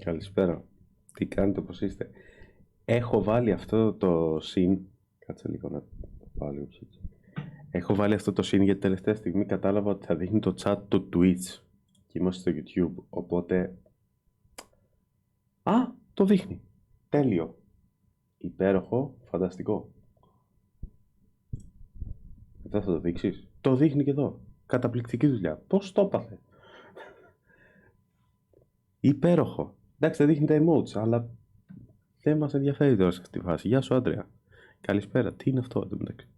Καλησπέρα. Τι κάνετε, πώς είστε? Έχω βάλει αυτό το συν. Κάτσε λίγο να το πάω λίγο πιο έτσι. Έχω βάλει αυτό το συν γιατί τελευταία στιγμή κατάλαβα ότι θα δείχνει το chat του Twitch και είμαστε στο YouTube. Οπότε. Α, το δείχνει. Τέλειο. Υπέροχο, φανταστικό. Εδώ θα το δείξεις. Το δείχνει και εδώ. Καταπληκτική δουλειά. Πώς το έπαθε? Υπέροχο. Εντάξει, δεν δείχνει τα emotes, αλλά δεν μας ενδιαφέρει τώρα σε αυτή τη φάση. Γεια σου, Άντρεα. Καλησπέρα. Τι είναι αυτό, εντωμεταξύ?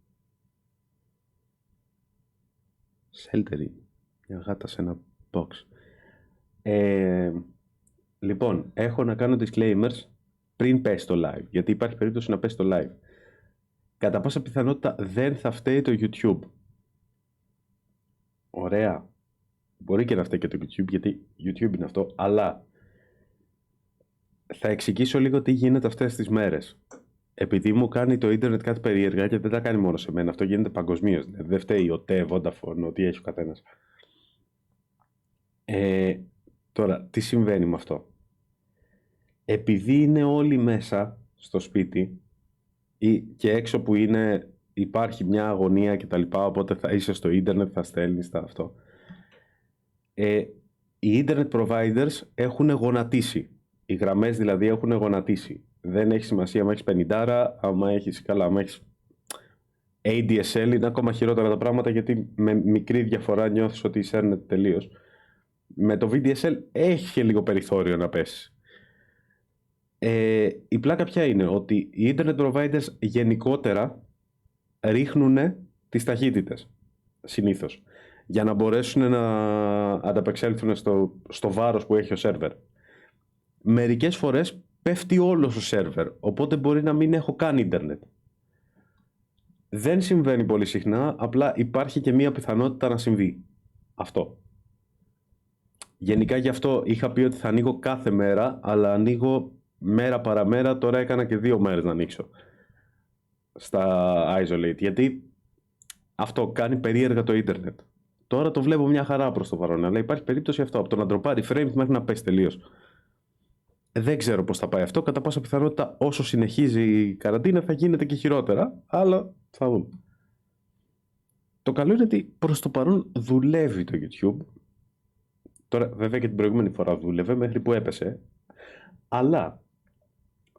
Σέλτερη. Μια γάτα σε ένα box. Λοιπόν, έχω να κάνω disclaimers πριν πέσει το live, γιατί υπάρχει περίπτωση να πέσει το live. Κατά πάσα πιθανότητα δεν θα φταίει το YouTube. Ωραία. Μπορεί και να φταίει και το YouTube, γιατί YouTube είναι αυτό, αλλά θα εξηγήσω λίγο τι γίνεται αυτές τις μέρες. Επειδή μου κάνει το ίντερνετ κάτι περίεργα και δεν τα κάνει μόνο σε μένα, αυτό γίνεται παγκοσμίως. Δηλαδή δεν φταίει ο ΤΕ, Vodafone, ό,τι έχει ο καθένας. Τώρα, τι συμβαίνει με αυτό? Επειδή είναι όλοι μέσα στο σπίτι ή και έξω που είναι, υπάρχει μια αγωνία και τα λοιπά, οπότε θα είσαι στο ίντερνετ, θα στέλνεις τα αυτό. Οι internet providers έχουν γονατίσει. Οι γραμμές δηλαδή έχουν γονατίσει. Δεν έχει σημασία άμα έχεις 50, άμα έχεις ADSL, είναι ακόμα χειρότερα τα πράγματα, γιατί με μικρή διαφορά νιώθεις ότι σέρνεται τελείως. Με το VDSL έχει και λίγο περιθώριο να πέσει. Η πλάκα ποια είναι? Ότι οι internet providers γενικότερα ρίχνουν τις ταχύτητες συνήθως, για να μπορέσουν να ανταπεξέλθουν στο βάρος που έχει ο σερβερ. Μερικές φορές πέφτει όλος ο σερβερ, οπότε μπορεί να μην έχω καν ίντερνετ. Δεν συμβαίνει πολύ συχνά, απλά υπάρχει και μία πιθανότητα να συμβεί αυτό. Γενικά γι' αυτό είχα πει ότι θα ανοίγω κάθε μέρα, αλλά ανοίγω μέρα παραμέρα. Τώρα έκανα και 2 μέρες να ανοίξω στα Isolate, γιατί αυτό κάνει περίεργα το ίντερνετ. Τώρα το βλέπω μια χαρά προς το παρόν, αλλά υπάρχει περίπτωση αυτό, από το να ντροπάρει frames μέχρι να πέσει τελείως. Δεν ξέρω πώς θα πάει αυτό. Κατά πάσα πιθανότητα όσο συνεχίζει η καραντίνα θα γίνεται και χειρότερα, αλλά θα δούμε. Το καλό είναι ότι προς το παρόν δουλεύει το YouTube. Τώρα βέβαια και την προηγούμενη φορά δούλευε μέχρι που έπεσε, αλλά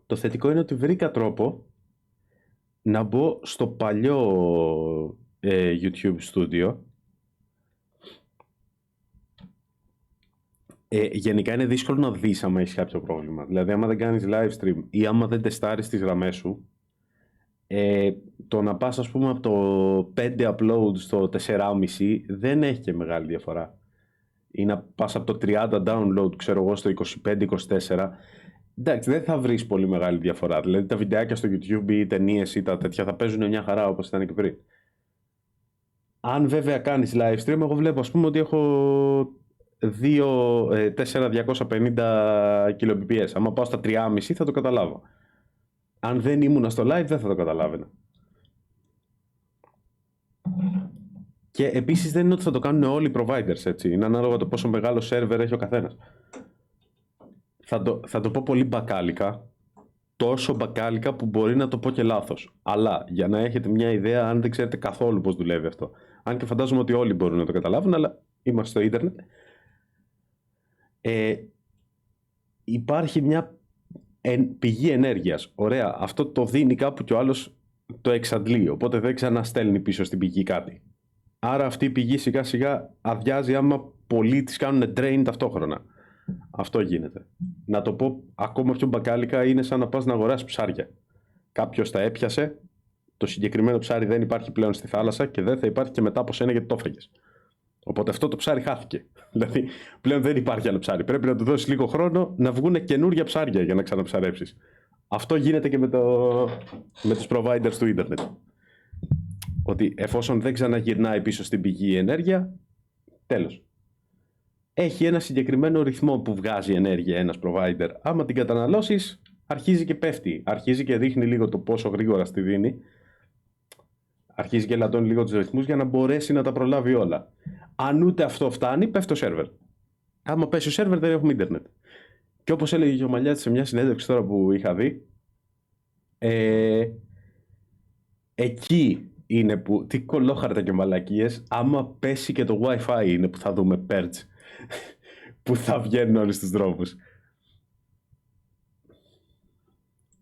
το θετικό είναι ότι βρήκα τρόπο να μπω στο παλιό YouTube Studio. Γενικά είναι δύσκολο να δεις άμα έχεις κάποιο πρόβλημα. Δηλαδή άμα δεν κάνεις live stream ή άμα δεν τεστάρεις τις γραμμές σου, το να πας ας πούμε από το 5 upload στο 4,5 δεν έχει και μεγάλη διαφορά. Ή να πας από το 30 download, ξέρω εγώ, στο 25-24. Εντάξει, δεν θα βρεις πολύ μεγάλη διαφορά. Δηλαδή τα βιντεάκια στο YouTube ή οι ταινίες ή τα τέτοια θα παίζουν μια χαρά όπως ήταν και πριν. Αν βέβαια κάνεις live stream, εγώ βλέπω ας πούμε ότι έχω 4.250 kbps. Άμα πάω στα 3,5 θα το καταλάβω. Αν δεν ήμουν στο live δεν θα το καταλάβαινα. Και επίσης δεν είναι ότι θα το κάνουν όλοι οι providers, έτσι. Είναι ανάλογα το πόσο μεγάλο server έχει ο καθένας. Θα το πω πολύ μπακάλικα. Τόσο μπακάλικα που μπορεί να το πω και λάθος. Αλλά για να έχετε μια ιδέα, αν δεν ξέρετε καθόλου πώς δουλεύει αυτό. Αν και φαντάζομαι ότι όλοι μπορούν να το καταλάβουν, αλλά είμαστε στο ίντερνετ. Υπάρχει μια πηγή ενέργειας. Ωραία, αυτό το δίνει κάπου και ο άλλος το εξαντλεί, οπότε δεν ξαναστέλνει πίσω στην πηγή κάτι. Άρα αυτή η πηγή σιγά σιγά αδειάζει άμα πολλοί τις κάνουν drain ταυτόχρονα. Αυτό γίνεται. Να το πω ακόμα πιο μπακάλικα, είναι σαν να πας να αγοράσεις ψάρια. Κάποιος τα έπιασε, το συγκεκριμένο ψάρι δεν υπάρχει πλέον στη θάλασσα και δεν θα υπάρχει και μετά από σένα γιατί το έφαγες. Οπότε αυτό το ψάρι χάθηκε. Δηλαδή πλέον δεν υπάρχει άλλο ψάρι. Πρέπει να του δώσεις λίγο χρόνο να βγουν καινούργια ψάρια για να ξαναψαρέψεις. Αυτό γίνεται και με τους providers του ίντερνετ. Ότι εφόσον δεν ξαναγυρνάει πίσω στην πηγή η ενέργεια, τέλος. Έχει ένα συγκεκριμένο ρυθμό που βγάζει ενέργεια ένας provider. Άμα την καταναλώσεις, αρχίζει και πέφτει. Αρχίζει και δείχνει λίγο το πόσο γρήγορα στη δίνει. Αρχίζει και λατώνει λίγο τους ρυθμούς για να μπορέσει να τα προλάβει όλα. Αν ούτε αυτό φτάνει, πέφτει το σερβερ. Άμα πέσει ο σερβερ, δεν έχουμε ίντερνετ. Και όπως έλεγε και ο Μαλιάτης σε μια συνέντευξη τώρα που είχα δει, εκεί είναι που, τι κολόχαρτα και μαλακίες, άμα πέσει και το Wi-Fi είναι που θα δούμε purge, που θα βγαίνουν όλοι στους δρόμους.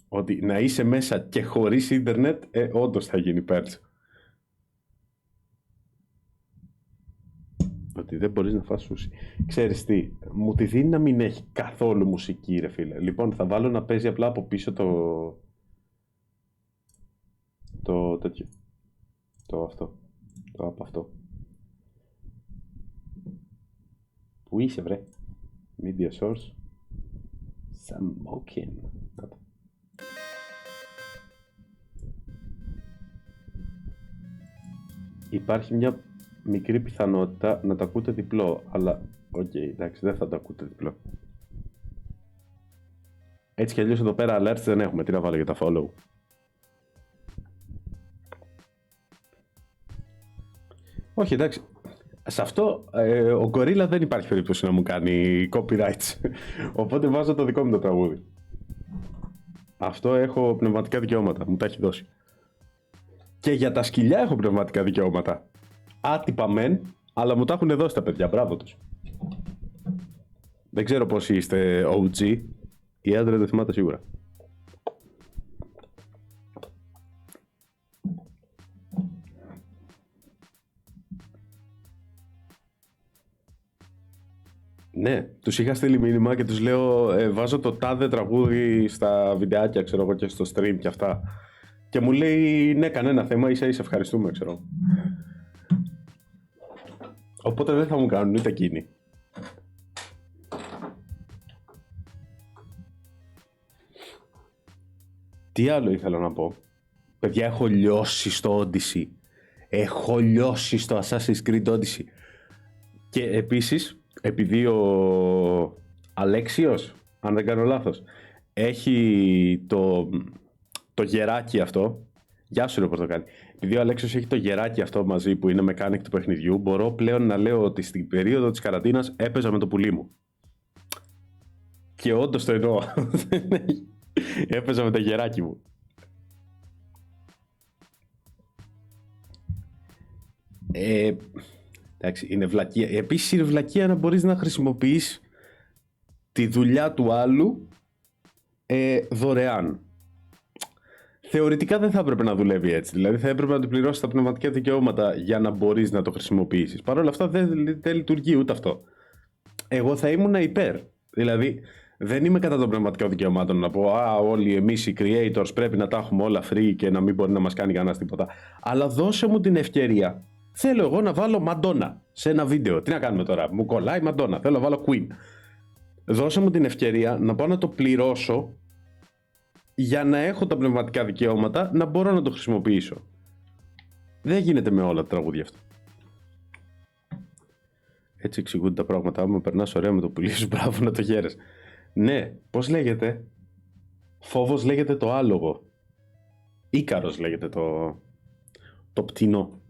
Ότι να είσαι μέσα και χωρίς ίντερνετ, όντως θα γίνει purge. Ότι δεν μπορείς να φας σούσι. Ξέρεις τι, μου τη δίνει να μην έχει καθόλου μουσική, ρε φίλε. Λοιπόν, θα βάλω να παίζει απλά από πίσω το τέτοιο. Το αυτό. Το από αυτό. Πού είσαι, βρε? Media source. Smoking. Υπάρχει μια μικρή πιθανότητα να τα ακούτε διπλό, αλλά οκ, εντάξει, δεν θα τα ακούτε διπλό. Έτσι κι αλλιώς εδώ πέρα alerts δεν έχουμε, τι να βάλω για τα follow. Όχι, εντάξει, σε αυτό ο Gorilla δεν υπάρχει περίπτωση να μου κάνει copyrights, οπότε βάζω το δικό μου το τραγούδι. Αυτό έχω πνευματικά δικαιώματα, μου τα έχει δώσει. Και για τα σκυλιά έχω πνευματικά δικαιώματα. Άτυπα μεν, αλλά μου τα έχουν δώσει τα παιδιά, μπράβο τους. Δεν ξέρω πόσοι είστε OG, η άντρα δεν θυμάται σίγουρα. Ναι, τους είχα στείλει μήνυμα και τους λέω βάζω το τάδε τραγούδι στα βιντεάκια, ξέρω εγώ, και στο stream και αυτά. Και μου λέει ναι, κανένα θέμα, ίσα ίσα ευχαριστούμε, ξέρω. Οπότε δεν θα μου κάνουν ούτε εκείνοι. Τι άλλο ήθελα να πω. Παιδιά, έχω λιώσει στο Odyssey. Έχω λιώσει στο Assassin's Creed Odyssey. Και επίσης, επειδή ο Αλέξιος, αν δεν κάνω λάθος, έχει το γεράκι αυτό. Γεια σου ρε Πορτοκάλι. Επειδή ο Αλέξιος έχει το γεράκι αυτό μαζί που είναι mechanic του παιχνιδιού, μπορώ πλέον να λέω ότι στην περίοδο της καραντίνας έπαιζα με το πουλί μου. Και όντως το εννοώ. Έπαιζα με το γεράκι μου. Εντάξει, είναι βλακεία. Επίσης είναι βλακεία να μπορείς να χρησιμοποιείς τη δουλειά του άλλου δωρεάν. Θεωρητικά δεν θα έπρεπε να δουλεύει έτσι. Δηλαδή θα έπρεπε να του πληρώσεις τα πνευματικά δικαιώματα για να μπορείς να το χρησιμοποιήσεις. Παρ' όλα αυτά δεν λειτουργεί ούτε αυτό. Εγώ θα ήμουν υπέρ. Δηλαδή δεν είμαι κατά των πνευματικών δικαιωμάτων να πω όλοι εμείς οι creators πρέπει να τα έχουμε όλα free και να μην μπορεί να μας κάνει κανένας τίποτα. Αλλά δώσε μου την ευκαιρία. Θέλω εγώ να βάλω Μαντόνα σε ένα βίντεο. Τι να κάνουμε τώρα, μου κολλάει Μαντόνα. Θέλω να βάλω Queen. Δώσε μου την ευκαιρία να πάω να το πληρώσω για να έχω τα πνευματικά δικαιώματα να μπορώ να το χρησιμοποιήσω. Δεν γίνεται με όλα τα τραγούδια αυτά. Έτσι εξηγούνται τα πράγματα. Άμα περνάς ωραία με το πουλί σου, μπράβο να το χαίρεσαι. Ναι, πώς λέγεται? Φόβος λέγεται το άλογο. Ίκαρος λέγεται το πτηνό.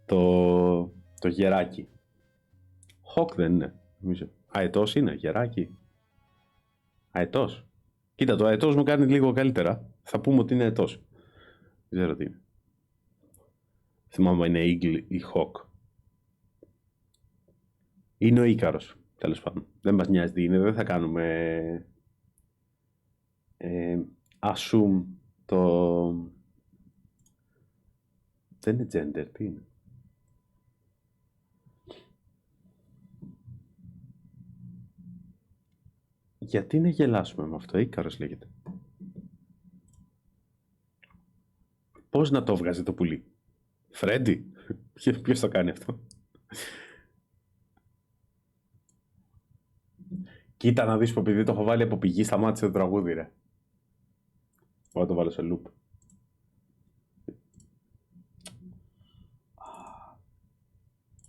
Το γεράκι. Χοκ δεν είναι, νομίζω. Αετός είναι, γεράκι. Αετός. Κοίτα, το αετός μου κάνει λίγο καλύτερα. Θα πούμε ότι είναι αετός. Δεν ξέρω τι είναι. Θυμάμαι είναι eagle ή hawk. Είναι ο Ίκαρος, τέλος πάντων. Δεν μας νοιάζει τι είναι, δεν θα κάνουμε assume το... Δεν είναι gender, τι είναι? Γιατί να γελάσουμε με αυτό, Ίκαρος λέγεται. Πώς να το βγάζει το πουλί? Φρέντι? Ποιος το κάνει αυτό? Κοίτα να δεις που επειδή το έχω βάλει από πηγή σταμάτησε το τραγούδι ρε. Εγώ το βάλω σε loop.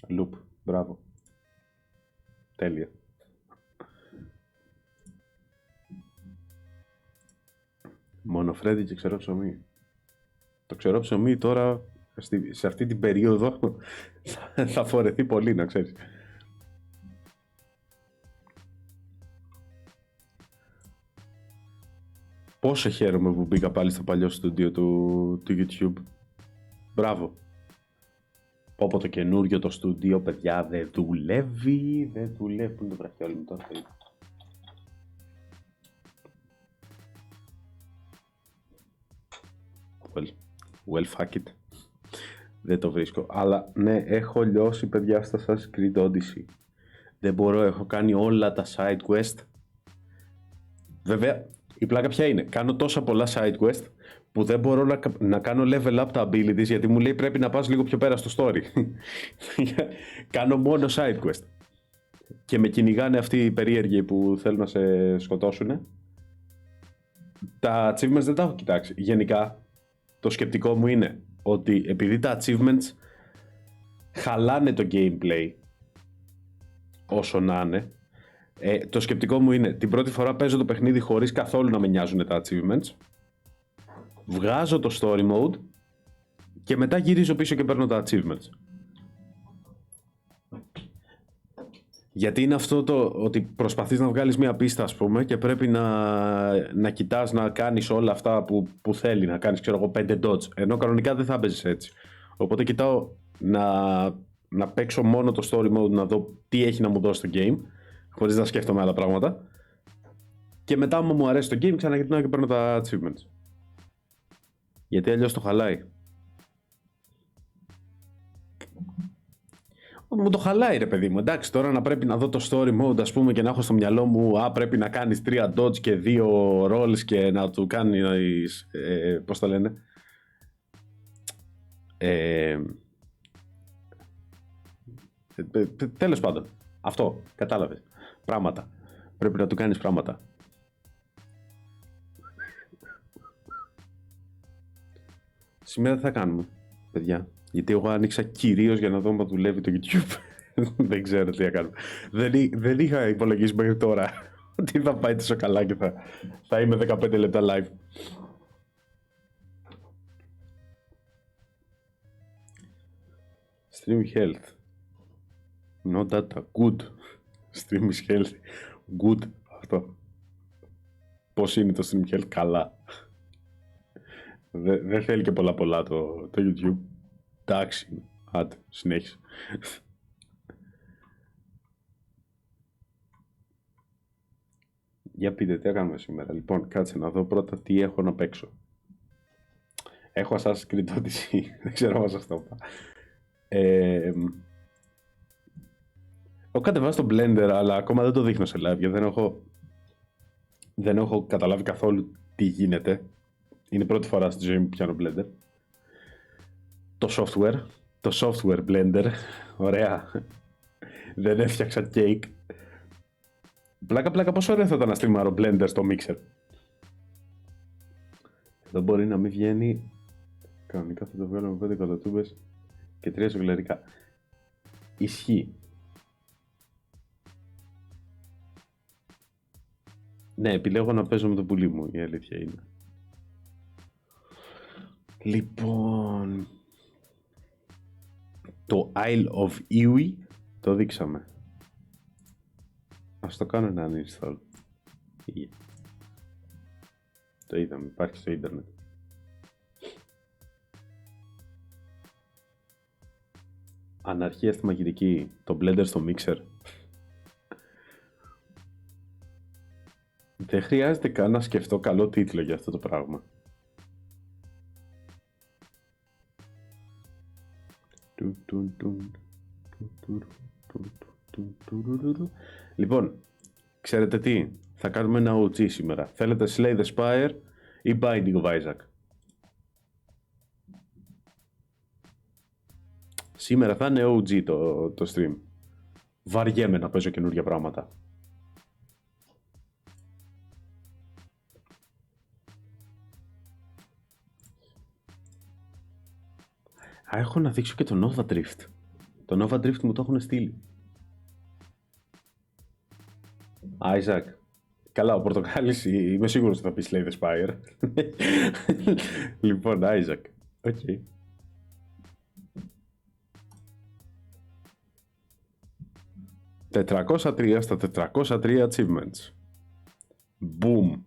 Loop, μπράβο. Τέλεια. Μόνο Φρέντι και ξερό ψωμί. Το ξερό ψωμί τώρα σε αυτή την περίοδο θα φορεθεί πολύ, να ξέρεις. Πόσο χαίρομαι που μπήκα πάλι στο παλιό στούντιο του YouTube. Μπράβο. Πω το καινούριο το στούντιο, παιδιά, δεν δουλεύει. Πού είναι το βραχιόλι μου τώρα. Well, fuck it. Δεν το βρίσκω. Αλλά ναι, έχω λιώσει, παιδιά, στα Assassin's Creed Odyssey. Δεν μπορώ, έχω κάνει όλα τα side quest. Βέβαια, η πλάκα ποια είναι. Κάνω τόσα πολλά side quest που δεν μπορώ να κάνω level up τα abilities, γιατί μου λέει πρέπει να πας λίγο πιο πέρα στο story. Κάνω μόνο side quest. Και με κυνηγάνε αυτοί οι περίεργοι που θέλουν να σε σκοτώσουν. Τα achievements δεν τα έχω κοιτάξει. Γενικά, το σκεπτικό μου είναι ότι επειδή τα achievements χαλάνε το gameplay όσο να είναι, το σκεπτικό μου είναι την πρώτη φορά παίζω το παιχνίδι χωρίς καθόλου να με νοιάζουν τα achievements, βγάζω το story mode και μετά γυρίζω πίσω και παίρνω τα achievements. Γιατί είναι αυτό το ότι προσπαθείς να βγάλεις μια πίστα, ας πούμε, και πρέπει να κοιτάς να κάνεις όλα αυτά που θέλει να κάνεις, ξέρω εγώ, 5 dodge, ενώ κανονικά δεν θα παίζεις έτσι. Οπότε κοιτάω να παίξω μόνο το story mode, να δω τι έχει να μου δώσει το game, χωρίς να σκέφτομαι άλλα πράγματα. Και μετά, άμα μου αρέσει το game, ξαναγυρνάω και παίρνω τα achievements. Γιατί αλλιώς το χαλάει. Μου το χαλάει, ρε παιδί μου. Εντάξει, τώρα να πρέπει να δω το story mode, ας πούμε, και να έχω στο μυαλό μου πρέπει να κάνεις 3 dodge και 2 rolls και να του κάνεις, πώς το λένε, τέλος πάντων, αυτό, κατάλαβες, πράγματα, πρέπει να του κάνεις πράγματα. Σήμερα τι θα κάνουμε, παιδιά? Γιατί εγώ άνοιξα κυρίως για να δω αν δουλεύει το YouTube. Δεν ξέρω τι θα κάνουμε. Δεν είχα υπολογίσει μέχρι τώρα ότι θα πάει τόσο καλά και θα είμαι 15 λεπτά live. Stream health. No data. Good. Stream is health. Good. Αυτό. Πώς είναι το stream health? Καλά. Δεν θέλει και πολλά το YouTube. Εντάξει. Άντε, συνέχισε. Για πείτε, τι κάνουμε σήμερα? Λοιπόν, κάτσε να δω πρώτα τι έχω να παίξω. Έχω Assassin's Creed Odyssey. Δεν ξέρω αν σας το είπα. Έχω κατεβάσει το Blender, αλλά ακόμα δεν το δείχνω σε live, γιατί δεν έχω καταλάβει καθόλου τι γίνεται. Είναι η πρώτη φορά στη ζωή μου που πιάνω Blender. Το software Blender. Ωραία. Δεν έφτιαξα cake. Πλάκα πόσο ωραίο θα ήταν να στριμάρω Blender στο Mixer. Εδώ μπορεί να μην βγαίνει. Κανονικά θα το βγάλω με 5 κολοτούμπες και 3 σογλερικά. Ισχύει. Ναι, επιλέγω να παίζω με το πουλί μου, η αλήθεια είναι. Λοιπόν, το Isle of Iwi το δείξαμε. Ας το κάνω ένα uninstall. Yeah. Το είδαμε, υπάρχει στο ίντερνετ. Αναρχία στη μαγειρική, το Blender στο Mixer. Δεν χρειάζεται καν να σκεφτώ καλό τίτλο για αυτό το πράγμα. Λοιπόν, ξέρετε τι, θα κάνουμε ένα OG σήμερα. Θέλετε Slay the Spire ή Binding of Isaac? Σήμερα θα είναι OG το stream. Βαριέμαι να παίζω καινούργια πράγματα. Έχω να δείξω και το Nova Drift. Το Nova Drift μου το έχουν στείλει. Isaac. Καλά, ο Πορτοκάλης είμαι σίγουρος ότι θα πει Slay the Spire. Λοιπόν, Isaac. Οκ. Okay. ...403 στα 403 achievements. Boom.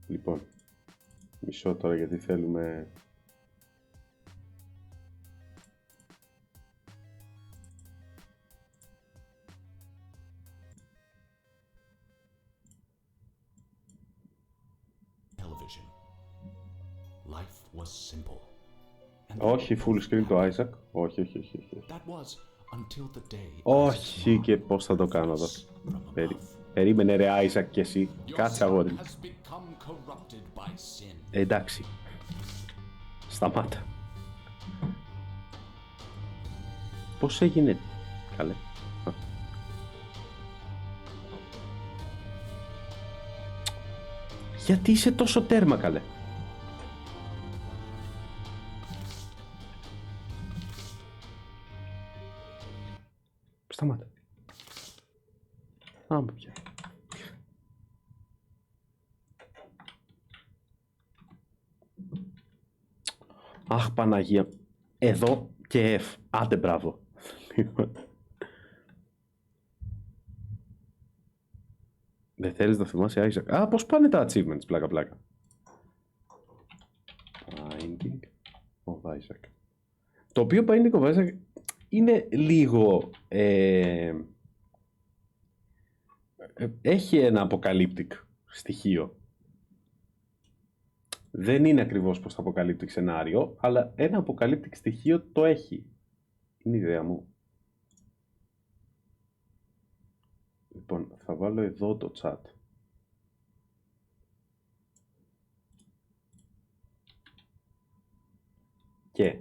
Λοιπόν, μισό τώρα γιατί θέλουμε... Όχι, full screen το Isaac. Όχι. Όχι, και πώς θα το κάνω εδώ. Περίμενε ρε Isaac και εσύ. Κάτσε αγόρι. Εντάξει. Σταμάτα. Πώς έγινε... Καλέ. Γιατί είσαι τόσο τέρμα, καλέ. Σταμάτα. Άμα πια. Αχ, Παναγία. Εδώ και F. Άντε, μπράβο. Δεν θέλεις να θυμάσαι Isaac. Α, πώς πάνε τα achievements, πλάκα. Binding of Isaac. Το οποίο Binding of Isaac είναι λίγο... έχει ένα apocalyptic στοιχείο. Δεν είναι ακριβώς πως το apocalyptic σενάριο, αλλά ένα apocalyptic στοιχείο το έχει. Είναι η ιδέα μου. Λοιπόν, θα βάλω εδώ το chat. Και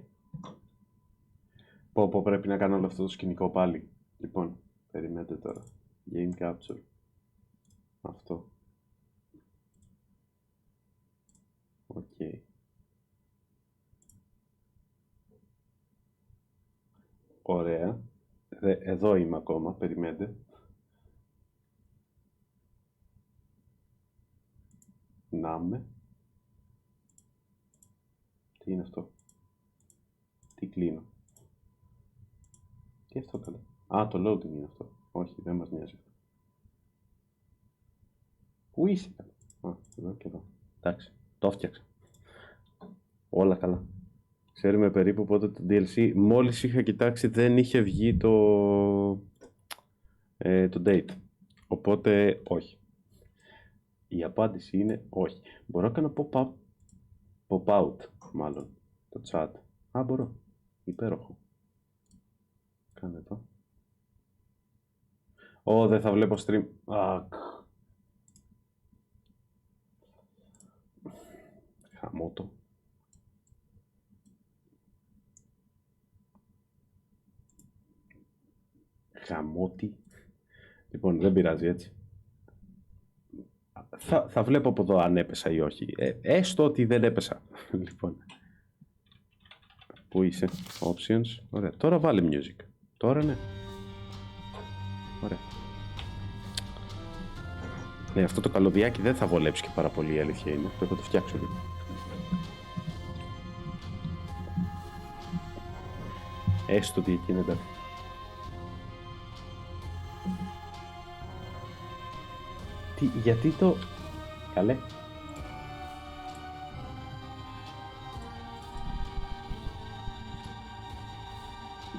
πω πρέπει να κάνω όλο αυτό το σκηνικό πάλι. Λοιπόν, περιμένετε τώρα. Game capture. Αυτό. Οκ. Ωραία. Εδώ είμαι ακόμα, περιμένετε. Να είμαι. Τι είναι αυτό? Τι κλείνω? Τι αυτό καλά? Α, το loading είναι αυτό. Όχι, δεν μας νοιάζει. Πού είσαι? Α, εδώ και εδώ. Εντάξει, το έφτιαξα. Όλα καλά. Ξέρουμε περίπου πότε το DLC, μόλις είχα κοιτάξει, δεν είχε βγει το date. Οπότε όχι. Η απάντηση είναι όχι. Μπορώ να κάνω pop-out μάλλον το chat. Α, μπορώ. Υπέροχο. Κάνε εδώ. Ω, δεν θα βλέπω stream. Χαμώ το. Χαμότι. Λοιπόν, δεν πειράζει έτσι. Θα βλέπω από εδώ αν έπεσα ή όχι. Έστω ότι δεν έπεσα. Λοιπόν. Πού είσαι? Options. Ωραία. Τώρα βάλε music. Τώρα ναι. Ωραία. Ναι, αυτό το καλωδιάκι δεν θα βολέψει και πάρα πολύ, η αλήθεια είναι. Πρέπει να το φτιάξω λίγο. Έστω ότι εκεί είναι τα... γιατί το... Καλέ.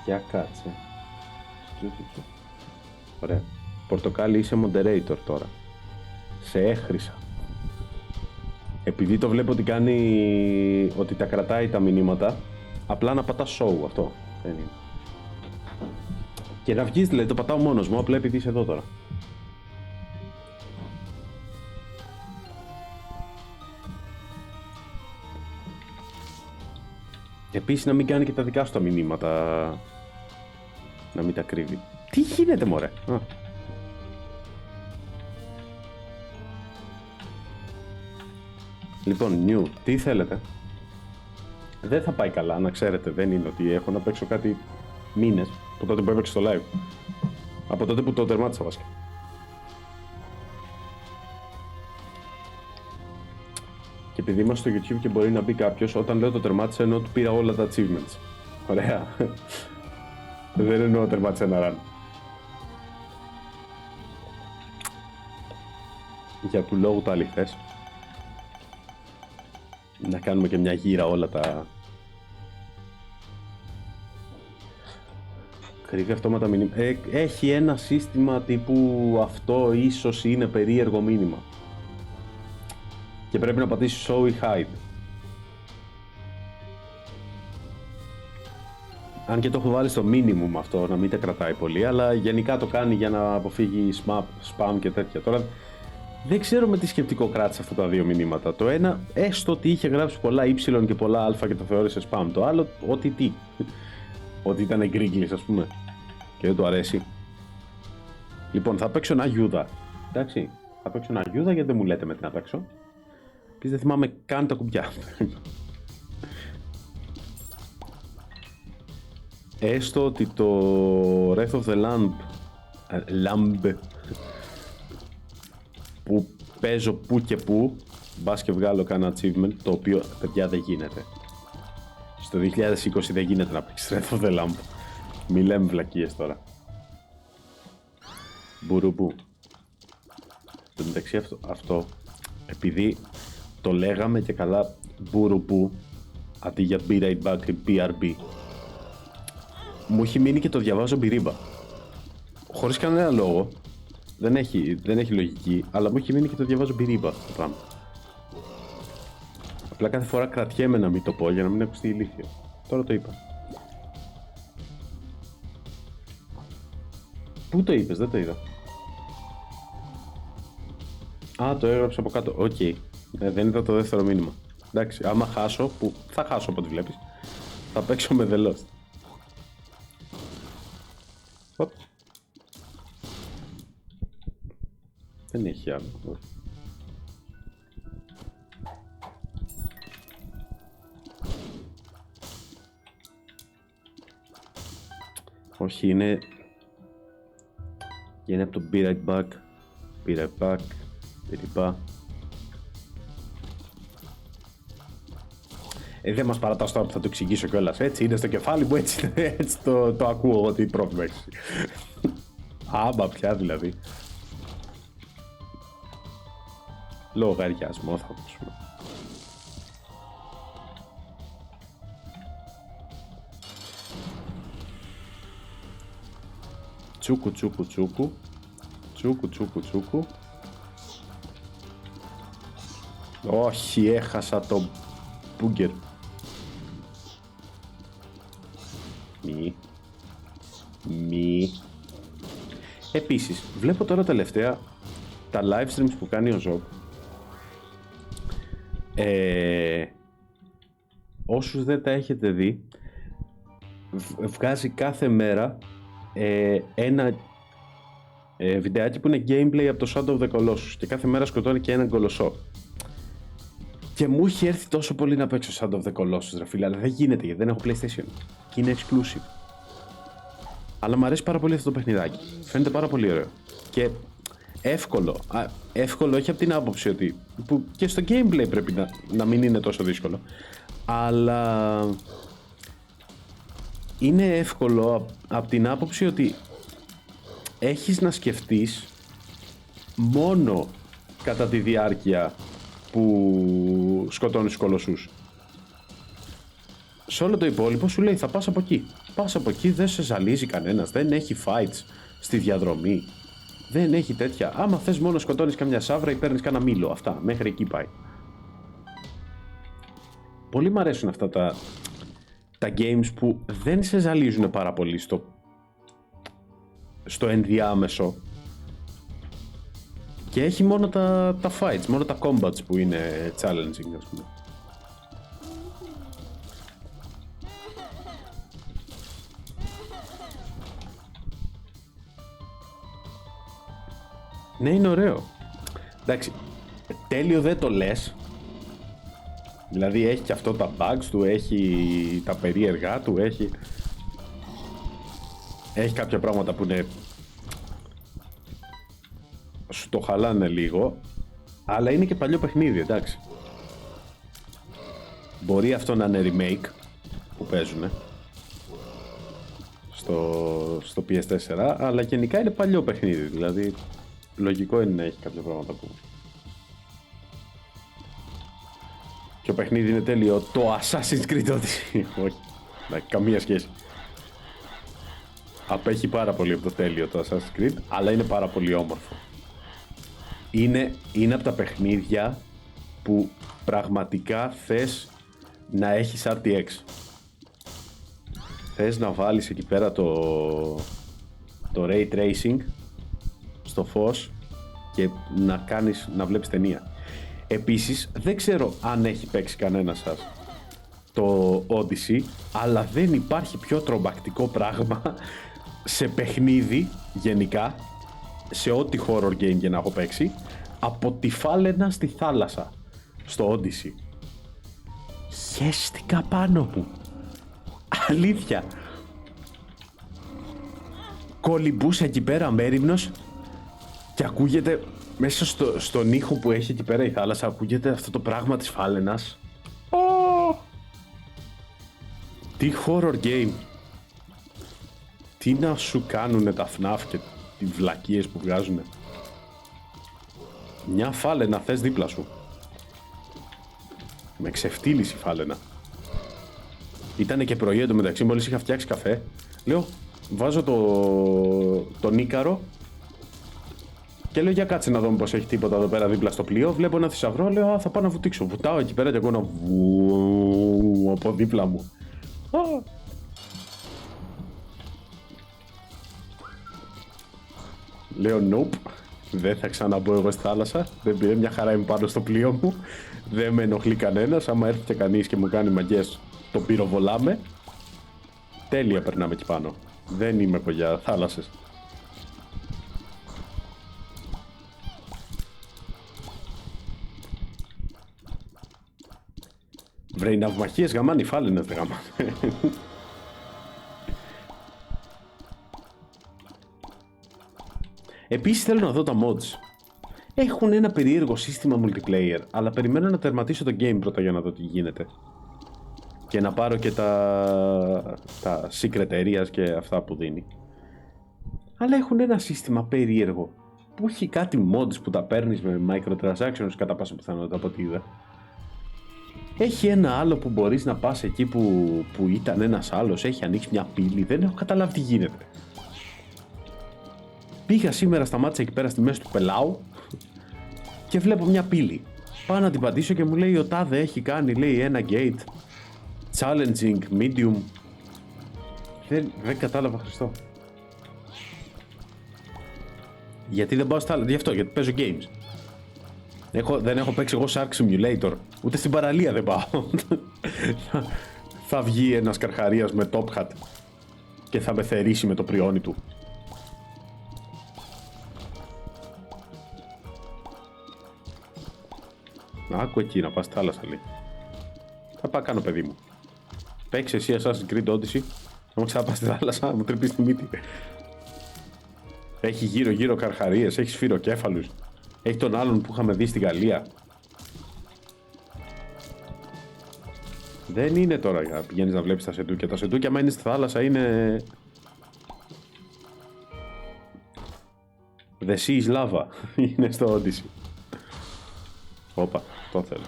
Για κάτσε. Ωραία. Πορτοκάλι, είσαι moderator τώρα. Σε έχρισα. Επειδή το βλέπω ότι κάνει... ότι τα κρατάει τα μηνύματα, απλά να πατά show αυτό. Δεν είναι. Και να βγεις, δηλαδή το πατάω μόνος μου, απλά επειδή είσαι εδώ τώρα. Επίσης να μην κάνει και τα δικά σου τα μηνύματα. Να μην τα κρύβει. Τι γίνεται μωρέ? Λοιπόν, new, τι θέλετε? Δεν θα πάει καλά, να ξέρετε. Δεν είναι ότι έχω να παίξω κάτι μήνες από τότε που έπαιξε στο live. Από τότε που το τερμάτισα βασικά. Και επειδή είμαστε στο YouTube και μπορεί να μπει κάποιος, όταν λέω το τερμάτισα εννοώ ότι πήρα όλα τα achievements. Ωραία. Δεν εννοώ τερμάτισα ένα run. Για του λόγου το αληθές. Να κάνουμε και μια γύρα όλα τα... Κρύβει αυτόματα μηνύματα. Έχει ένα σύστημα τύπου αυτό ίσως είναι περίεργο μήνυμα. Και πρέπει να πατήσεις show ή hide. Αν και το έχω βάλει στο minimum αυτό, να μην τα κρατάει πολύ, αλλά γενικά το κάνει για να αποφύγει spam και τέτοια. Τώρα δεν ξέρω με τι σκεπτικό κράτησε αυτά τα δύο μηνύματα. Το ένα, έστω ότι είχε γράψει πολλά Y και πολλά Α και το θεώρησε spam. Το άλλο, ότι τι. Ότι ήταν γκρίγκλις, ας πούμε. Και δεν του αρέσει. Λοιπόν, θα παίξω ένα Γιούδα. Εντάξει. Θα παίξω ένα Γιούδα γιατί δεν μου λέτε με τι να παίξω. Επίσης δεν θυμάμαι καν τα κουμπιά. Έστω ότι το Wrath of the Lamb που παίζω που και που, μπας και βγάλω κάνα achievement, το οποίο, παιδιά, δεν γίνεται. Στο 2020 δεν γίνεται να παίξεις Wrath of the Lamb. Μη λέμε βλακίες τώρα. Μπουρουμπού. Στο μεταξύ αυτό, επειδή το λέγαμε και καλά μπουρουμπού, αντί για be right back ή BRB, μου έχει μείνει και το διαβάζω μπυρίμπα. Χωρίς κανένα λόγο. Δεν έχει λογική, αλλά μου έχει μείνει και το διαβάζω μπυρίμπα το πράγμα. Απλά κάθε φορά κρατιέμαι να μην το πω για να μην ακουστεί ηλίθιο. Τώρα το είπα. Πού το είπες, δεν το είδα. Α, το έγραψα από κάτω. Οκ. Δεν είδα το δεύτερο μήνυμα. Εντάξει, άμα χάσω, που θα χάσω από ό,τι βλέπεις, θα παίξω με The Lost. Δεν έχει άλλο. Όχι, είναι από το Be Right Back. Be Right Back. Be δεν μας παρατάς τώρα που θα το εξηγήσω κιόλας. Έτσι είναι στο κεφάλι μου, έτσι το ακούω ότι πρόβλημα έχεις. Άμπα πια δηλαδή. Λογαριασμό θα δώσουμε. Τσούκου τσούκου τσούκου. Τσούκου τσούκου τσούκου. Όχι, έχασα το μπούγκερ. Μη. Επίσης, βλέπω τώρα τελευταία τα live streams που κάνει ο Ζοκ. Όσους δεν τα έχετε δει, βγάζει κάθε μέρα ένα βιντεάκι που είναι gameplay από το Shadow of the Colossus και κάθε μέρα σκοτώνει και έναν κολοσσό. Και μου είχε έρθει τόσο πολύ να παίξω Shadow of the Colossus, ρε φίλε, αλλά δεν γίνεται γιατί δεν έχω PlayStation και είναι exclusive. Αλλά μου αρέσει πάρα πολύ αυτό το παιχνιδάκι. Φαίνεται πάρα πολύ ωραίο. Και εύκολο. Εύκολο όχι από την άποψη ότι που και στο gameplay πρέπει να μην είναι τόσο δύσκολο. Αλλά είναι εύκολο από την άποψη ότι έχεις να σκεφτείς μόνο κατά τη διάρκεια που σκοτώνεις τους κολοσσούς. Σε όλο το υπόλοιπο σου λέει θα πας από εκεί. Πας από εκεί, δεν σε ζαλίζει κανένας, δεν έχει fights στη διαδρομή. Δεν έχει τέτοια. Άμα θες μόνο σκοτώνεις καμιά σαύρα ή παίρνεις κάνα μήλο. Αυτά, μέχρι εκεί πάει. Πολύ μ' αρέσουν αυτά τα games που δεν σε ζαλίζουν πάρα πολύ στο ενδιάμεσο. Και έχει μόνο τα fights, μόνο τα combats που είναι challenging, ας πούμε. Ναι, είναι ωραίο. Εντάξει, τέλειο δεν το λες. Δηλαδή έχει και αυτό τα bugs του, έχει τα περίεργά του, έχει κάποια πράγματα που είναι... σου το χαλάνε λίγο, αλλά είναι και παλιό παιχνίδι, εντάξει. Μπορεί αυτό να είναι remake που παίζουνε στο PS4, αλλά γενικά είναι παλιό παιχνίδι, δηλαδή λογικό είναι να έχει κάποια πράγματα που Ποιο παιχνίδι είναι τέλειο? Το Assassin's Creed Odyssey. Όχι, καμία σχέση. Απέχει πάρα πολύ από το τέλειο το Assassin's Creed, αλλά είναι πάρα πολύ όμορφο. Είναι από τα παιχνίδια που πραγματικά θες να έχεις RTX. Θες να βάλεις εκεί πέρα το Ray Tracing στο φως και να βλέπεις ταινία. Επίσης, δεν ξέρω αν έχει παίξει κανένα σας το Odyssey, αλλά δεν υπάρχει πιο τρομακτικό πράγμα σε παιχνίδι γενικά, σε ό,τι horror game και να έχω παίξει, από τη φάλαινα στη θάλασσα στο Odyssey. Χέστηκα πάνω μου. Αλήθεια. Κολυμπούσα εκεί πέρα μέριμνος και ακούγεται μέσα στον ήχο που έχει εκεί πέρα η θάλασσα, ακούγεται αυτό το πράγμα της φάλαινας. Τι horror game. Τι να σου κάνουνε τα FNAF και τι βλακίες που βγάζουνε. Μια φάλαινα θες δίπλα σου. Με ξεφτύλισε η φάλαινα. Ήτανε και πρωί εντωμεταξύ, μόλις είχα φτιάξει καφέ. Λέω, βάζω τον Ίκαρο και λέω για κάτσε να δω πως έχει τίποτα εδώ πέρα δίπλα στο πλοίο. Βλέπω ένα θησαυρό, λέω θα πάω να βουτήξω. Βουτάω εκεί πέρα και ακούω ένα βουουουου από δίπλα μου. Λέω nope, δεν θα ξαναμπω εγώ στη θάλασσα. Δεν πήρε, μια χαρά είμαι πάνω στο πλοίο μου. Δεν με ενοχλεί κανένας. Άμα έρθει και κανείς και μου κάνει μαγκές, το πυροβολάμε. Τέλεια περνάμε εκεί πάνω. Δεν είμαι από για θάλασσες. Βρε, οι ναυμαχίες γαμάνε, οι φάλαινες δεν γαμάνε. Επίσης θέλω να δω τα mods. Έχουν ένα περίεργο σύστημα multiplayer, αλλά περιμένω να τερματίσω το game πρώτα για να δω τι γίνεται. Και να πάρω και τα secret areas και αυτά που δίνει. Αλλά έχουν ένα σύστημα περίεργο, που έχει κάτι mods που τα παίρνεις με microtransactions κατά πάσα πιθανότητα από ό,τι είδα. Έχει ένα άλλο που μπορείς να πας εκεί που ήταν ένας άλλος, έχει ανοίξει μια πύλη, δεν έχω καταλάβει τι γίνεται. Πήγα σήμερα, σταμάτησα εκεί πέρα στη μέση του πελάου και βλέπω μια πύλη. Πάω να την πατήσω και μου λέει ο τάδε έχει κάνει, λέει, ένα gate challenging, medium. Δεν κατάλαβα, Χριστό. Γιατί δεν πάω στα άλλα, γι' αυτό, γιατί παίζω games. Δεν έχω παίξει εγώ Shark Simulator, ούτε στην παραλία δεν πάω. Θα βγει ένας καρχαρίας με top hat και θα με θερήσει με το πριόνι του. Άκου εκεί να πας στη θάλασσα, λέει. Θα πάω κάνω, παιδί μου. Παίξε εσύ Assassin's Creed Odyssey. Θα μου ξαναπάς στη θάλασσα, μου τρυπείς τη μύτη. Έχει γύρω-γύρω καρχαρίες, έχει σφυροκέφαλους. Έχει τον άλλον που είχαμε δει στη Γαλλία. Δεν είναι τώρα για να πηγαίνεις να βλέπεις τα σεντούκια. Τα σεντούκια, άμα είναι στη θάλασσα, είναι... The sea is lava. Είναι στο Odyssey. Όπα, το θέλω.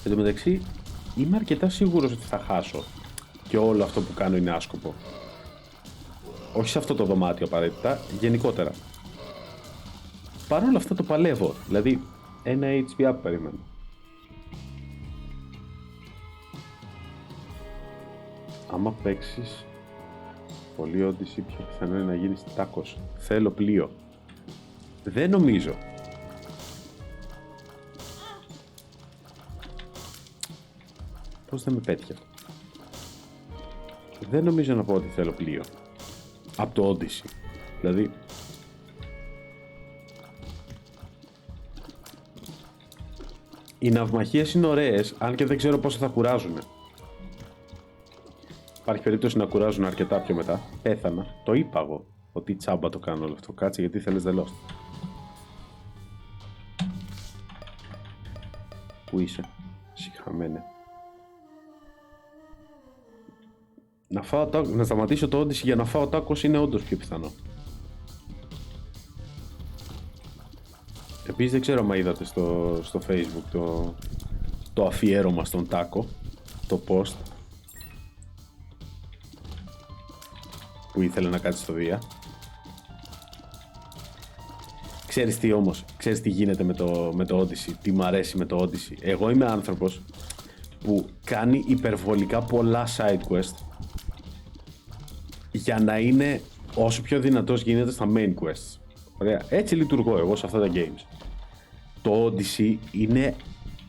Εν τω μεταξύ, είμαι αρκετά σίγουρος ότι θα χάσω. Και όλο αυτό που κάνω είναι άσκοπο. Όχι σε αυτό το δωμάτιο απαραίτητα, γενικότερα. Παρ' όλα αυτά το παλεύω. Δηλαδή, ένα HP up περιμένω. Άμα παίξεις πολύ Odyssey, πιο πιθανό είναι να γίνεις τάκος. Θέλω πλοίο. Δεν νομίζω. Πώς δεν με πέτυχε αυτό. Δεν νομίζω να πω ότι θέλω πλοίο. Από το Odyssey. Δηλαδή... οι ναυμαχίες είναι ωραίες, αν και δεν ξέρω πόσο θα κουράζουν. Υπάρχει περίπτωση να κουράζουν αρκετά πιο μετά. Πέθανα. Το είπα εγώ. Ότι τσάμπα το κάνω όλο αυτό. Κάτσε γιατί θέλεις The Lost. Πού είσαι? Συχαμένε. Να σταματήσω το Odyssey για να φάω τάκος είναι όντως πιο πιθανό. Επίσης δεν ξέρω αν είδατε στο Facebook το αφιέρωμα στον τάκο, το post που ήθελε να κάτσει στο Δία. Ξέρεις τι γίνεται με το Odyssey, τι μ' αρέσει με το Odyssey. Εγώ είμαι άνθρωπος που κάνει υπερβολικά πολλά side quest για να είναι όσο πιο δυνατός γίνεται στα main quests. Ωραία. Έτσι λειτουργώ εγώ σε αυτά τα games. Το Odyssey είναι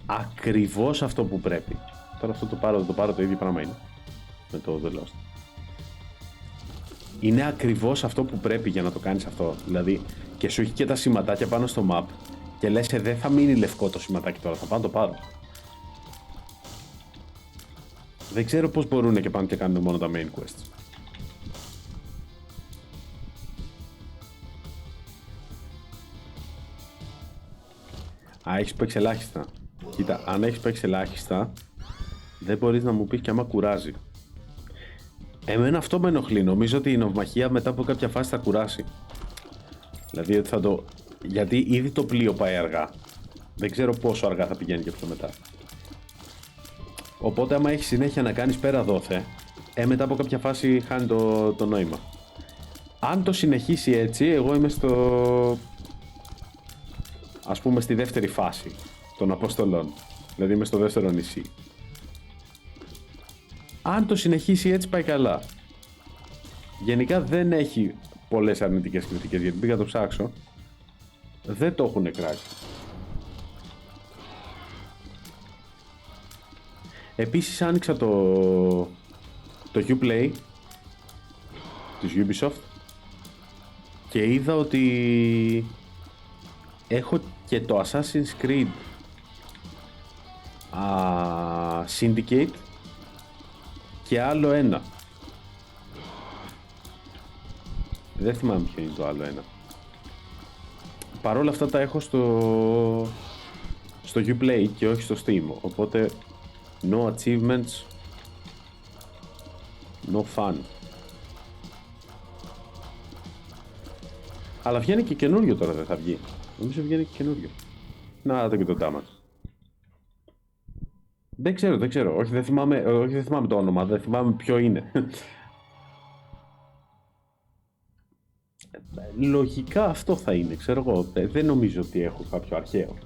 ακριβώς αυτό που πρέπει. Τώρα αυτό το πάρω το ίδιο πράγμα είναι με το The Lost. Είναι ακριβώς αυτό που πρέπει για να το κάνεις αυτό. Δηλαδή, και σου έχει και τα σηματάκια πάνω στο map και λες δεν θα μείνει λευκό το σηματάκι τώρα, θα πάω να το πάρω. Δεν ξέρω πώς μπορούν και πάνε και κάνουν μόνο τα main quests. Έχεις παίξει ελάχιστα. Κοίτα, αν έχεις παίξει ελάχιστα, δεν μπορείς να μου πεις και άμα κουράζει. Εμένα αυτό με ενοχλεί. Νομίζω ότι η ναυμαχία μετά από κάποια φάση θα κουράσει. Δηλαδή ότι θα το... Γιατί ήδη το πλοίο πάει αργά. Δεν ξέρω πόσο αργά θα πηγαίνει και πιο μετά. Οπότε άμα έχεις συνέχεια να κάνεις πέρα δόθε, μετά από κάποια φάση χάνει το νόημα. Αν το συνεχίσει έτσι, εγώ είμαι ας πούμε στη δεύτερη φάση των αποστολών. Δηλαδή είμαι στο δεύτερο νησί. Αν το συνεχίσει έτσι πάει καλά. Γενικά δεν έχει πολλές αρνητικές κριτικές, γιατί πήγα να το ψάξω. Δεν το έχουν κράξει. Επίσης άνοιξα το Uplay της Ubisoft και είδα ότι έχω και το Assassin's Creed Syndicate και άλλο ένα. Δεν θυμάμαι ποιο είναι το άλλο ένα. Παρόλα αυτά τα έχω στο Uplay και όχι στο Steam, οπότε no achievements, no fun. Αλλά βγαίνει και καινούριο τώρα, δεν θα βγει. Νομίζω βγαίνει και καινούριο. Να δω και το damage. Δεν ξέρω. Όχι, δεν θυμάμαι το όνομα, δεν θυμάμαι ποιο είναι. Λογικά αυτό θα είναι, ξέρω εγώ. Δεν νομίζω ότι έχω κάποιο αρχαίο.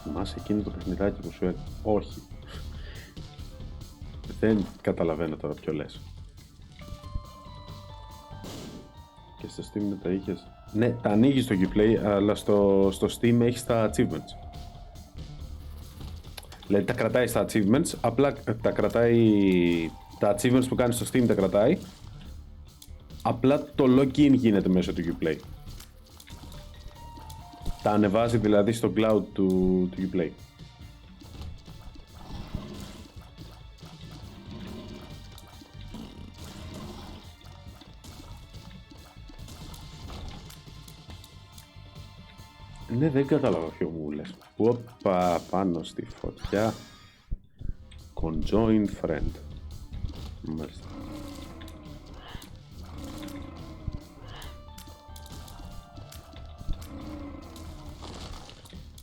Θυμάσαι εκείνο το παιχνιδάκι που σου έκανε? Όχι. Δεν καταλαβαίνω τώρα ποιο λες. Και στο Steam τα είχες? Ναι, τα ανοίγεις στο Uplay, αλλά στο Steam έχεις τα achievements. Δηλαδή τα κρατάει στα achievements, απλά τα κρατάει... Τα achievements που κάνεις στο Steam τα κρατάει. Απλά το login γίνεται μέσω του Uplay. Τα ανεβάζει δηλαδή στο cloud του Uplay. Ναι, δεν κατάλαβα ποιο μου λες. Οπα, πάνω στη φωτιά. Conjoined friend. Μάλιστα.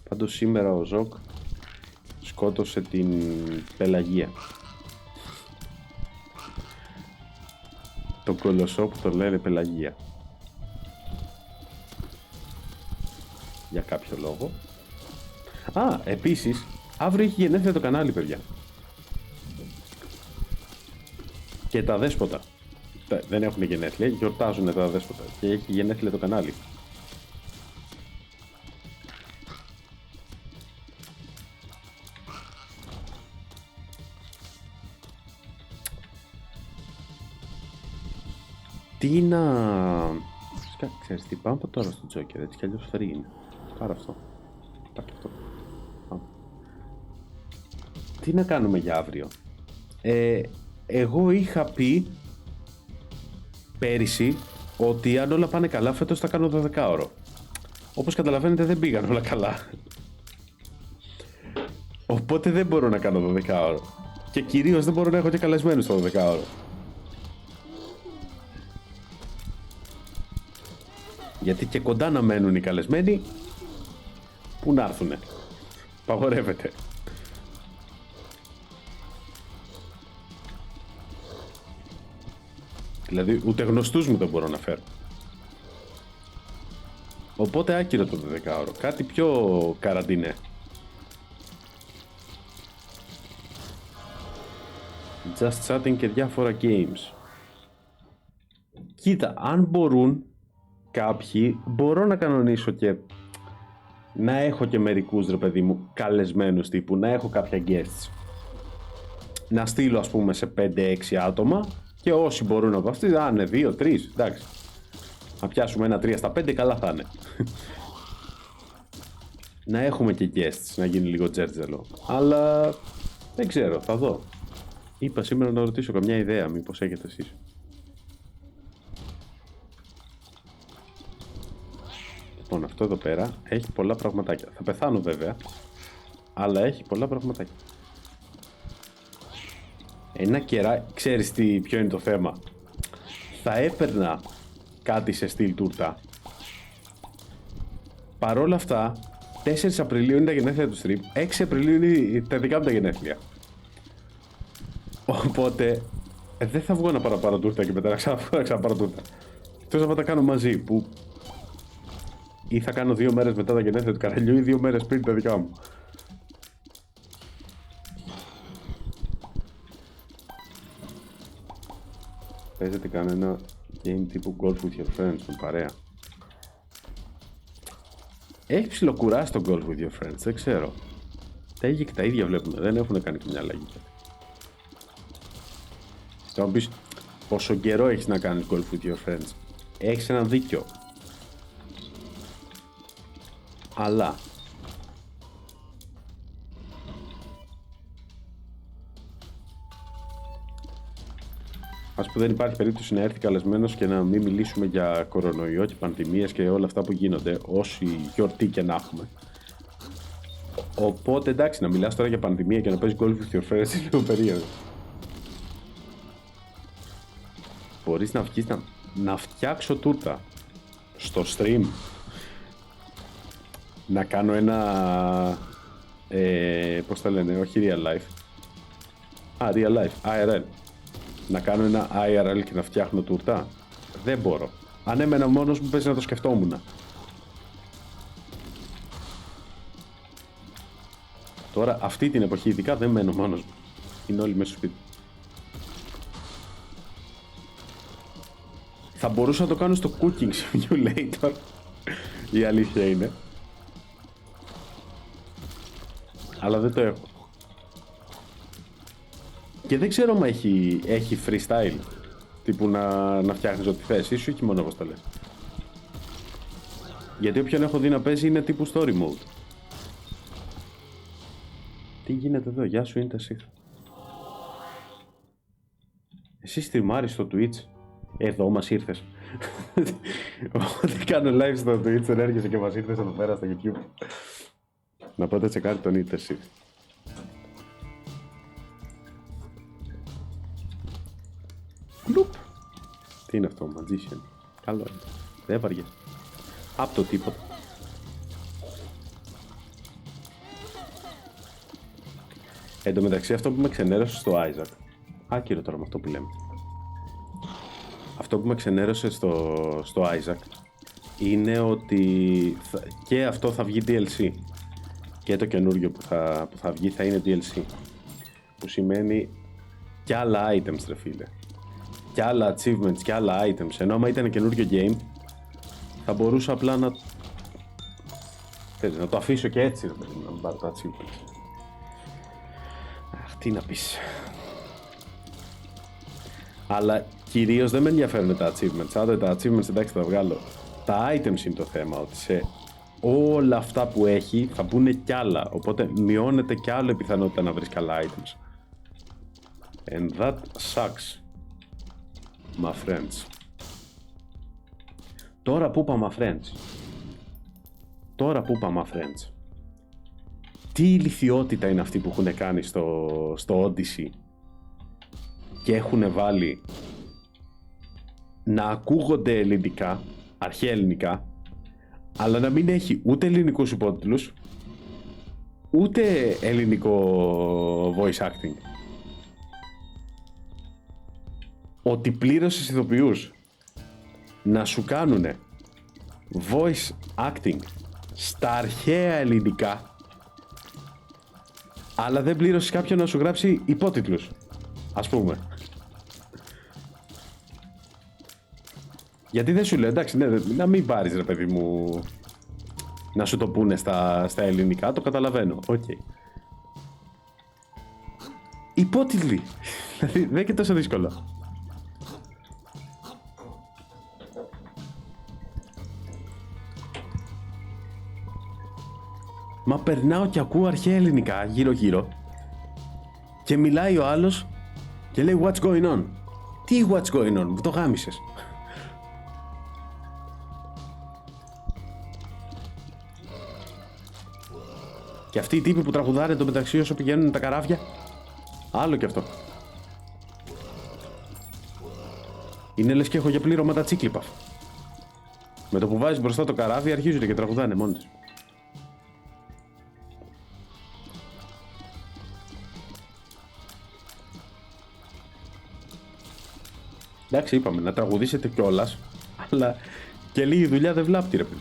Πάντως σήμερα ο Ζοκ σκότωσε την Πελαγία. Το κολοσσό που το λένε Πελαγία. Για κάποιο λόγο. Επίσης, αύριο έχει γενέθλια το κανάλι, παιδιά. Και τα δέσποτα. Δεν έχουν γενέθλια, γιορτάζουν τα δέσποτα. Και έχει γενέθλια το κανάλι. Τι να... Ξέρεις τι, πάμε από τώρα στο Joker, έτσι κι αλλιώς free είναι. Πάρε αυτό. Πάρε αυτό. Τι να κάνουμε για αύριο? Εγώ είχα πει πέρυσι ότι αν όλα πάνε καλά φέτος θα κάνω 12ωρο. Όπως καταλαβαίνετε δεν πήγαν όλα καλά. Οπότε δεν μπορώ να κάνω 12ωρο. Και κυρίως δεν μπορώ να έχω και καλεσμένους στο 12ωρο. Γιατί και κοντά να μένουν οι καλεσμένοι, πού να έρθουνε. Παγορεύεται. Δηλαδή ούτε γνωστούς μου δεν μπορώ να φέρω. Οπότε άκυρο το 12ωρο. Κάτι πιο καραντίνε. Just chatting και διάφορα games. Κοίτα, αν μπορούν κάποιοι, μπορώ να κανονίσω και να έχω και μερικούς, ρε παιδί μου, καλεσμένους τύπου, να έχω κάποια guests. Να στείλω, ας πούμε, σε 5-6 άτομα και όσοι μπορούν από αυτοί, αν είναι 2-3, εντάξει. Να πιάσουμε ένα 3 στα 5, καλά θα είναι. Να έχουμε και guests, να γίνει λίγο τζέρτζελο. Αλλά δεν ξέρω, θα δω. Είπα σήμερα να ρωτήσω καμιά ιδέα, μήπως έχετε εσείς. Λοιπόν, αυτό εδώ πέρα έχει πολλά πραγματάκια. Θα πεθάνω βέβαια, αλλά έχει πολλά πραγματάκια. Ένα κερά, ξέρεις ποιο είναι το θέμα. Θα έπαιρνα κάτι σε στυλ τούρτα. Παρόλα αυτά, 4 Απριλίου είναι τα γενέθλια του stream, 6 Απριλίου είναι τα δικά μου τα γενέθλια. Οπότε, δεν θα βγω να πάρω τούρτα και μετά να ξαναπάρω τούρτα. Εκτός να τα κάνω μαζί, που ή θα κάνω 2 μέρες μετά τα γενέθλια του Καραλιού ή 2 μέρες πριν τα δικά μου. Παίζετε κανένα game τύπου golf with your friends, με παρέα. Έχει ψιλοκουράσει το golf with your friends, δεν ξέρω. Τα ίδια και τα ίδια βλέπουμε, δεν έχουν κάνει καμιά αλλαγή. Θα μου πεις, πόσο καιρό έχεις να κάνεις golf with your friends. Έχεις ένα δίκιο. Αλλά ας πούμε δεν υπάρχει περίπτωση να έρθει καλεσμένος και να μην μιλήσουμε για κορονοϊό και πανδημίες και όλα αυτά που γίνονται, όση γιορτή και να έχουμε. Οπότε εντάξει, να μιλάς τώρα για πανδημία και να παίζεις golf with your friends είναι λίγο περίεργο. Μπορείς να βγεις να φτιάξω τούρτα στο stream. Να κάνω ένα πώς τα λένε, όχι real life. Real life, IRL. Να κάνω ένα IRL και να φτιάχνω τούρτα. Δεν μπορώ. Αν έμενα μόνος μου παίζει να το σκεφτόμουν. Τώρα αυτή την εποχή ειδικά δεν μένω μόνος μου. Είναι όλοι μέσα στο σπίτι. Θα μπορούσα να το κάνω στο Cooking Simulator. Η αλήθεια είναι. Αλλά δεν το έχω. Και δεν ξέρω αν έχει freestyle. Τύπου να φτιάχνεις ό,τι θες. Ίσως όχι μόνο όπως το λες. Γιατί όποιον έχω δει να παίζει είναι τύπου story mode. Τι γίνεται εδώ, γεια σου, είναι εσύ. Εσύ στριμάρεις στο Twitch. Εδώ μας ήρθες. Όταν κάνω live στο Twitch δεν έρχεσαι και μας ήρθες εδώ πέρα στο YouTube. Να πάτε τσεκάρει τον Ίντερσιτ. Κλουπ. Τι είναι αυτό, Magician. Καλό είναι. Δεν βαριές. Απ' το τίποτα. Εν τω μεταξύ αυτό που με ξενέρωσε στο Isaac. Άκυρο τώρα με αυτό που λέμε. Αυτό που με ξενέρωσε στο Isaac είναι ότι και αυτό θα βγει DLC. Και το καινούριο που θα βγει θα είναι DLC. Που σημαίνει κι άλλα items, ρε φίλε. Κι άλλα achievements, κι άλλα items. Ενώ άμα ήταν καινούριο game, θα μπορούσα απλά να το αφήσω και έτσι, ρε παιδί, να μην πάρω τα achievements. Αχ, τι να πεις. Αλλά κυρίως δεν με ενδιαφέρουν τα achievements. Άντε τα achievements, εντάξει, θα βγάλω. Τα items είναι το θέμα, ότι σε όλα αυτά που έχει θα μπουν κι άλλα. Οπότε μειώνεται κι άλλο η πιθανότητα να βρεις καλά items. And that sucks, my friends. Τώρα που είπα my friends. τι ηλιθιότητα είναι αυτή που έχουν κάνει στο Odyssey και έχουν βάλει να ακούγονται ελληνικά, αρχαία ελληνικά, αλλά να μην έχει ούτε ελληνικούς υπότιτλους, ούτε ελληνικό voice acting. Ότι πλήρωσες ηθοποιούς να σου κάνουνε voice acting στα αρχαία ελληνικά, αλλά δεν πλήρωσες κάποιον να σου γράψει υπότιτλους, ας πούμε. Γιατί δεν σου λέω, εντάξει, ναι, να μην πάρεις, ρε παιδί μου, να σου το πούνε στα ελληνικά, το καταλαβαίνω, οκ. Υπότιτλοι, δηλαδή δεν είναι και τόσο δύσκολο. Μα περνάω και ακούω αρχαία ελληνικά γύρω-γύρω και μιλάει ο άλλος και λέει what's going on. Τι what's going on, μου το γάμισες. Και αυτοί οι τύποι που τραγουδάνε το μεταξύ όσο πηγαίνουν τα καράβια, άλλο κι αυτό. Είναι λες και έχω για πλήρωμα τα τσίκλιπα. Με το που βάζεις μπροστά το καράβι αρχίζουν και τραγουδάνε μόνοι τους. Εντάξει, είπαμε να τραγουδήσετε κιόλας, αλλά και λίγη δουλειά δεν βλάπτει, ρε παιδί.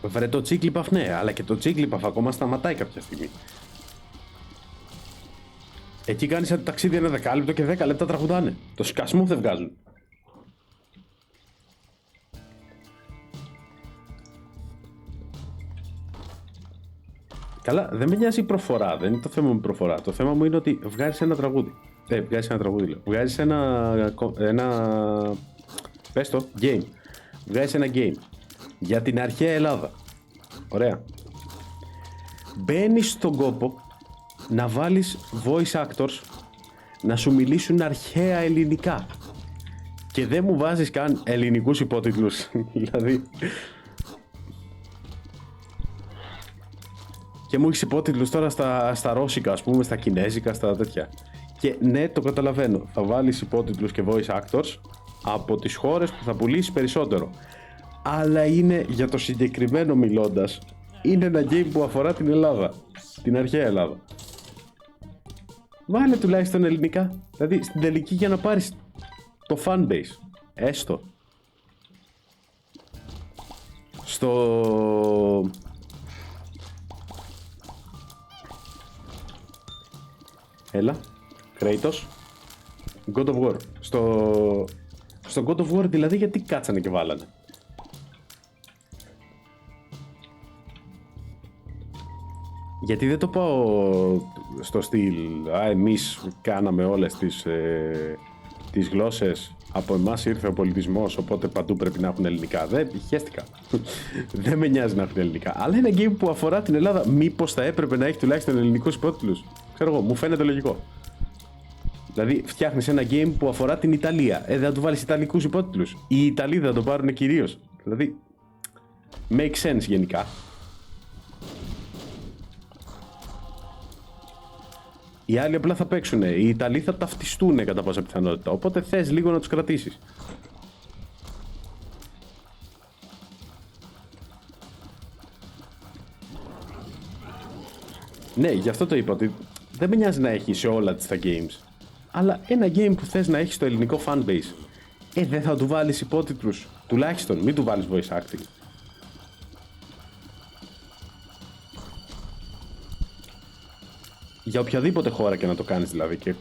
Βρε το τσίκλιπαφ, ναι, αλλά και το τσίκλιπαφ ακόμα σταματάει κάποια στιγμή. Εκεί κάνεις ένα ταξίδι ένα δεκάλεπτο και 10 λεπτά τραγουδάνε. Το σκασμό δεν βγάζουν. Καλά, δεν με νοιάζει η προφορά, δεν είναι το θέμα με προφορά. Το θέμα μου είναι ότι βγάζεις ένα τραγούδι. Βγάζεις ένα τραγούδι, λέω. Βγάζεις ένα... Πες το, game. Βγάζεις ένα game για την αρχαία Ελλάδα. Ωραία. Μπαίνεις στον κόπο να βάλεις voice actors να σου μιλήσουν αρχαία ελληνικά. Και δεν μου βάζεις καν ελληνικούς υπότιτλους. Δηλαδή... Και μου έχεις υπότιτλους τώρα στα ρώσικα, ας πούμε, στα κινέζικα, στα τέτοια. Και ναι, το καταλαβαίνω. Θα βάλεις υπότιτλους και voice actors από τις χώρες που θα πουλήσεις περισσότερο. Αλλά είναι, για το συγκεκριμένο μιλώντας, είναι ένα game που αφορά την Ελλάδα. Την αρχαία Ελλάδα. Βάλε τουλάχιστον ελληνικά. Δηλαδή στην τελική για να πάρεις το fanbase. Έστω. Στο... Έλα, Kratos, God of War. Στο God of War δηλαδή γιατί κάτσανε και βάλανε. Γιατί δεν το πάω στο στυλ, εμείς κάναμε όλες τις γλώσσες, από εμάς ήρθε ο πολιτισμός, οπότε παντού πρέπει να έχουν ελληνικά. Δεν, χαίστηκα. Δεν με νοιάζει να έχουν ελληνικά. Αλλά είναι ένα game που αφορά την Ελλάδα, μήπως θα έπρεπε να έχει τουλάχιστον ελληνικούς υπότιτλους. Ξέρω εγώ, μου φαίνεται λογικό. Δηλαδή, φτιάχνεις ένα game που αφορά την Ιταλία. Δεν θα του βάλεις ιταλικούς υπότιτλους. Οι Ιταλοί θα το πάρουν κυρίως. Δηλαδή, make sense γενικά. Οι άλλοι απλά θα παίξουν. Οι Ιταλοί θα ταυτιστούν κατά πάσα πιθανότητα. Οπότε θες λίγο να τους κρατήσεις. Ναι, γι' αυτό το είπα ότι δεν με νοιάζει να έχει σε όλα τα games. Αλλά ένα game που θες να έχει στο ελληνικό fanbase. Δεν θα του βάλεις υπότιτλους. Τουλάχιστον μην του βάλεις voice acting. Για οποιαδήποτε χώρα και να το κάνεις δηλαδή. Και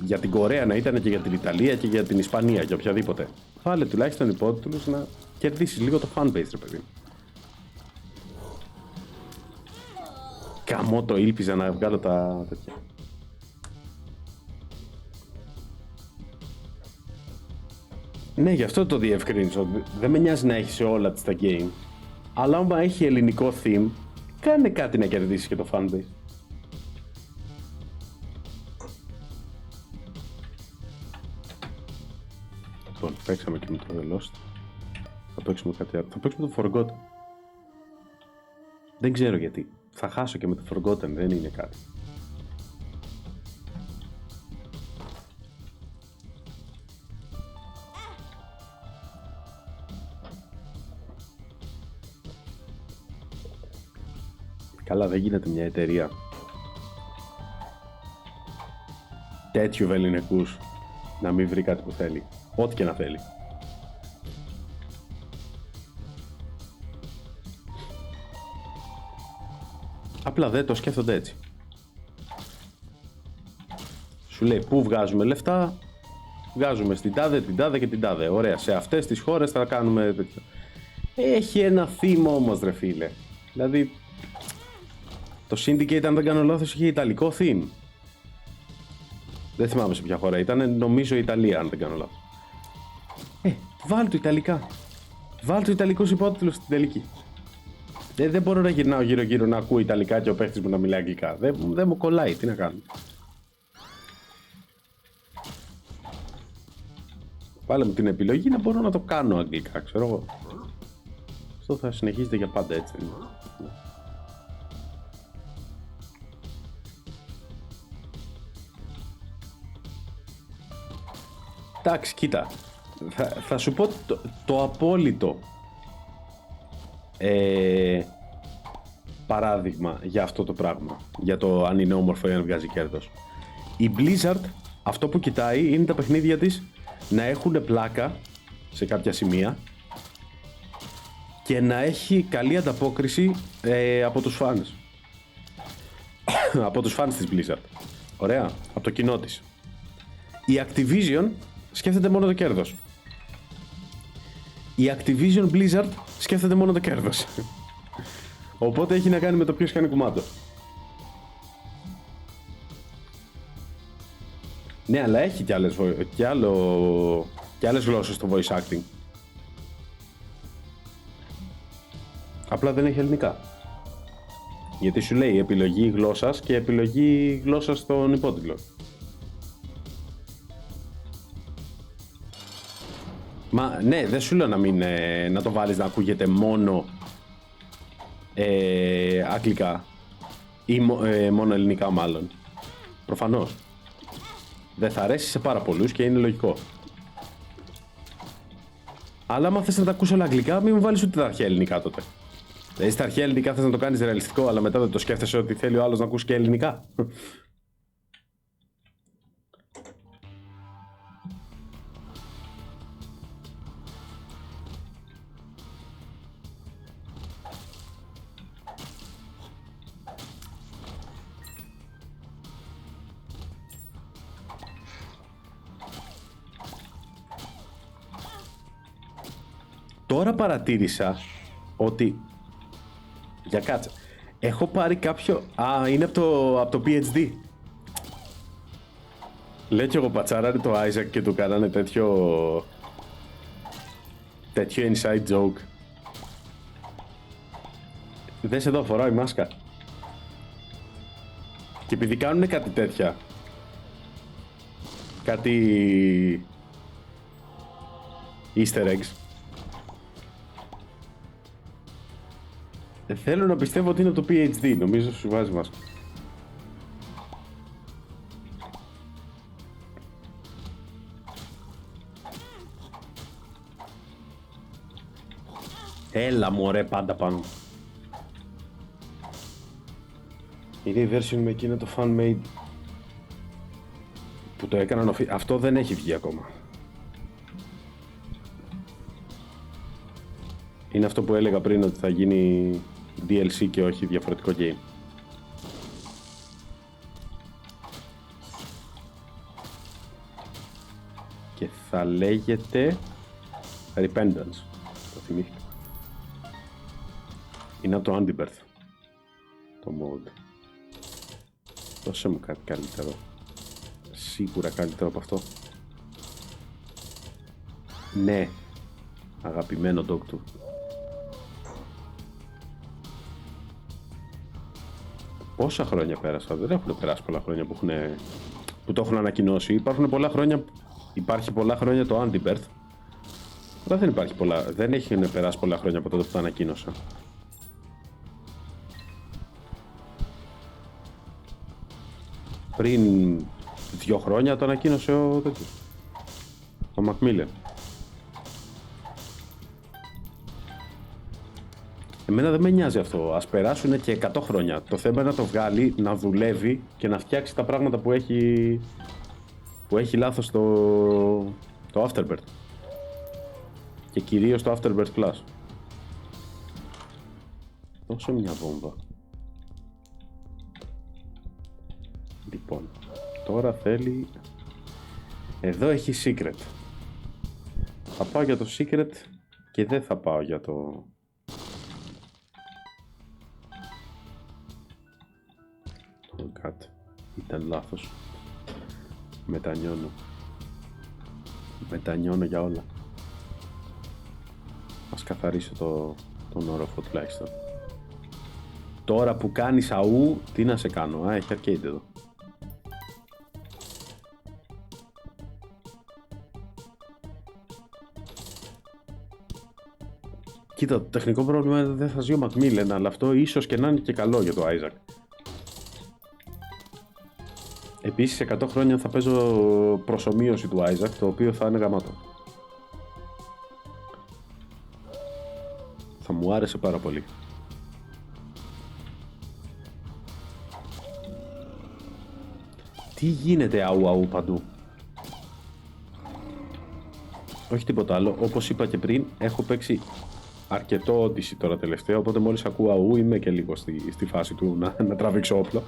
για την Κορέα να ήταν και για την Ιταλία και για την Ισπανία. Για οποιαδήποτε. Βάλε τουλάχιστον υπότιτλους να κερδίσεις λίγο το fanbase, ρε παιδί. Καμώ το ήλπιζα να βγάλω τα τέτοια. Ναι, γι' αυτό το διευκρίνησα. Δεν με νοιάζει να έχει σε όλα τα game. Αλλά άμα έχει ελληνικό theme, κάνε κάτι να κερδίσει και το fanbase. παίξαμε και με το The Lost. Θα παίξουμε κάτι άλλο. Θα παίξουμε το Forgotten. Δεν ξέρω γιατί. Θα χάσω και με το Forgotten, δεν είναι κάτι. Καλά, δεν γίνεται μια εταιρεία τέτοιου βεληνικούς να μην βρει κάτι που θέλει. Ό,τι και να θέλει. Απλά δεν το σκέφτονται έτσι. Σου λέει πού βγάζουμε λεφτά, βγάζουμε στην τάδε, την τάδε και την τάδε. Ωραία, σε αυτές τις χώρες θα κάνουμε τέτοιο. Έχει ένα θύμα όμως ρε φίλε. Δηλαδή το Syndicate, αν δεν κάνω λάθος, είχε ιταλικό theme. Δεν θυμάμαι σε ποια χώρα ήταν, νομίζω Ιταλία αν δεν κάνω λάθος. Βάλ' του ιταλικά. Βάλ' του ιταλικούς υπότιτλους στην τελική. Δεν μπορώ να γυρνάω γύρω-γύρω να ακούω ιταλικά και ο παίχτης μου να μιλάει αγγλικά. Δεν μου κολλάει, τι να κάνω. Βάλε μου την επιλογή να μπορώ να το κάνω αγγλικά, ξέρω εγώ. Αυτό θα συνεχίζεται για πάντα έτσι. Εντάξει, κοίτα. Θα σου πω το απόλυτο παράδειγμα για αυτό το πράγμα. Για το αν είναι όμορφο ή αν βγάζει κέρδος. Η Blizzard αυτό που κοιτάει είναι τα παιχνίδια της να έχουν πλάκα σε κάποια σημεία και να έχει καλή ανταπόκριση από τους fans. Από τους fans της Blizzard. Ωραία, από το κοινό της. Η Activision σκέφτεται μόνο το κέρδος. Η Activision Blizzard σκέφτεται μόνο το κέρδος. Οπότε έχει να κάνει με το ποιος κάνει κουμάντο. Ναι, αλλά έχει και άλλες γλώσσες στο voice acting. Απλά δεν έχει ελληνικά. Γιατί σου λέει επιλογή γλώσσας και επιλογή γλώσσας στον υπότιτλο. Μα ναι, δεν σου λέω να το βάλεις να ακούγεται μόνο αγγλικά ή μόνο ελληνικά μάλλον. Προφανώς. Δεν θα αρέσει σε πάρα πολλούς και είναι λογικό. Αλλά άμα θες να τα ακούς όλα αγγλικά, μην μου βάλεις ούτε τα αρχαία ελληνικά τότε. Δηλαδή στα αρχαία ελληνικά θες να το κάνεις ρεαλιστικό, αλλά μετά δεν το σκέφτεσαι ότι θέλει ο άλλος να ακούσει και ελληνικά. Τώρα παρατήρησα ότι... Για κάτσε. Έχω πάρει κάποιο... είναι από το PhD. Λέω κι εγώ πατσάρανε το Isaac και του κάνανε τέτοιο inside joke. Δες εδώ, φοράω η μάσκα. Και επειδή κάνουνε κάτι τέτοια, κάτι easter eggs, θέλω να πιστεύω ότι είναι το PhD, νομίζω σου βάζει μάσκα. Έλα μωρέ πάντα πάνω. Είναι η version με εκείνο το fan-made που το έκαναν αυτό δεν έχει βγει ακόμα. Είναι αυτό που έλεγα πριν ότι θα γίνει DLC και όχι διαφορετικό game. Και θα λέγεται Repentance. Το θυμήθηκα. Είναι από το Antibirth το mode. Δώσε μου κάτι καλύτερο. Σίγουρα καλύτερο από αυτό. Ναι. Αγαπημένο Doctor. Πόσα χρόνια πέρασα, δεν έχουν περάσει πολλά χρόνια που το έχουν ανακοινώσει. Υπάρχει πολλά χρόνια το Antibirth Αλλά δεν υπάρχει πολλά, δεν έχει περάσει πολλά χρόνια από τότε που το ανακοίνωσα. Πριν 2 χρόνια το ανακοίνωσε ο Μακμίλεν. Εμένα δεν με νοιάζει αυτό. Ας περάσουν και 100 χρόνια. Το θέμα είναι να το βγάλει, να δουλεύει και να φτιάξει τα πράγματα που έχει λάθος το Afterbirth. Και κυρίως το Afterbirth Plus. Δώσε μια βόμβα. Λοιπόν, τώρα θέλει... Εδώ έχει secret. Θα πάω για το secret και δεν θα πάω για το... Κάτι. Ήταν λάθος. Μετανιώνω για όλα. Ας καθαρίσω τον όροφο τουλάχιστον. Τώρα που κάνεις αού, τι να σε κάνω. Έχει arcade εδώ. Κοίτα, το τεχνικό πρόβλημα δεν θα ζει ο Μακμίλεν, αλλά αυτό ίσως και να είναι και καλό για το Isaac. Επίσης, σε 100 χρόνια θα παίζω προσομοίωση του Isaac, το οποίο θα είναι γαμάτο. Θα μου άρεσε πάρα πολύ. Τι γίνεται αου παντού. Όχι τίποτα άλλο, όπως είπα και πριν, έχω παίξει αρκετό Odyssey τώρα τελευταία, οπότε μόλις ακούω αου είμαι και λίγο στη φάση του να τραβήξω όπλο.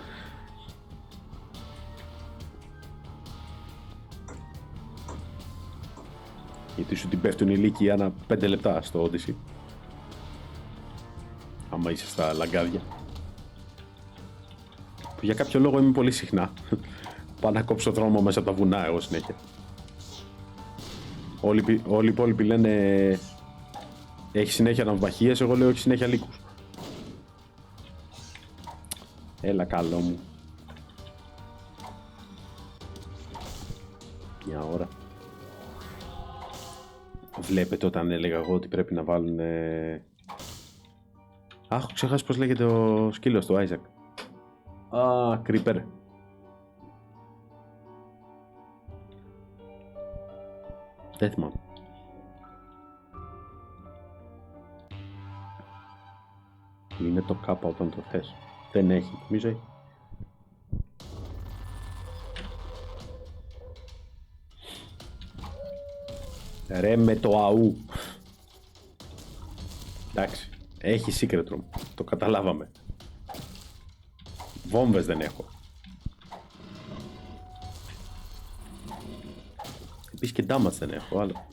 Γιατί σου την πέφτουν οι λύκοι ανά 5 λεπτά στο Odyssey. Άμα είσαι στα λαγκάδια. Που για κάποιο λόγο είμαι πολύ συχνά. Πάω να κόψω δρόμο μέσα από τα βουνά εγώ συνέχεια. Όλοι οι υπόλοιποι λένε έχει συνέχεια ναυμαχίες, εγώ λέω έχει συνέχεια λύκους. Έλα καλό μου. Μια ώρα. Βλέπετε όταν έλεγα εγώ ότι πρέπει να βάλουν... Αχ, έχω ξεχάσει πως λέγεται ο σκύλος του Isaac. Α, Creeper. Δεν θυμάμαι. Είναι το κάπα όταν το θες. Δεν έχει, νομίζω έχει. Ρε με το αού. Εντάξει, έχει secret room. Το καταλάβαμε. Βόμβες δεν έχω. Επίσης και damage δεν έχω, αλλά...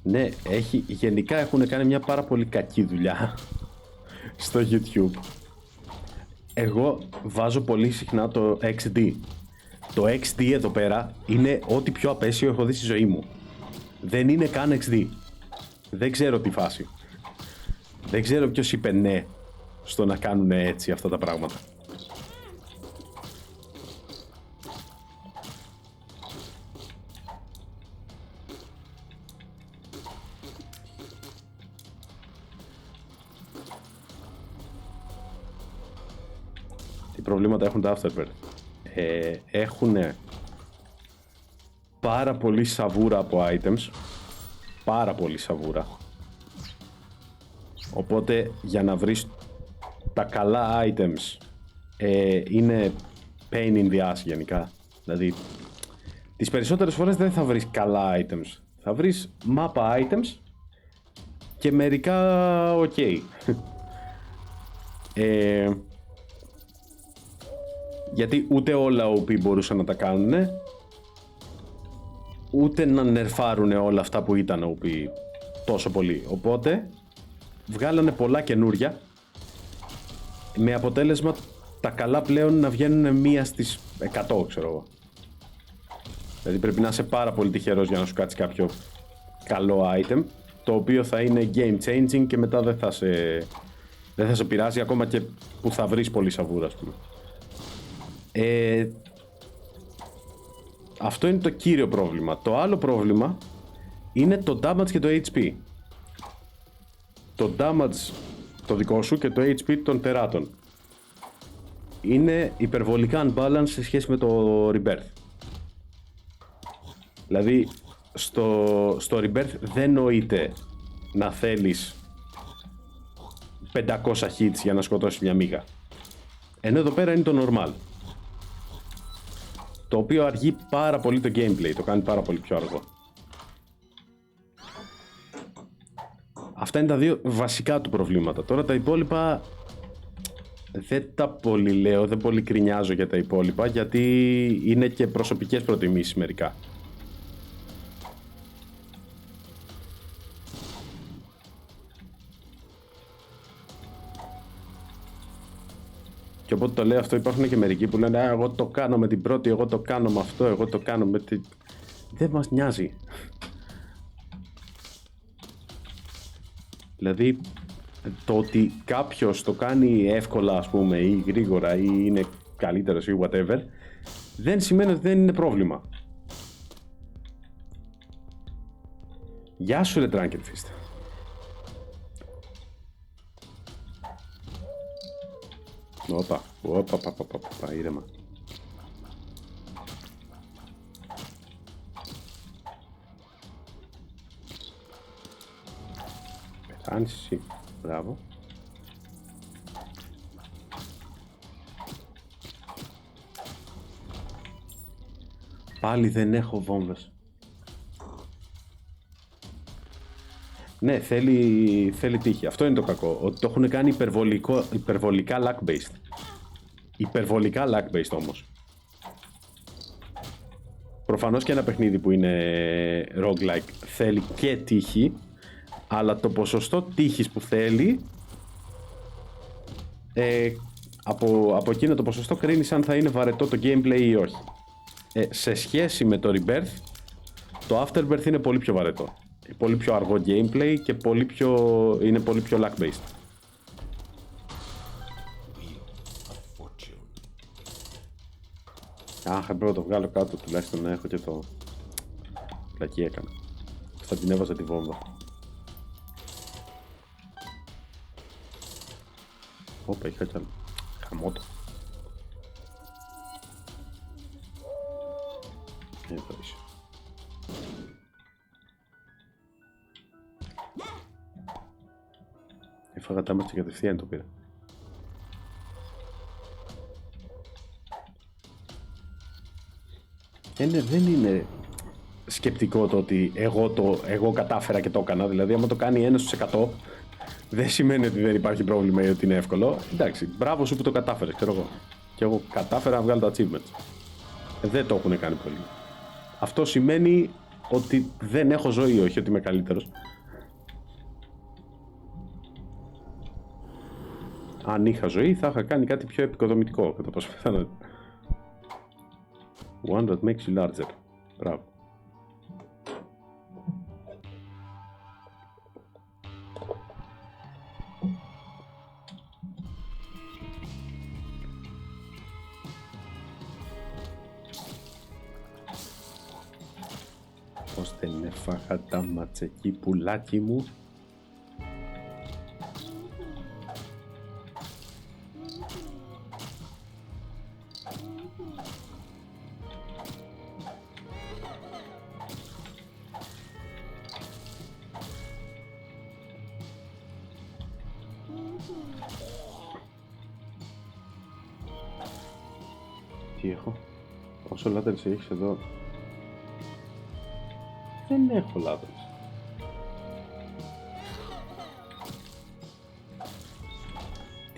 Ναι, γενικά έχουν κάνει μια πάρα πολύ κακή δουλειά στο YouTube. Εγώ βάζω πολύ συχνά το XD. Το XD εδώ πέρα είναι ό,τι πιο απέσιο έχω δει στη ζωή μου. Δεν είναι καν XD. Δεν ξέρω τι φάση. Δεν ξέρω ποιος είπε ναι στο να κάνουν έτσι αυτά τα πράγματα. Τι προβλήματα έχουν τα Afterbirth. Έχουν πάρα πολύ σαβούρα από items. Πάρα πολύ σαβούρα. Οπότε για να βρεις τα καλά items είναι pain in the ass γενικά. Δηλαδή τις περισσότερες φορές δεν θα βρεις καλά items. Θα βρεις μάπα items και μερικά ok. Γιατί ούτε όλα OP μπορούσαν να τα κάνουν, ούτε να νερφάρουν όλα αυτά που ήταν OP τόσο πολύ. Οπότε βγάλανε πολλά καινούρια με αποτέλεσμα τα καλά πλέον να βγαίνουν μία στις 100, ξέρω εγώ. Δηλαδή πρέπει να είσαι πάρα πολύ τυχερός για να σου κάτσει κάποιο καλό item, το οποίο θα είναι game changing και μετά δεν θα σε Δεν θα σε πειράζει ακόμα και που θα βρεις πολύ σαβούρα, ας πούμε. Αυτό είναι το κύριο πρόβλημα. Το άλλο πρόβλημα είναι το damage και το HP. Το damage το δικό σου και το HP των τεράτων είναι υπερβολικά unbalanced σε σχέση με το Rebirth. Δηλαδή στο Rebirth δεν νοείται να θέλεις 500 hits για να σκοτώσεις μια μύγα. Ενώ εδώ πέρα είναι το normal. Το οποίο αργεί πάρα πολύ το gameplay, το κάνει πάρα πολύ πιο αργό. Αυτά είναι τα δύο βασικά του προβλήματα. Τώρα τα υπόλοιπα δεν τα πολύ λέω, δεν πολύ κρινιάζω για τα υπόλοιπα, γιατί είναι και προσωπικές προτιμήσεις μερικά. Και οπότε το λέω αυτό, υπάρχουν και μερικοί που λένε εγώ το κάνω με την πρώτη, εγώ το κάνω με αυτό, εγώ το κάνω με την... Δεν μας νοιάζει. Δηλαδή το ότι κάποιος το κάνει εύκολα, ας πούμε, ή γρήγορα ή είναι καλύτερος ή whatever, δεν σημαίνει ότι δεν είναι πρόβλημα. Γεια σου ρε Drunkenfist. Όπα, ήρεμα. Πεθάνεις εσύ, μπράβο. Πάλι δεν έχω βόμβες. Ναι, θέλει τύχη. Αυτό είναι το κακό. Ότι το έχουν κάνει υπερβολικά luck-based. Υπερβολικά luck-based όμως. Προφανώς και ένα παιχνίδι που είναι roguelike θέλει και τύχη, αλλά το ποσοστό τύχης που θέλει από εκείνο το ποσοστό κρίνεις αν θα είναι βαρετό το gameplay ή όχι. Σε σχέση με το Rebirth, το Afterbirth είναι πολύ πιο βαρετό. Πολύ πιο αργό gameplay και είναι πολύ πιο luck-based. Αχ, πρέπει να το βγάλω κάτω, τουλάχιστον να έχω και το... Πλακή έκανα. Θα την έβαζα τη βόμβα. Όπα, είχα κι άλλο. Χαμότο. Εδώ είσαι. Έφαγα τα μάτια κατευθείαν, το πήρα. Δεν είναι σκεπτικό το ότι εγώ κατάφερα και το έκανα. Δηλαδή, άμα το κάνει 1 στους 100, δεν σημαίνει ότι δεν υπάρχει πρόβλημα ή ότι είναι εύκολο. Εντάξει, μπράβο σου που το κατάφερες, ξέρω εγώ. Και εγώ κατάφερα να βγάλω τα achievements. Δεν το έχουν κάνει πολύ. Αυτό σημαίνει ότι δεν έχω ζωή, όχι ότι είμαι καλύτερος. Αν είχα ζωή, θα είχα κάνει κάτι πιο επικοδομητικό. Κατά πόσο πιθανότητα. One that makes you larger. Μπράβο. Πώς δεν έφαγα τα ματσεκί πουλάκι μου. Τι έχω? Όσο λάτρες έχεις εδώ? Δεν έχω λάτρες.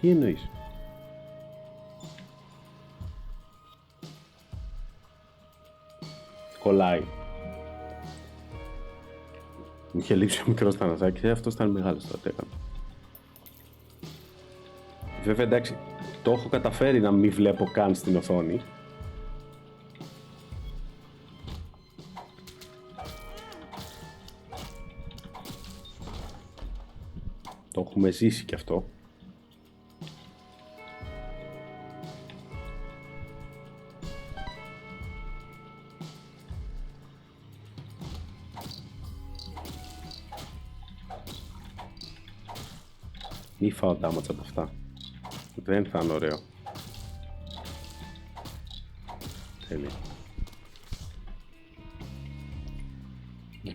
Τι εννοείς? Κολλάει. Μου είχε λείψει ο μικρός θανασάκης, αυτός ήταν μεγάλος τότε έκανα. Βέβαια εντάξει, το έχω καταφέρει να μην βλέπω καν στην οθόνη. Το έχουμε ζήσει κι αυτό. Μη φάω damage από αυτά. Δεν θα είναι ωραίο. Τέλεια.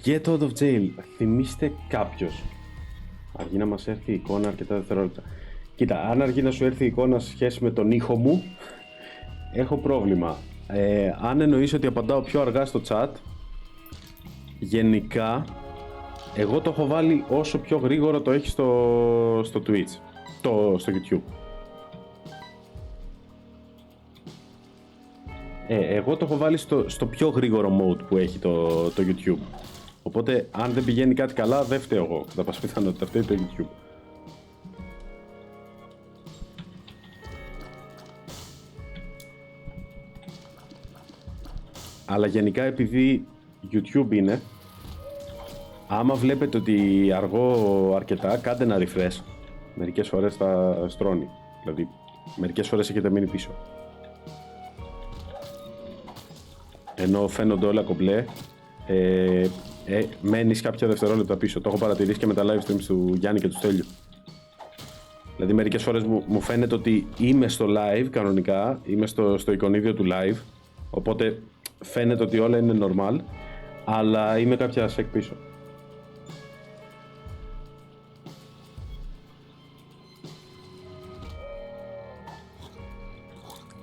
Get out of jail. Θυμήστε κάποιος. Αργεί να μας έρθει η εικόνα αρκετά δευτερόλεπτα. Κοίτα, αν αργεί να σου έρθει η εικόνα σε σχέση με τον ήχο μου, έχω πρόβλημα. Αν εννοείς ότι απαντάω πιο αργά στο chat, γενικά, εγώ το έχω βάλει όσο πιο γρήγορο το έχει στο Twitch, στο YouTube. Εγώ το έχω βάλει στο πιο γρήγορο mode που έχει το YouTube. Οπότε, αν δεν πηγαίνει κάτι καλά, δεν φταίω εγώ. Κατά πάσα πιθανότητα, φταίει το YouTube. Αλλά γενικά, επειδή YouTube είναι, άμα βλέπετε ότι αργώ αρκετά, κάντε ένα refresh. Μερικές φορές θα στρώνει. Δηλαδή, μερικές φορές έχετε μείνει πίσω. Ενώ φαίνονται όλα κομπλέ, μένεις κάποια δευτερόλεπτα πίσω. Το έχω παρατηρήσει και με τα live streams του Γιάννη και του Στέλιου. Δηλαδή μερικές φορές μου φαίνεται ότι είμαι στο live κανονικά, είμαι στο εικονίδιο του live, οπότε φαίνεται ότι όλα είναι normal, αλλά είμαι κάποια sec πίσω.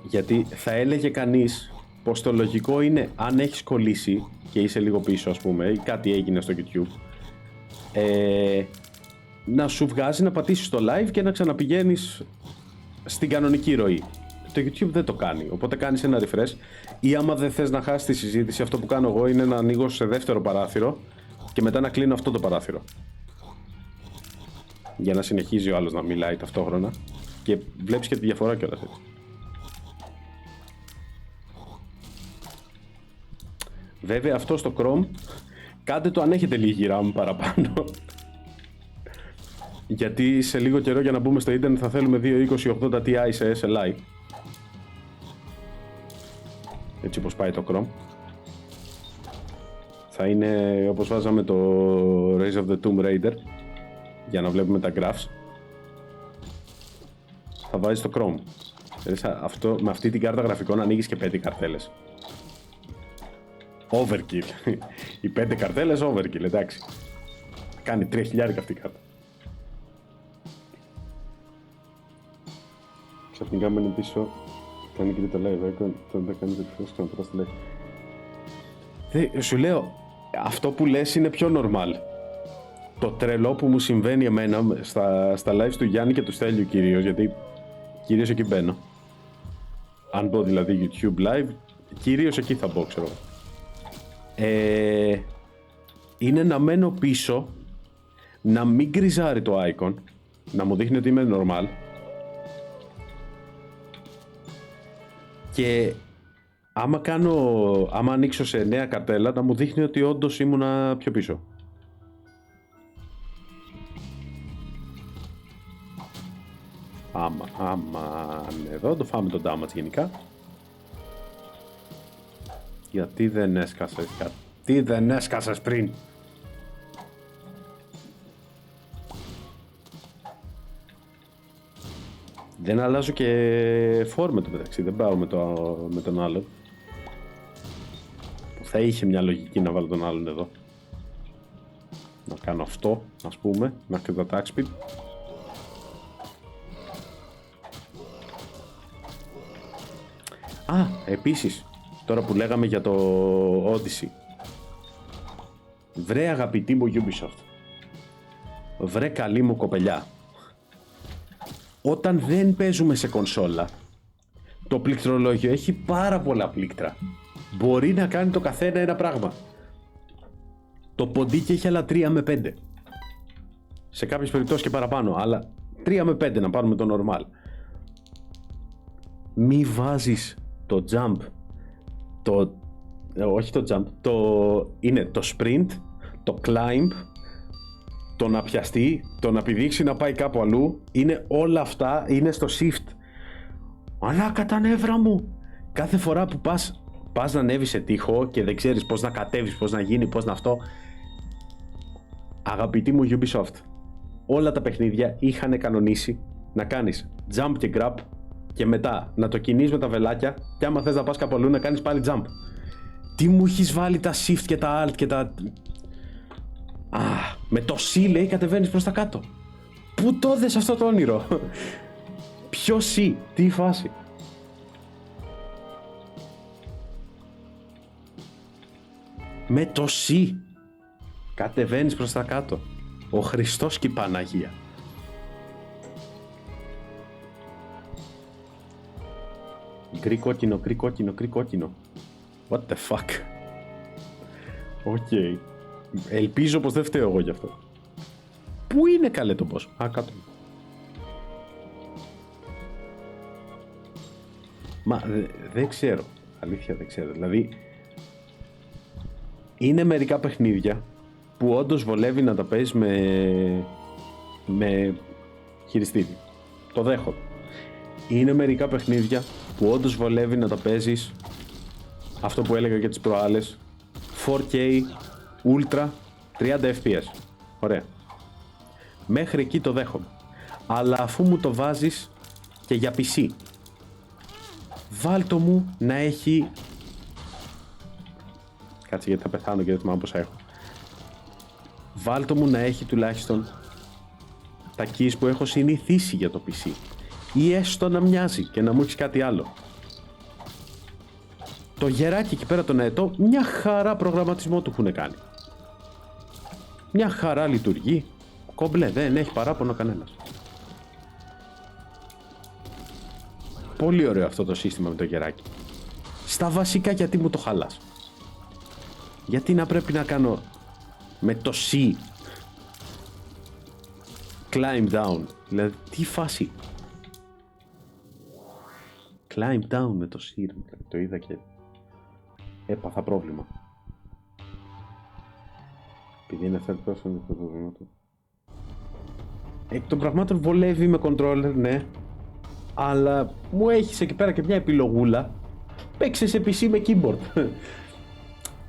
Γιατί θα έλεγε κανείς πως το λογικό είναι, αν έχεις κολλήσει και είσαι λίγο πίσω, ας πούμε, ή κάτι έγινε στο YouTube, να σου βγάζει να πατήσεις το live και να ξαναπηγαίνεις στην κανονική ροή. Το YouTube δεν το κάνει, οπότε κάνεις ένα refresh, ή άμα δεν θες να χάσεις τη συζήτηση, αυτό που κάνω εγώ είναι να ανοίγω σε δεύτερο παράθυρο και μετά να κλείνω αυτό το παράθυρο, για να συνεχίζει ο άλλος να μιλάει ταυτόχρονα και βλέπεις και τη διαφορά κιόλας έτσι. Βέβαια αυτό στο Chrome κάντε το αν έχετε λίγη RAM παραπάνω, γιατί σε λίγο καιρό για να μπούμε στο ίντερνετ θα θέλουμε 22080 Ti σε SLI, έτσι όπως πάει το Chrome. Θα είναι όπως βάζαμε το Rise of the Tomb Raider για να βλέπουμε τα graphs, θα βάζεις το Chrome. Αυτό, με αυτή την κάρτα γραφικών ανοίγεις και 5 καρτέλες. Overkill. Οι 5 καρτέλες overkill, εντάξει. Κάνει 3.000 αυτή η κάρτα. Ξαφνικά μένει πίσω. Κάνει και το live. Τότε κάνει refresh και να περάσει το live. Σου λέω, αυτό που λες είναι πιο normal. Το τρελό που μου συμβαίνει εμένα στα lives του Γιάννη και του Στέλιου κυρίως, γιατί κυρίως εκεί μπαίνω. Αν μπω δηλαδή YouTube live, κυρίως εκεί θα μπω, ξέρω. Είναι να μένω πίσω, να μην γκριζάρει το icon, να μου δείχνει ότι είμαι normal και άμα ανοίξω σε νέα καρτέλα να μου δείχνει ότι όντως ήμουνα πιο πίσω. Άμα εδώ το φάμε το damage γενικά. Γιατί δεν έσκασες πριν? Δεν αλλάζω και φόρμα το μεταξύ, δεν πάω με τον άλλον. Που θα είχε μια λογική να βάλω τον άλλον εδώ. Να κάνω αυτό, ας πούμε, να έχω το attack speed. Επίσης, τώρα που λέγαμε για το Odyssey. Βρε αγαπητή μου Ubisoft. Βρε καλή μου κοπελιά. Όταν δεν παίζουμε σε κονσόλα, το πληκτρολόγιο έχει πάρα πολλά πλήκτρα. Μπορεί να κάνει το καθένα ένα πράγμα. Το ποντίκι έχει άλλα 3 με 5. Σε κάποιες περιπτώσεις και παραπάνω, αλλά 3 με 5 να πάρουμε το normal. Μη βάζεις το jump, όχι το jump, είναι το sprint, το climb, το να πιαστεί, το να πηδήξει να πάει κάπου αλλού, είναι όλα αυτά, είναι στο shift. Μαλάκα τα νεύρα μου! Κάθε φορά που πας να ανέβεις σε τοίχο και δεν ξέρεις πώς να κατέβεις, πώς να γίνει, πώς να αυτό. Αγαπητή μου Ubisoft, όλα τα παιχνίδια είχαν κανονίσει να κάνεις jump και grab και μετά να το κινείς με τα βελάκια και άμα θες να πας κάπου αλλού να κάνεις πάλι jump. Τι μου έχεις βάλει τα shift και τα alt και τα... Με το C λέει κατεβαίνεις προς τα κάτω. Πού το δες αυτό το όνειρο? Ποιο C, τι η φάση? Με το C κατεβαίνεις προς τα κάτω. Ο Χριστός και η Παναγία. Γκρι κόκκινο, γκρι κόκκινο, γκρι κόκκινο. What the fuck? Οκ. Ελπίζω πως δεν φταίω εγώ γι' αυτό. Πού είναι καλέ το boss? Κάτω. Μα δεν ξέρω. Αλήθεια δεν ξέρω. Δηλαδή είναι μερικά παιχνίδια που όντως βολεύει να τα παίζεις με χειριστήριο. Το δέχομαι. Είναι μερικά παιχνίδια που όντως βολεύει να τα παίζεις, αυτό που έλεγα και τις προάλλες, 4K, Ultra, 30 FPS. Ωραία. Μέχρι εκεί το δέχομαι. Αλλά αφού μου το βάζεις και για PC, βάλτο μου να έχει... Κάτσε γιατί θα πεθάνω και δεν θυμάμαι πόσα έχω. Βάλτο μου να έχει τουλάχιστον τα keys που έχω συνηθίσει για το PC. Ή έστω να μοιάζει και να μου έχεις κάτι άλλο. Το γεράκι εκεί πέρα τον αετό, μια χαρά προγραμματισμό του έχουν κάνει. Μια χαρά λειτουργεί. Κομπλέ, δεν έχει παράπονο κανένας. Πολύ ωραίο αυτό το σύστημα με το γεράκι. Στα βασικά γιατί μου το χαλάς? Γιατί να πρέπει να κάνω με το C climb down? Δηλαδή τι φάση? Climb down με το C, το είδα και έπαθα πρόβλημα. Επειδή είναι third person αυτό το πρόβλημα του. Εκ των πραγμάτων βολεύει με controller, ναι. Αλλά μου έχεις εκεί πέρα και μια επιλογούλα. Παίξε σε PC με keyboard.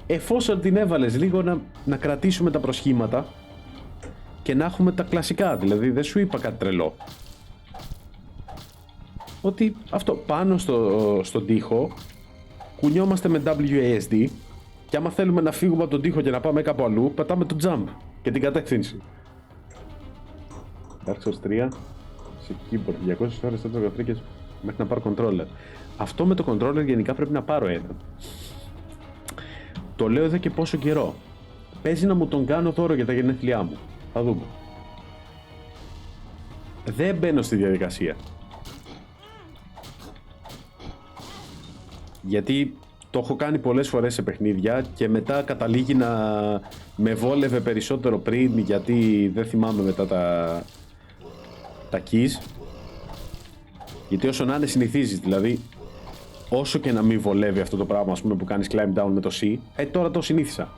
Εφόσον την έβαλες λίγο να κρατήσουμε τα προσχήματα και να έχουμε τα κλασικά, δηλαδή δεν σου είπα κάτι τρελό. Ότι αυτό πάνω στον τοίχο κουνιόμαστε με WASD και άμα θέλουμε να φύγουμε από τον τοίχο και να πάμε κάπου αλλού, πατάμε το jump και την κατεύθυνση. Dark Souls 3 σε keyboard, 200 ώρες τέτοιο γραφρίκες μέχρι να πάρω controller. Αυτό με το controller γενικά πρέπει να πάρω ένα. Το λέω εδώ και πόσο καιρό. Παίζει να μου τον κάνω δώρο για τα γενέθλιά μου. Θα δούμε. Δεν μπαίνω στη διαδικασία. Γιατί το έχω κάνει πολλές φορές σε παιχνίδια και μετά καταλήγει να με βόλευε περισσότερο πριν, γιατί δεν θυμάμαι μετά τα keys. Γιατί όσο να είναι συνηθίζεις, δηλαδή όσο και να μην βολεύει αυτό το πράγμα, ας πούμε, που κάνεις climb down με το C, τώρα το συνήθισα.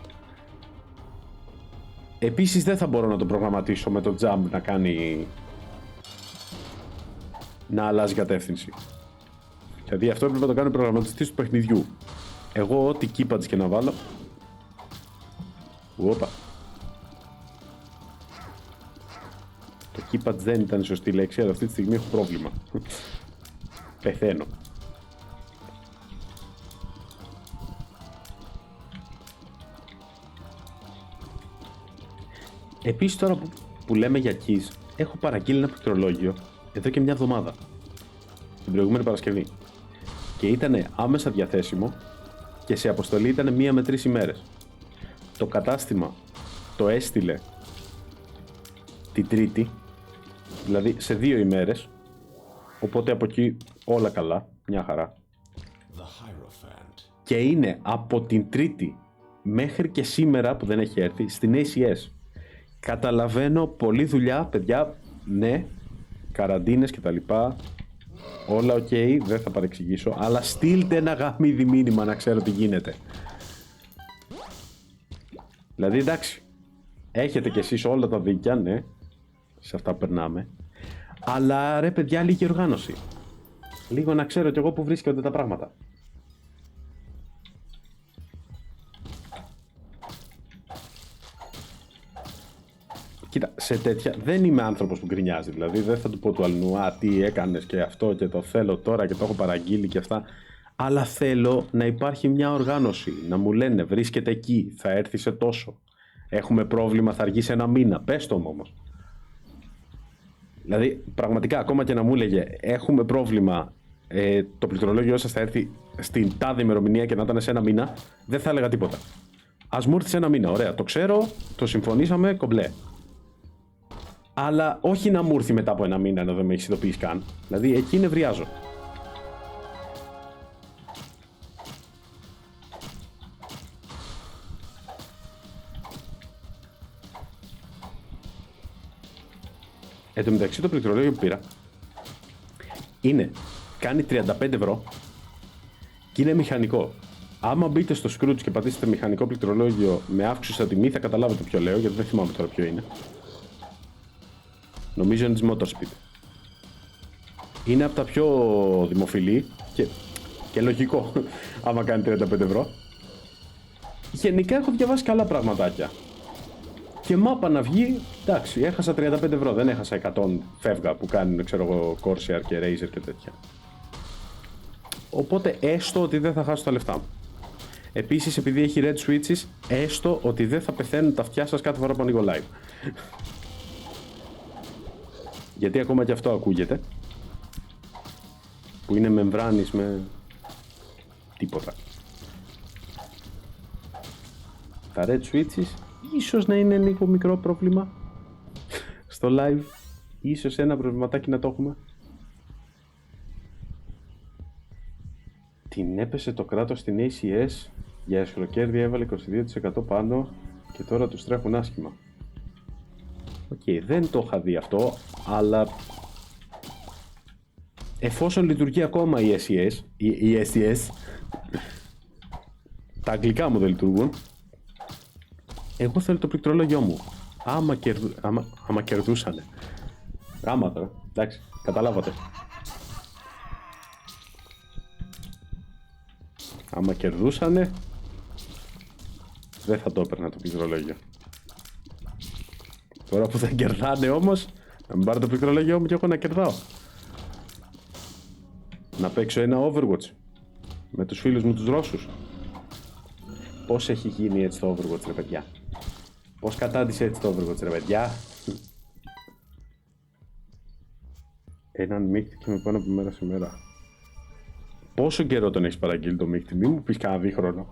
Επίσης δεν θα μπορώ να το προγραμματίσω με το jump να κάνει... να αλλάζει κατεύθυνση. Δηλαδή αυτό έπρεπε να το κάνει ο προγραμματιστής του παιχνιδιού. Εγώ ό,τι keypads και να βάλω... Οπα. Το keypad δεν ήταν η σωστή λέξη, αλλά αυτή τη στιγμή έχω πρόβλημα. Πεθαίνω. Επίσης τώρα που λέμε για keys, έχω παραγγείλει ένα πληκτρολόγιο εδώ και μια εβδομάδα. Την προηγούμενη Παρασκευή. Και ήταν άμεσα διαθέσιμο και σε αποστολή ήταν 1 με 3 ημέρες. Το κατάστημα το έστειλε την Τρίτη, δηλαδή σε 2 ημέρες, οπότε από εκεί όλα καλά, μια χαρά. Και είναι από την Τρίτη μέχρι και σήμερα που δεν έχει έρθει στην ACS. Καταλαβαίνω, πολλή δουλειά, παιδιά, ναι, καραντίνες και τα λοιπά, όλα οκ, δεν θα παρεξηγήσω, αλλά στείλτε ένα γαμίδι μήνυμα να ξέρω τι γίνεται. Δηλαδή εντάξει, έχετε κι εσείς όλα τα δίκια, ναι, σε αυτά περνάμε, αλλά ρε παιδιά, λίγη οργάνωση. Λίγο να ξέρω κι εγώ που βρίσκονται τα πράγματα. Κοίτα, σε τέτοια δεν είμαι άνθρωπος που γκρινιάζει. Δηλαδή δεν θα του πω του αλλού, α, τι έκανες και αυτό και το θέλω τώρα και το έχω παραγγείλει και αυτά. Αλλά θέλω να υπάρχει μια οργάνωση. Να μου λένε, βρίσκεται εκεί, θα έρθει σε τόσο. Έχουμε πρόβλημα, θα αργήσει ένα μήνα. Πες το μου όμως. Δηλαδή, πραγματικά, ακόμα και να μου έλεγε, έχουμε πρόβλημα, το πληκτρολόγιο σας θα έρθει στην τάδε ημερομηνία και να ήταν σε ένα μήνα, δεν θα έλεγα τίποτα. Ας μου έρθει σε ένα μήνα, ωραία, το ξέρω, το συμφωνήσαμε, κομπλέ. Αλλά όχι να μου έρθει μετά από ένα μήνα ενώ δεν με έχεις ειδοποιήσει καν. Δηλαδή, εκεί νευριάζω. Εν τω μεταξύ, το πληκτρολόγιο που πήρα κάνει 35 ευρώ και είναι μηχανικό. Άμα μπείτε στο Scrooge και πατήσετε μηχανικό πληκτρολόγιο με αύξουσα τιμή, θα καταλάβετε ποιο λέω, γιατί δεν θυμάμαι τώρα ποιο είναι. Νομίζω είναι της Motorspeed. Είναι από τα πιο δημοφιλή και λογικό, άμα κάνει 35 ευρώ. Γενικά έχω διαβάσει καλά πραγματάκια. Και μάπα να βγει, εντάξει, έχασα 35 ευρώ, δεν έχασα 100 φεύγα που κάνουν, ξέρω εγώ, Corsair και Razer και τέτοια. Οπότε έστω ότι δεν θα χάσω τα λεφτά μου. Επίσης, επειδή έχει red switches, έστω ότι δεν θα πεθαίνουν τα αυτιά σας κάθε φορά που ανοίγω live. Γιατί ακόμα και αυτό ακούγεται. Που είναι μεμβράνης με τίποτα. Τα red switches ίσως να είναι λίγο μικρό πρόβλημα στο live. Ίσως ένα προβληματάκι να το έχουμε. Την έπεσε το κράτος στην ACS, για εσχροκέρδη έβαλε 22% πάνω και τώρα τους τρέχουν άσχημα. Οκ, δεν το είχα δει αυτό, αλλά εφόσον λειτουργεί ακόμα η SES, τα αγγλικά μου δεν λειτουργούν, εγώ θέλω το πληκτρολόγιό μου. Άμα κερδούσανε. Άμα τώρα, εντάξει, καταλάβατε. Άμα κερδούσανε, δεν θα το έπαιρνα το πληκτρολόγιο. Τώρα που δεν κερδάνε όμως, να μην πάρω το πληκτρολόγιο μου και εγώ να κερδάω. Να παίξω ένα Overwatch με τους φίλους μου τους Ρώσους. Πώς έχει γίνει έτσι το Overwatch, ρε παιδιά? Πώς κατάντησε έτσι το Overwatch, ρε παιδιά? Έναν μύκτη και με πάνω από μέρα σε μέρα. Πόσο καιρό τον έχεις παραγγείλει το μύκτη? Μη μου πεις κανένα δίχρονο.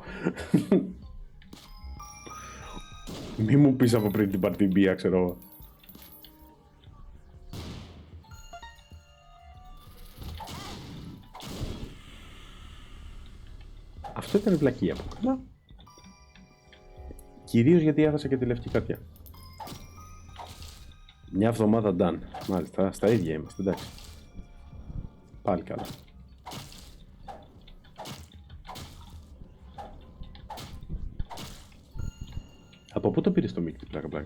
Μη μου πεις από πριν την παρτιμπία, ξέρω εγώ. Αυτό ήταν βλακεία που έκανα. Κυρίως γιατί έχασα και τη λευκή κάρτια. Μια εβδομάδα done. Μάλιστα, στα ίδια είμαστε, εντάξει. Πάλι καλά. Από πού το πήρες το μύκτη, πλάκα?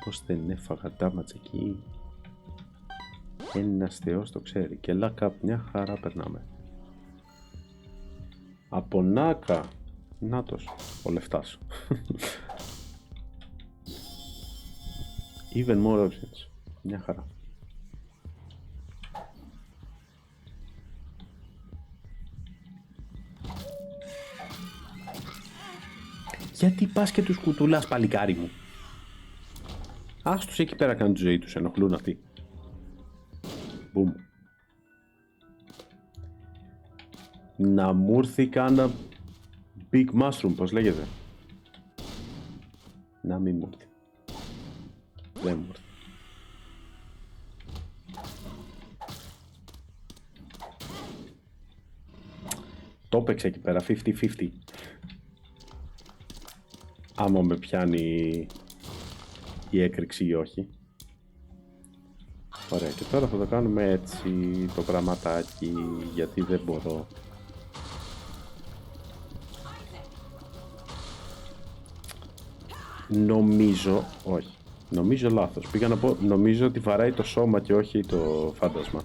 Πως δεν έφαγα damage εκεί? Ένας θεός το ξέρει. Και λάκα, μια χαρά περνάμε. Από Νάκα. Νάτος, ο λεφτάς. Even more options. Μια χαρά. Γιατί πας και τους κουτουλάς, παλικάρι μου? Ας τους εκεί πέρα κάνουν τη ζωή τους, ενοχλούν αυτοί. Μπουμ. Να μου έρθει κάνα Big Mushroom, πώς λέγεται? Να μην μου έρθει. Δεν μου έρθει. Το έπαιξε εκεί πέρα, 50-50. Άμα με πιάνει η έκρηξη ή όχι. Ωραία, και τώρα θα το κάνουμε έτσι το γραμματάκι, γιατί δεν μπορώ. Νομίζω, όχι. Νομίζω λάθος. Πήγα να πω, νομίζω ότι βαράει το σώμα και όχι το φάντασμα.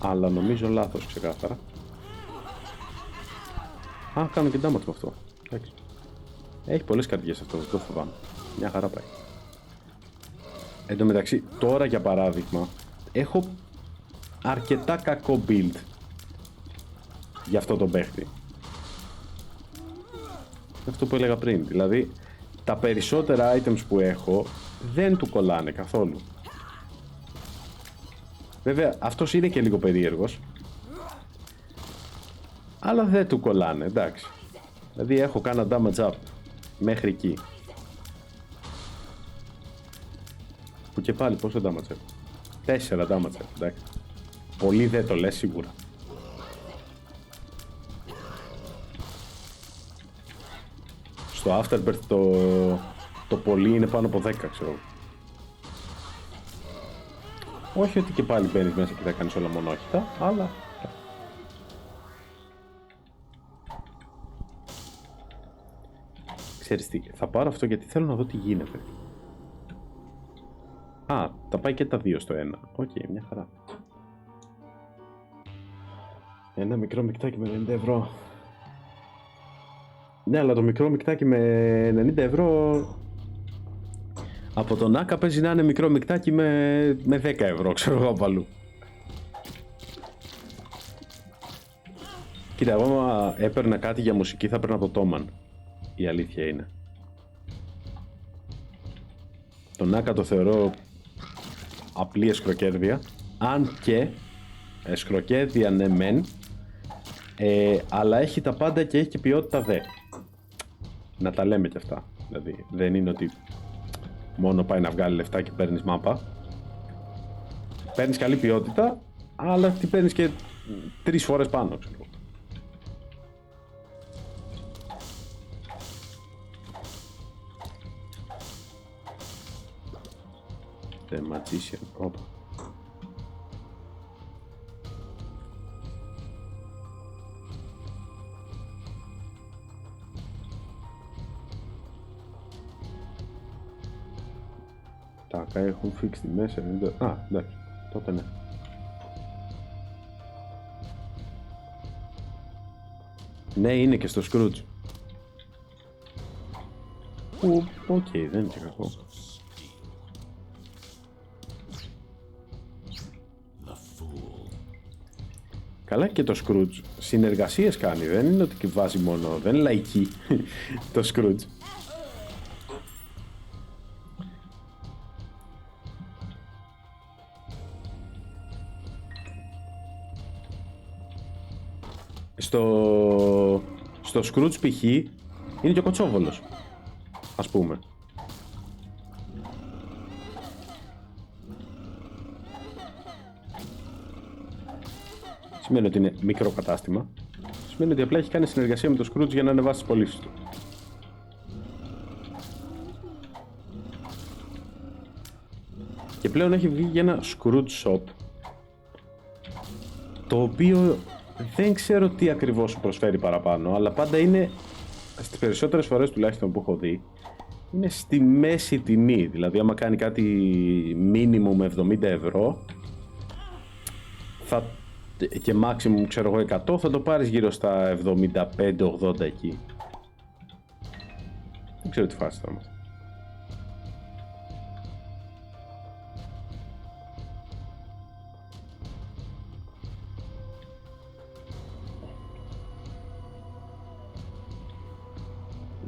Αλλά νομίζω λάθος ξεκάθαρα. Α, κάνω και damage με αυτό. Εντάξει. Έχει πολλές καρδιές αυτό, δεν το φοβάμαι. Μια χαρά πάει. Εν τω μεταξύ, τώρα για παράδειγμα, έχω αρκετά κακό build για αυτό το παίχτη. Αυτό που έλεγα πριν. Δηλαδή, τα περισσότερα items που έχω δεν του κολλάνε καθόλου. Βέβαια, αυτός είναι και λίγο περίεργος. Αλλά δεν του κολλάνε, εντάξει. Δηλαδή, έχω κάνα damage up μέχρι εκεί. Που και πάλι πόσο damage έχω. 4 damage έχω, εντάξει. Πολύ δεν το λες σίγουρα. Στο Afterbirth το πολύ είναι πάνω από 10, ξέρω. Όχι ότι και πάλι μπαίνεις μέσα και θα κάνεις όλα μονόχυτα, αλλά... Ξέρεις τι, θα πάρω αυτό γιατί θέλω να δω τι γίνεται. Α, τα πάει και τα δύο στο ένα. Οκ, μια χαρά. Ένα μικρό μικτάκι με 90 ευρώ. Ναι, αλλά το μικρό μικτάκι με 90 ευρώ από τον Άκα παίζει να είναι μικρό μικτάκι με 10 ευρώ, ξέρω εγώ από αλλού. Κοίτα, εγώ άμα έπαιρνα κάτι για μουσική θα έπαιρνα από το Τόμαν. Η αλήθεια είναι. Τον Άκα το θεωρώ απλή εσκροκέρδεια. Αν και εσκροκέρδεια ναι μεν, αλλά έχει τα πάντα και έχει και ποιότητα δε. Να τα λέμε και αυτά. Δηλαδή δεν είναι ότι μόνο πάει να βγάλει λεφτά και παίρνεις μάπα. Παίρνεις καλή ποιότητα, αλλά τι παίρνεις και 3 φορές πάνω, ξέρω. The Magician. Όπα. Τα έχουν fix τη μέσα. Α, εντάξει. Τότε ναι. Ναι, είναι και στο Scrooge. Οκ, δεν είναι και κακό. Καλά και το Scrooge συνεργασίες κάνει, δεν είναι ότι βάζει μόνο, δεν είναι λαϊκή το Scrooge. Στο Scrooge π.χ. είναι και ο Κοτσόβολος, ας πούμε. Σημαίνει ότι είναι μικρό κατάστημα. Σημαίνει ότι απλά έχει κάνει συνεργασία με το Scrooge για να ανεβάσει τις πωλήσεις του. Και πλέον έχει βγει για ένα Scrooge Shop, το οποίο δεν ξέρω τι ακριβώς σου προσφέρει παραπάνω, αλλά πάντα είναι, στις περισσότερες φορές τουλάχιστον που έχω δει, είναι στη μέση τιμή. Δηλαδή άμα κάνει κάτι minimum με 70 ευρώ και maximum ξέρω εγώ 100, θα το πάρεις γύρω στα 75-80 εκεί. Δεν ξέρω τι φάση θα είμαστε.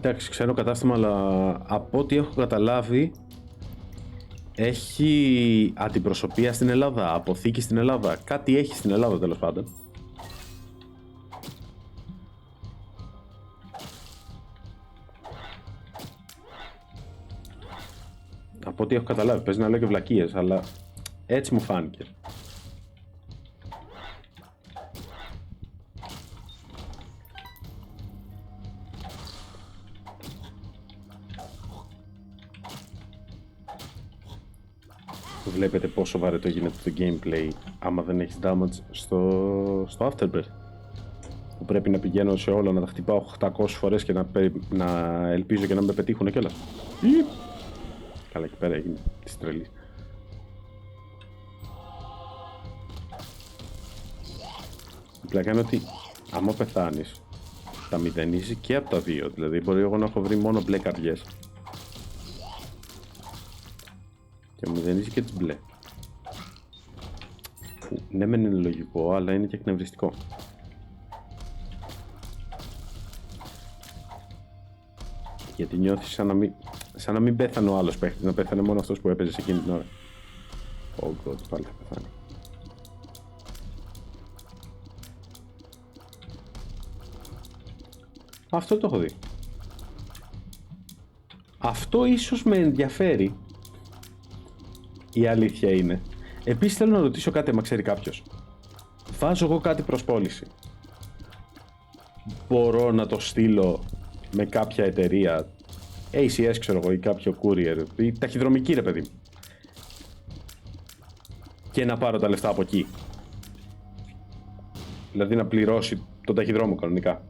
Εντάξει, ξέρω κατάστημα, αλλά από ό,τι έχω καταλάβει έχει αντιπροσωπεία στην Ελλάδα, αποθήκη στην Ελλάδα, κάτι έχει στην Ελλάδα τέλος πάντων. Από ό,τι έχω καταλάβει, παίζει να λέω και βλακίες, αλλά έτσι μου φάνηκε. Βλέπετε πόσο βαρετό γίνεται το gameplay άμα δεν έχεις damage στο Afterbirth, που πρέπει να πηγαίνω σε όλα να τα χτυπάω 800 φορές και να ελπίζω και να με πετύχουν κιόλας. Καλά, εκεί πέρα έγινε της τρελής. Η πλάκα είναι ότι άμα πεθάνεις, τα μηδενίζει και από τα δύο. Δηλαδή μπορεί εγώ να έχω βρει μόνο μπλε καρδιές και μου μηδενίζει και τις μπλε. Που ναι μεν είναι λογικό, αλλά είναι και εκνευριστικό. Γιατί νιώθεις σαν να μην πέθανε ο άλλος παίχτης, να πέθανε μόνο αυτός που έπαιζε σε εκείνη την ώρα. Oh god, πάλι θα πεθάνει. Αυτό το έχω δει. Αυτό ίσως με ενδιαφέρει. Η αλήθεια είναι. Επίσης θέλω να ρωτήσω κάτι, άμα ξέρει κάποιος. Βάζω εγώ κάτι προς πώληση. Μπορώ να το στείλω με κάποια εταιρεία, ACS ξέρω εγώ, ή κάποιο courier, ή ταχυδρομική ρε παιδί μου, και να πάρω τα λεφτά από εκεί? Δηλαδή να πληρώσει τον ταχυδρόμο κανονικά.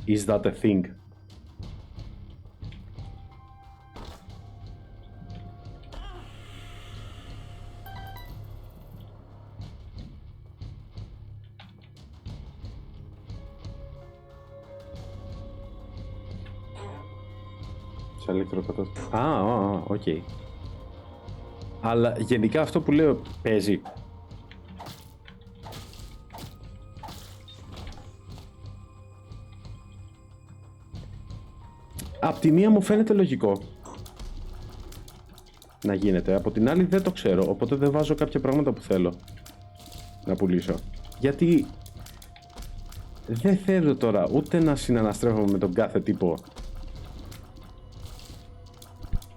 Is that a thing? Σε ηλεκτροκατάσταση. Οκ. Αλλά γενικά αυτό που λέω παίζει. Απ' τη μία μου φαίνεται λογικό να γίνεται, από την άλλη δεν το ξέρω, οπότε δεν βάζω κάποια πράγματα που θέλω να πουλήσω. Γιατί δεν θέλω τώρα ούτε να συναναστρέφομαι με τον κάθε τύπο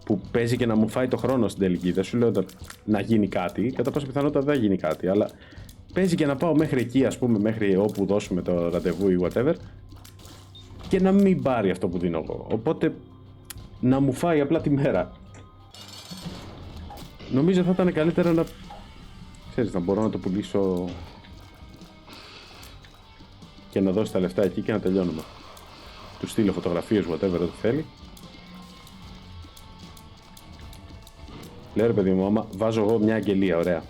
που παίζει και να μου φάει το χρόνο στην τελική. Δεν σου λέω να γίνει κάτι, κατά πάσα πιθανότητα δεν γίνει κάτι, αλλά παίζει και να πάω μέχρι εκεί, ας πούμε, μέχρι όπου δώσουμε το ραντεβού ή whatever, και να μην πάρει αυτό που δίνω εγώ. Οπότε να μου φάει απλά τη μέρα. Νομίζω θα ήταν καλύτερα να, ξέρεις, να μπορώ να το πουλήσω και να δώσει τα λεφτά εκεί και να τελειώνουμε. Του στείλω φωτογραφίες, whatever, ό,τι θέλει. Λέω ρε παιδί μου, άμα βάζω εγώ μια αγγελία, ωραία,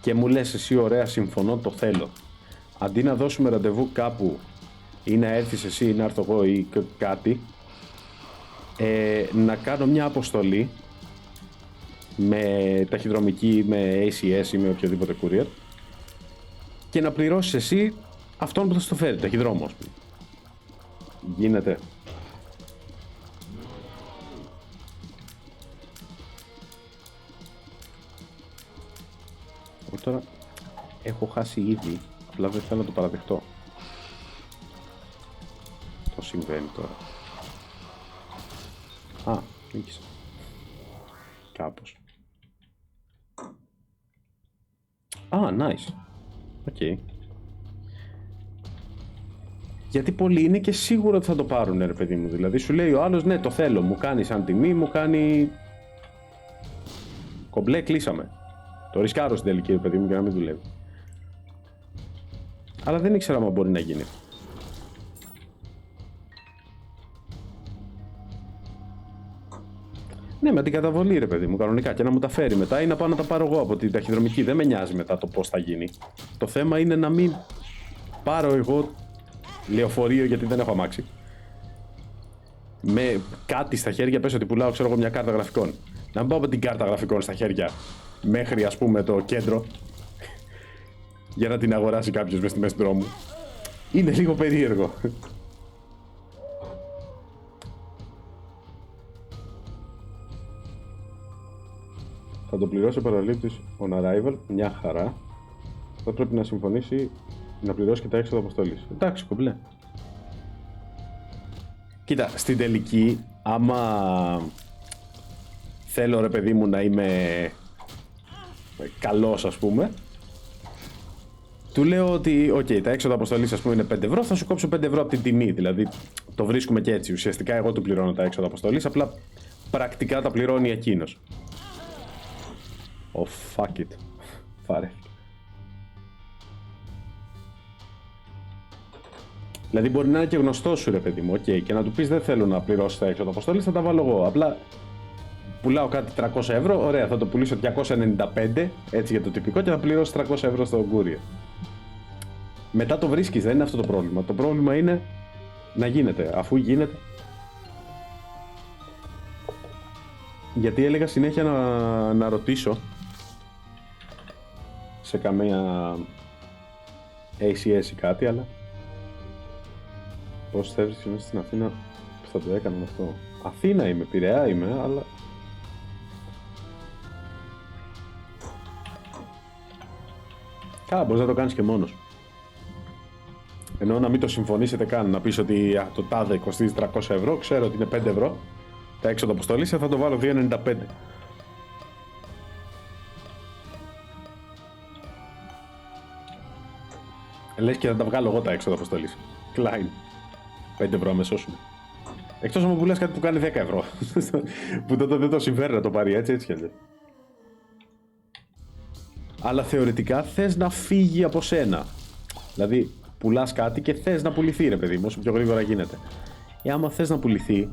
και μου λες εσύ ωραία, συμφωνώ, το θέλω, αντί να δώσουμε ραντεβού κάπου ή να έρθεις εσύ ή να έρθω εγώ ή κάτι, να κάνω μια αποστολή με ταχυδρομική, με ACS ή με οποιοδήποτε courier, και να πληρώσεις εσύ αυτόν που θα στο φέρει, ταχυδρόμο, ας πούμε. Γίνεται? Τώρα έχω χάσει ήδη, απλά δεν θέλω να το παραδεχτώ. Το συμβαίνει τώρα. Νίκησα. Κάπως. Nice. Οκ. Γιατί πολλοί είναι και σίγουρο ότι θα το πάρουν, ρε παιδί μου. Δηλαδή σου λέει ο άλλος, ναι, το θέλω, μου κάνει σαν τιμή, μου κάνει κομπλέ, κλείσαμε. Το ρισκάρω στην τελική, ρε παιδί μου, για να μην δουλεύει. Αλλά δεν ήξερα αν μπορεί να γίνει. Ναι, με την καταβολή, ρε παιδί μου, κανονικά, και να μου τα φέρει μετά ή να πάω να τα πάρω εγώ από την ταχυδρομική. Δεν με νοιάζει μετά το πώς θα γίνει. Το θέμα είναι να μην πάρω εγώ λεωφορείο, γιατί δεν έχω αμάξι, με κάτι στα χέρια, πες ότι πουλάω, ξέρω εγώ, μια κάρτα γραφικών. Να μην πάω με την κάρτα γραφικών στα χέρια μέχρι, ας πούμε, το κέντρο για να την αγοράσει κάποιος μες στη μέση του δρόμου. Είναι λίγο περίεργο. Θα το πληρώσει ο παραλήπτης on arrival, μια χαρά. Θα πρέπει να συμφωνήσει να πληρώσει και τα έξοδα αποστολής. Εντάξει, κομπλέ. Κοίτα, στην τελική, άμα θέλω, ρε παιδί μου, να είμαι καλός, ας πούμε, του λέω ότι, ok, τα έξοδα αποστολής, ας πούμε, είναι 5 ευρώ, θα σου κόψω 5 ευρώ από την τιμή. Δηλαδή, το βρίσκουμε και έτσι. Ουσιαστικά, εγώ του πληρώνω τα έξοδα αποστολής, απλά πρακτικά τα πληρώνει εκείνος. Fuck it. Φάρε. Δηλαδή μπορεί να είναι και γνωστό σου, ρε παιδί μου, okay, και να του πεις δεν θέλω να πληρώσει τα έξοδα αποστολής, θα τα βάλω εγώ. Απλά πουλάω κάτι 300 ευρώ, ωραία, θα το πουλήσω 295 έτσι για το τυπικό και θα πληρώσει 300 ευρώ στο courier. Μετά το βρίσκεις, δεν είναι αυτό το πρόβλημα. Το πρόβλημα είναι να γίνεται. Αφού γίνεται. Γιατί έλεγα συνέχεια να ρωτήσω σε καμία ACS ή κάτι, αλλά πώς θα έβρισκες μέσα στην Αθήνα που θα το έκαναν αυτό. Αθήνα είμαι, Πειραιά είμαι, αλλά καλά, μπορείς να το κάνεις και μόνος. Ενώ να μην το συμφωνήσετε καν, να πεις ότι το τάδε κοστίζει 300 ευρώ, ξέρω ότι είναι 5 ευρώ τα έξοδα αποστολής, θα το βάλω 2,95. Λες και θα τα βγάλω εγώ τα έξοδα αποστολής. Klein. 5 ευρώ αμεσώσουν. Εκτός αν μου πουλάς κάτι που κάνει 10 ευρώ. Που τότε δεν το συμφέρει να το πάρει έτσι κι αλλιώς. Αλλά θεωρητικά θες να φύγει από σένα. Δηλαδή, πουλάς κάτι και θες να πουληθεί, ρε παιδί μου, όσο πιο γρήγορα γίνεται. Άμα θες να πουληθεί,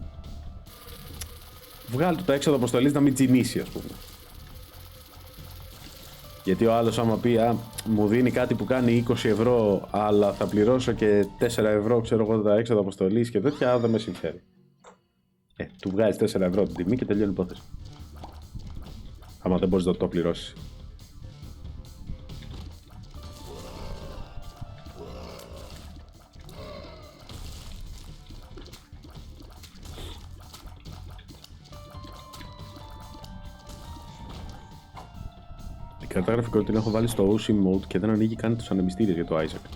βγάλει το έξοδο αποστολής να μην τσινήσει, ας πούμε. Γιατί ο άλλος άμα πει, μου δίνει κάτι που κάνει 20 ευρώ, αλλά θα πληρώσω και 4 ευρώ, ξέρω εγώ, τα έξοδα αποστολής και τέτοια, δεν με συμφέρει. Του βγάζεις 4 ευρώ την τιμή και τελειώνει η υπόθεση. Άμα δεν μπορείς να το πληρώσεις. Η καρτά γραφικών την έχω βάλει στο OC mode και δεν ανοίγει καν τους ανεμιστήρες για το Isaac.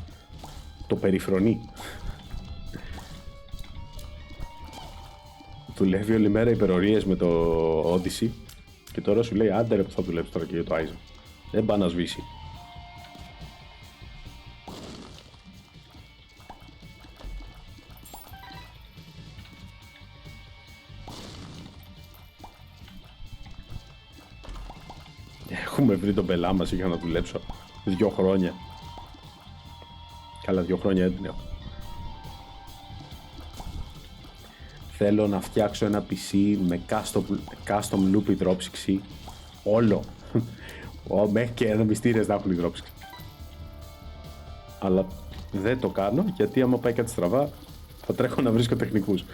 Το περιφρονεί. Δουλεύει όλη μέρα υπερορίες με το Odyssey και τώρα σου λέει άντε ρε που θα δουλέψει τώρα και για το Isaac. Δεν πάει να σβήσει. Έχουμε βρει τον πελά μας για να δουλέψω 2 χρόνια. Καλά, 2 χρόνια δεν την έχω. Θέλω να φτιάξω ένα PC με custom loop υδρόψυξη. Όλο. Μέχρι και ανεμιστήρες να έχουν υδρόψυξη. Αλλά δεν το κάνω γιατί άμα πάει κάτι στραβά θα τρέχω να βρίσκω τεχνικούς.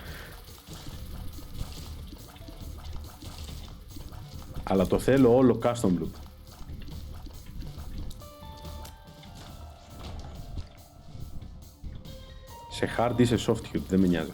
Αλλά το θέλω όλο custom loop. Σε hard ή σε soft δεν με νοιάζει.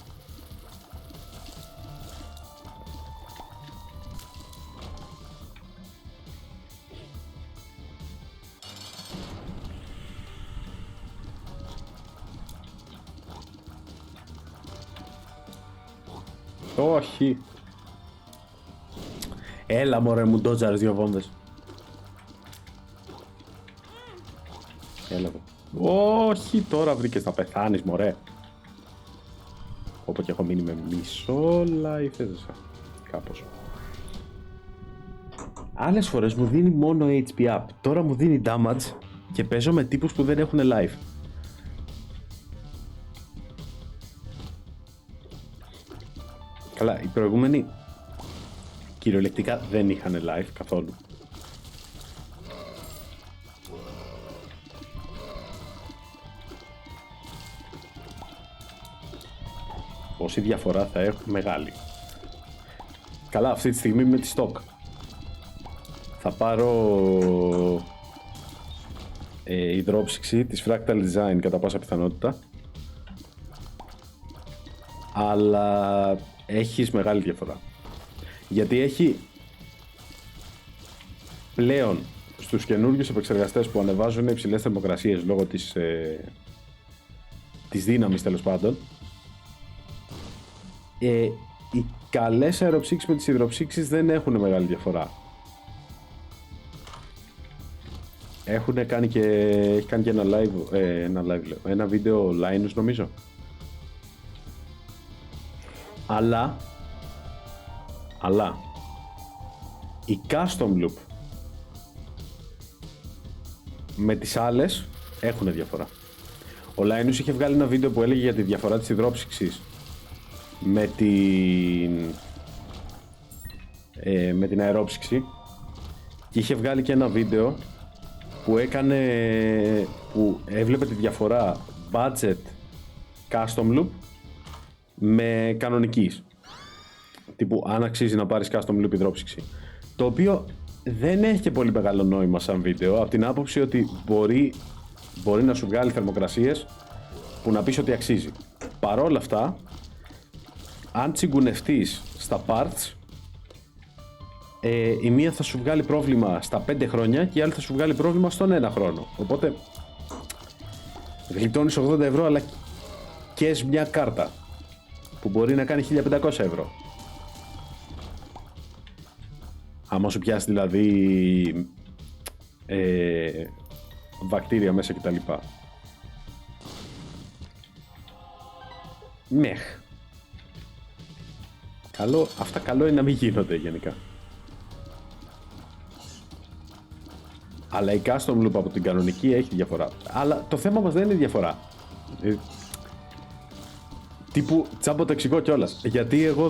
Όχι. Έλα μωρέ μου ντότζαρες 2 βόμβες. Έλα εδώ. Όχι, τώρα βρήκες να πεθάνεις μωρέ. Όπου και έχω μείνει με μισό life, κάπως. Άλλες φορές μου δίνει μόνο HP up. Τώρα μου δίνει damage και παίζω με τύπους που δεν έχουν life. Καλά, οι προηγούμενοι κυριολεκτικά δεν είχαν life καθόλου. Πόση διαφορά θα έχουν, μεγάλη. Καλά, αυτή τη στιγμή με τη stock. Θα πάρω υδρόψυξη της Fractal Design κατά πάσα πιθανότητα. Αλλά έχεις μεγάλη διαφορά. Γιατί έχει πλέον στους καινούργιους επεξεργαστές που ανεβάζουν υψηλές θερμοκρασίες λόγω της δύναμης τέλος πάντων, οι καλές αεροψύξεις με τις υδροψύξεις δεν έχουν μεγάλη διαφορά. Έχει κάνει και ένα βίντεο Linus νομίζω. Αλλά η custom loop με τις άλλες έχουν διαφορά. Ο Linus είχε βγάλει ένα βίντεο που έλεγε για τη διαφορά της υδρόψυξης με την αερόψυξη, και είχε βγάλει και ένα βίντεο που έβλεπε τη διαφορά budget custom loop με κανονικής, τύπου αν αξίζει να πάρεις custom loop υδρόψυξη, το οποίο δεν έχει και πολύ μεγάλο νόημα σαν βίντεο, από την άποψη ότι μπορεί να σου βγάλει θερμοκρασίες που να πεις ότι αξίζει. Παρόλα αυτά, αν τσιγκουνευτείς στα parts, η μία θα σου βγάλει πρόβλημα στα 5 χρόνια και η άλλη θα σου βγάλει πρόβλημα στον 1 χρόνο. Οπότε γλιτώνεις 80 ευρώ, αλλά και μια κάρτα που μπορεί να κάνει 1500 ευρώ. Άμα σου πιάσει δηλαδή βακτήρια μέσα κτλ. Μεχ. Καλό είναι να μην γίνονται γενικά. Αλλά η custom loop από την κανονική έχει διαφορά. Αλλά το θέμα μας δεν είναι διαφορά. Τύπου τσάμπο το εξηγώ κιόλας. Γιατί εγώ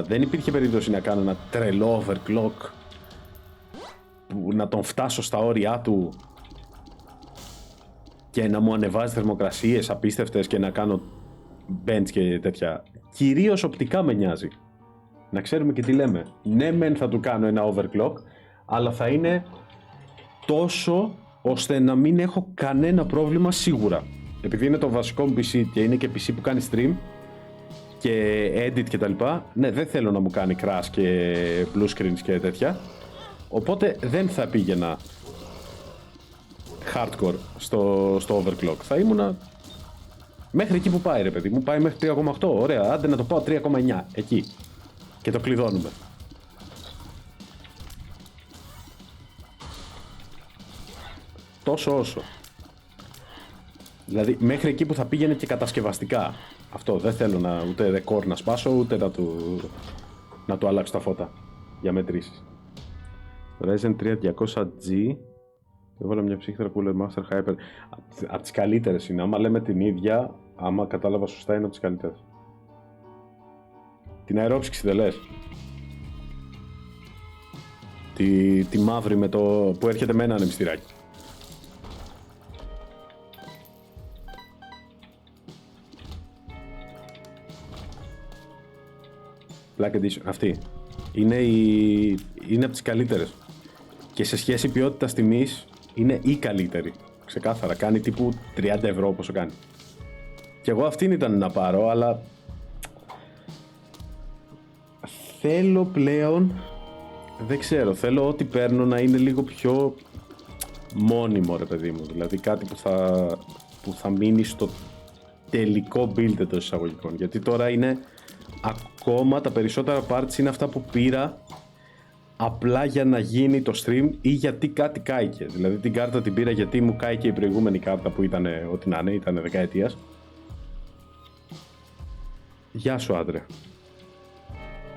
δεν υπήρχε περίπτωση να κάνω ένα τρελό overclock που να τον φτάσω στα όρια του και να μου ανεβάζει θερμοκρασίες απίστευτες και να κάνω bench και τέτοια. Κυρίως οπτικά με νοιάζει. Να ξέρουμε και τι λέμε. Ναι, μεν θα του κάνω ένα overclock, αλλά θα είναι τόσο ώστε να μην έχω κανένα πρόβλημα σίγουρα. Επειδή είναι το βασικό μου PC και είναι και PC που κάνει stream και edit και τα λοιπά, ναι, δεν θέλω να μου κάνει crash και blue screens και τέτοια, οπότε δεν θα πήγαινα hardcore στο overclock. Θα ήμουνα μέχρι εκεί που πάει, ρε παιδί μου, πάει μέχρι 3,8, ωραία, άντε να το πάω 3,9, εκεί, και το κλειδώνουμε. Τόσο όσο. Δηλαδή μέχρι εκεί που θα πήγαινε και κατασκευαστικά. Αυτό, δεν θέλω ούτε ρεκόρ να σπάσω, ούτε να του αλλάξω τα φώτα για μετρήσεις. Ryzen 3 200G. Έβαλα μια ψύχτρα Cooler Master Hyper. Από τις καλύτερες είναι. Άμα λέμε την ίδια, άμα κατάλαβα σωστά, είναι από τις καλύτερες. Την αερόψυξη δεν λες? Τη μαύρη με που έρχεται με ένα ανεμιστηράκι. Black Edition, αυτή. Είναι από τις καλύτερες. Και σε σχέση ποιότητας τιμής είναι η καλύτερη. Ξεκάθαρα, κάνει τύπου 30 ευρώ πόσο κάνει. Και εγώ αυτήν ήταν να πάρω, αλλά θέλω πλέον, δεν ξέρω, θέλω ό,τι παίρνω να είναι λίγο πιο μόνιμο, ρε παιδί μου. Δηλαδή κάτι που θα μείνει στο τελικό build εντός εισαγωγικών. Γιατί τώρα είναι ακόμα τα περισσότερα parts είναι αυτά που πήρα απλά για να γίνει το stream ή γιατί κάτι κάηκε. Δηλαδή την κάρτα την πήρα γιατί μου κάηκε η προηγούμενη κάρτα που ήταν ό,τι να είναι, ήταν δεκαετίας. Γεια σου άντρε.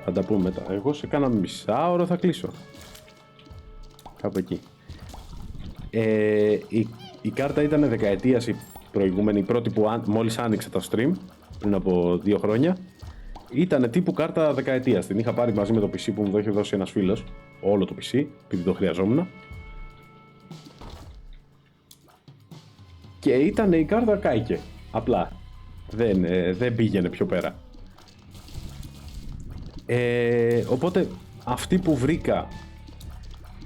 Θα τα πούμε μετά. Εγώ σε κάνα μισάωρο θα κλείσω. Κάπου εκεί. Η κάρτα ήταν δεκαετίας η προηγούμενη, η πρώτη που μόλις άνοιξα το stream πριν από 2 χρόνια. Ήτανε τύπου κάρτα δεκαετίας. Την είχα πάρει μαζί με το PC που μου το είχε δώσει ένας φίλος. Όλο το PC, επειδή το χρειαζόμουν. Και ήτανε η κάρτα κάηκε. Απλά. Δεν πήγαινε πιο πέρα. Οπότε αυτή που βρήκα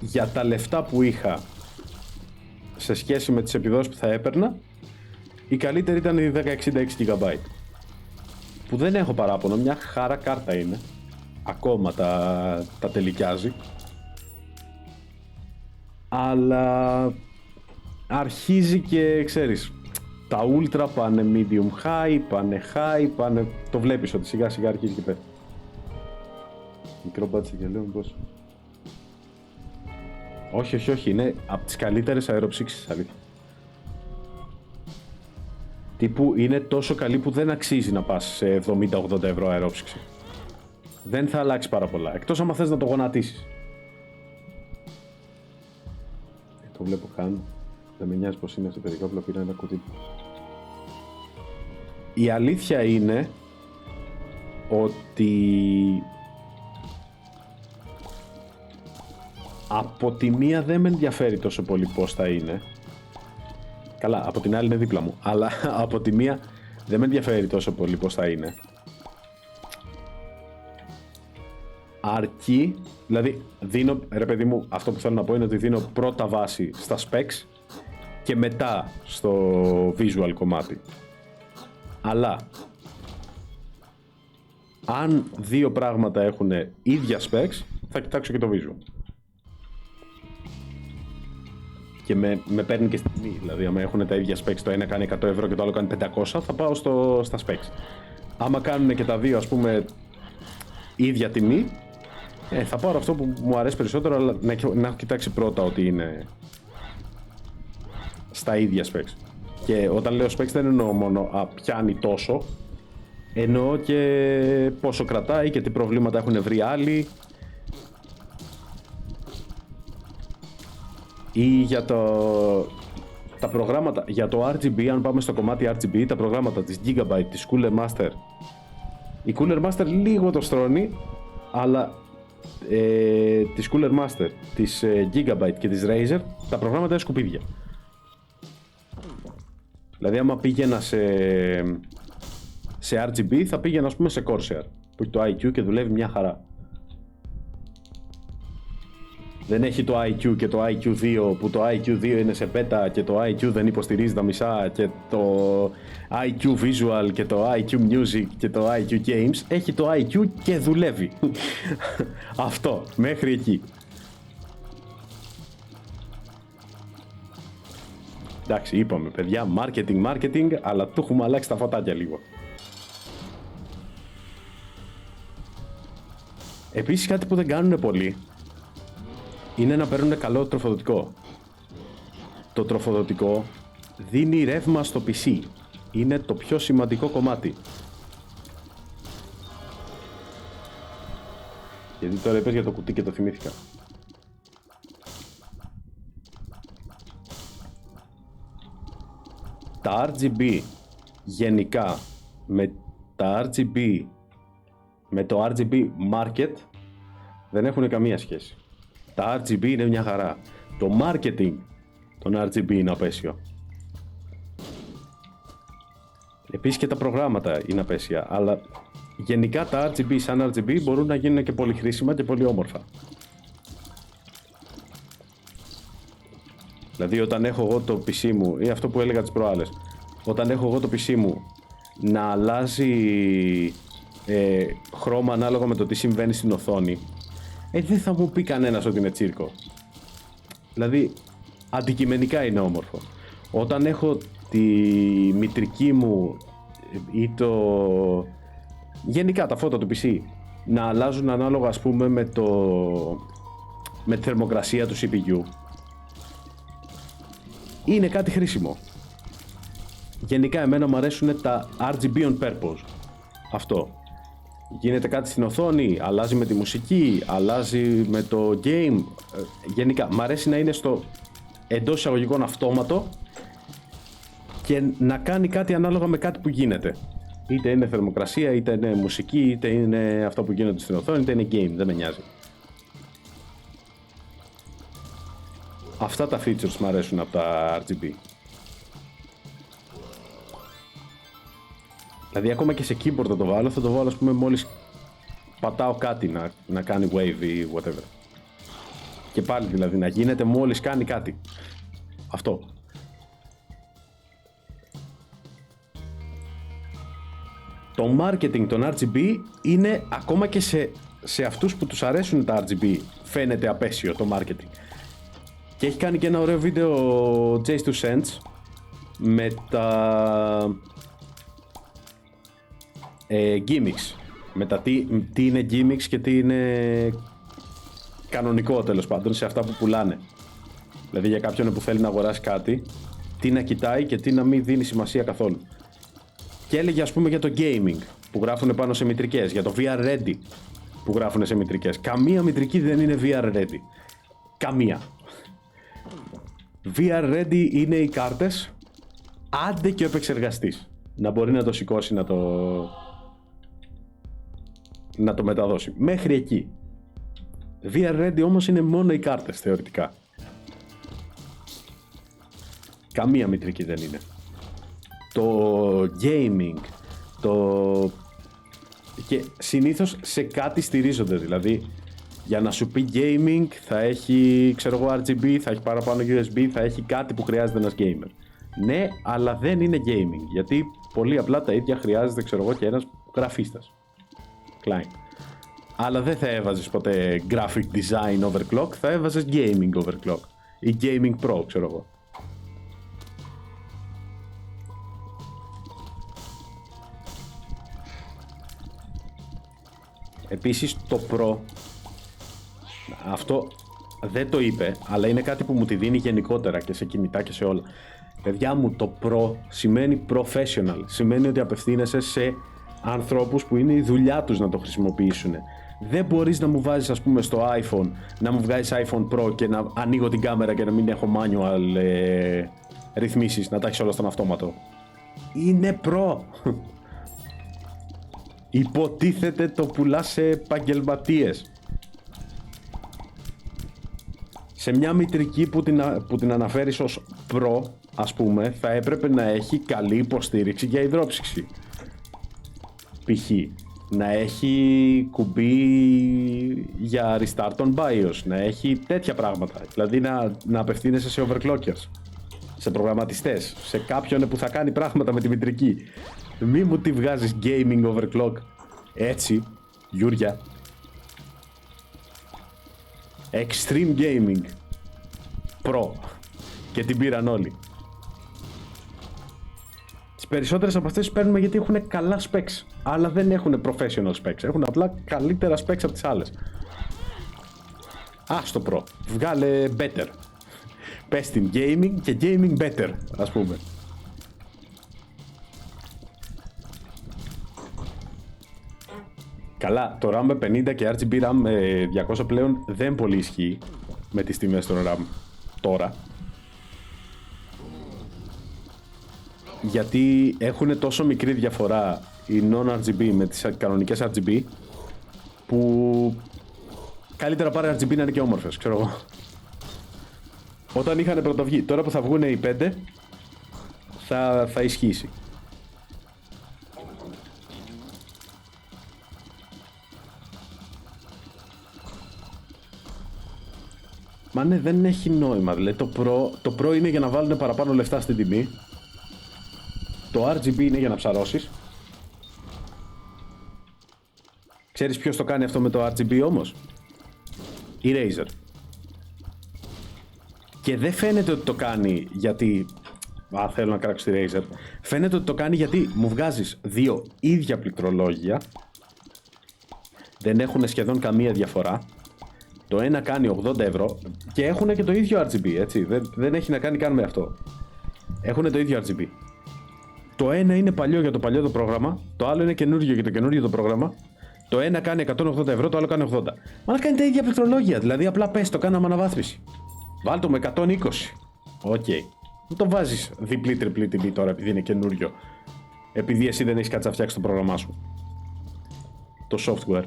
για τα λεφτά που είχα σε σχέση με τις επιδόσεις που θα έπαιρνα, η καλύτερη ήταν η 1066 GB. Που δεν έχω παράπονο, μια χαρά κάρτα είναι. Ακόμα τα τελικιάζει. Αλλά αρχίζει και ξέρεις, τα ultra πάνε medium high, πάνε. Το βλέπεις ότι σιγά σιγά αρχίζει και πέφτει. Μικρό μπάτσι και λέω πώς. Όχι, είναι από τις καλύτερες αεροψύξεις, αλήθεια. Τύπου είναι τόσο καλή που δεν αξίζει να πας σε 70-80 ευρώ αερόψυξη. Δεν θα αλλάξει πάρα πολλά, εκτός άμα θες να το γονατίσεις. Το βλέπω καν. Δεν με νοιάζει πως είναι σε παιδικό, απλά πήρα ένα κουτί. η αλήθεια είναι ότι από τη μία δεν με ενδιαφέρει τόσο πολύ πώς θα είναι. Καλά, από την άλλη είναι δίπλα μου. Αλλά από τη μία δεν με ενδιαφέρει τόσο πολύ πώς θα είναι. Αρκεί, δηλαδή δίνω, ρε παιδί μου, αυτό που θέλω να πω είναι ότι δίνω πρώτα βάση στα specs και μετά στο visual κομμάτι. Αλλά αν δύο πράγματα έχουν ίδια specs, θα κοιτάξω και το visual. Και με παίρνει και στη τιμή. Δηλαδή, άμα έχουν τα ίδια specs, το ένα κάνει 100 ευρώ και το άλλο κάνει 500, θα πάω στα specs. Άμα κάνουν και τα δύο, ας πούμε, ίδια τιμή, θα πάρω αυτό που μου αρέσει περισσότερο, αλλά να έχω κοιτάξει πρώτα ότι είναι στα ίδια specs. Και όταν λέω specs δεν εννοώ μόνο πιάνει τόσο, εννοώ και πόσο κρατάει και τι προβλήματα έχουν βρει άλλοι. Ή για τα προγράμματα, για το RGB, αν πάμε στο κομμάτι RGB, τα προγράμματα της Gigabyte, της Cooler Master. Η Cooler Master λίγο το στρώνει, αλλά της Cooler Master, της Gigabyte και της Razer, τα προγράμματα είναι σκουπίδια. Δηλαδή άμα πήγαινα σε RGB θα πήγαινα, ας πούμε, σε Corsair, που έχει το iQ και δουλεύει μια χαρά. Δεν έχει το iQ και το iQ2, που το iQ2 είναι σε beta και το iQ δεν υποστηρίζει τα μισά, και το iQ Visual και το iQ Music και το iQ Games. Έχει το iQ και δουλεύει. Αυτό, μέχρι εκεί. Εντάξει, είπαμε παιδιά, marketing, αλλά του έχουμε αλλάξει τα φωτάκια λίγο. Επίσης κάτι που δεν κάνουν πολύ είναι να παίρνουν καλό τροφοδοτικό. Το τροφοδοτικό δίνει ρεύμα στο PC. Είναι το πιο σημαντικό κομμάτι. Γιατί τώρα είπες για το κουτί και το θυμήθηκα. Τα RGB γενικά με το RGB market δεν έχουν καμία σχέση. Τα RGB είναι μια χαρά. Το marketing των RGB είναι απέσιο. Επίσης και τα προγράμματα είναι απέσια, αλλά γενικά τα RGB σαν RGB μπορούν να γίνουν και πολύ χρήσιμα και πολύ όμορφα. Δηλαδή όταν έχω εγώ το PC μου, ή αυτό που έλεγα τις προάλλες, όταν έχω εγώ το PC μου να αλλάζει χρώμα ανάλογα με το τι συμβαίνει στην οθόνη, δεν θα μου πει κανένας ότι είναι τσίρκο. Δηλαδή αντικειμενικά είναι όμορφο. Όταν έχω τη μητρική μου ή γενικά τα φώτα του PC να αλλάζουν ανάλογα, ας πούμε, με τη θερμοκρασία του CPU, είναι κάτι χρήσιμο. Γενικά εμένα μου αρέσουν τα RGB on purpose. Αυτό. Γίνεται κάτι στην οθόνη, αλλάζει με τη μουσική, αλλάζει με το game. Γενικά, μ' αρέσει να είναι στο εντός εισαγωγικών αυτόματο και να κάνει κάτι ανάλογα με κάτι που γίνεται. Είτε είναι θερμοκρασία, είτε είναι μουσική, είτε είναι αυτό που γίνεται στην οθόνη, είτε είναι game, δεν με νοιάζει. Αυτά τα features μ' αρέσουν από τα RGB. Δηλαδή ακόμα και σε keyboard θα το βάλω, ας πούμε, μόλις πατάω κάτι να κάνει wave ή whatever. Και πάλι δηλαδή να γίνεται μόλις κάνει κάτι. Αυτό. Το marketing των RGB είναι ακόμα και σε αυτούς που τους αρέσουν τα RGB φαίνεται απέσιο το marketing. Και έχει κάνει και ένα ωραίο βίντεο ο J2Sense με τα gimmicks, με τα τι είναι gimmicks και τι είναι κανονικό, τέλος πάντων, σε αυτά που πουλάνε. Δηλαδή για κάποιον που θέλει να αγοράσει κάτι, τι να κοιτάει και τι να μην δίνει σημασία καθόλου. Και έλεγε, ας πούμε, για το gaming που γράφουν πάνω σε μητρικές, για το VR ready που γράφουν σε μητρικές. Καμία μητρική δεν είναι VR ready. Καμία. VR ready είναι οι κάρτες, άντε και ο επεξεργαστής. να μπορεί να το σηκώσει, να το μεταδώσει. Μέχρι εκεί. VR ready όμως είναι μόνο οι κάρτες θεωρητικά. Καμία μητρική δεν είναι. Το gaming, και συνήθως σε κάτι στηρίζονται, δηλαδή για να σου πει gaming θα έχει, ξέρω εγώ, RGB, θα έχει παραπάνω USB, θα έχει κάτι που χρειάζεται ένας gamer. Ναι, αλλά δεν είναι gaming, γιατί πολύ απλά τα ίδια χρειάζεται, ξέρω εγώ, και ένας γραφίστας. Client. Αλλά δεν θα έβαζες ποτέ graphic design overclock, θα έβαζες gaming overclock ή gaming pro, ξέρω εγώ. Επίσης το Pro, αυτό δεν το είπε, αλλά είναι κάτι που μου τη δίνει γενικότερα και σε κινητά και σε όλα. Παιδιά μου, το Pro σημαίνει professional, σημαίνει ότι απευθύνεσαι σε ανθρώπους που είναι η δουλειά τους να το χρησιμοποιήσουν. Δεν μπορείς να μου βάζεις, ας πούμε, στο iPhone, να μου βγάζεις iPhone Pro και να ανοίγω την κάμερα και να μην έχω manual ρυθμίσεις, να τα έχεις όλα στον αυτόματο. Είναι Pro. Υποτίθεται το πουλά σε επαγγελματίες. Σε μια μητρική που την αναφέρεις ως Pro, ας πούμε, θα έπρεπε να έχει καλή υποστήριξη για υδρόψυξη. Π.χ. να έχει κουμπί για restart on BIOS, να έχει τέτοια πράγματα. Δηλαδή να απευθύνεσαι σε overclockers, σε προγραμματιστές, σε κάποιον που θα κάνει πράγματα με τη μητρική. Μη μου τη βγάζεις gaming overclock έτσι, Γιούρια. Extreme Gaming Pro. Και την πήραν όλοι. Τις περισσότερες από αυτές τις παίρνουμε γιατί έχουν καλά specs, αλλά δεν έχουν professional specs. Έχουν απλά καλύτερα specs από τις άλλες. Ας το Pro. Βγάλε better. Πες την gaming και gaming better, ας πούμε. Καλά, το RAM με 50 και RGB RAM με 200 πλέον δεν πολύ ισχύει με τις τιμές των RAM τώρα. Γιατί έχουν τόσο μικρή διαφορά οι non-RGB με τις κανονικές RGB που καλύτερα πάρε RGB να είναι και όμορφες, ξέρω εγώ. Όταν είχαν πρωτοβγεί, τώρα που θα βγουν οι 5 θα ισχύσει. Μα ναι, δεν έχει νόημα. Δηλαδή το Pro είναι για να βάλουν παραπάνω λεφτά στην τιμή. Το RGB είναι για να ψαρώσεις. Ξέρεις ποιος το κάνει αυτό με το RGB όμως? Η Razer. Και δεν φαίνεται ότι το κάνει γιατί θέλω να κράξω τη Razer. Φαίνεται ότι το κάνει γιατί μου βγάζεις δύο ίδια πληκτρολόγια. Δεν έχουν σχεδόν καμία διαφορά. Το ένα κάνει 80 ευρώ και έχουν και το ίδιο RGB, έτσι. Δεν έχει να κάνει καν με αυτό. Έχουν το ίδιο RGB. Το ένα είναι παλιό για το παλιό το πρόγραμμα, το άλλο είναι καινούριο για το καινούριο το πρόγραμμα. Το ένα κάνει 180 ευρώ, το άλλο κάνει 80. Μα κάνει τα ίδια πληκτρολόγια, δηλαδή απλά πες το κάναμε αναβάθμιση. Βάλ το με 120. Οκ. Δεν το βάζεις διπλή-τριπλή τιμή τώρα επειδή είναι καινούριο. Επειδή εσύ δεν έχεις κάτι να φτιάξεις το πρόγραμμά σου. Το software.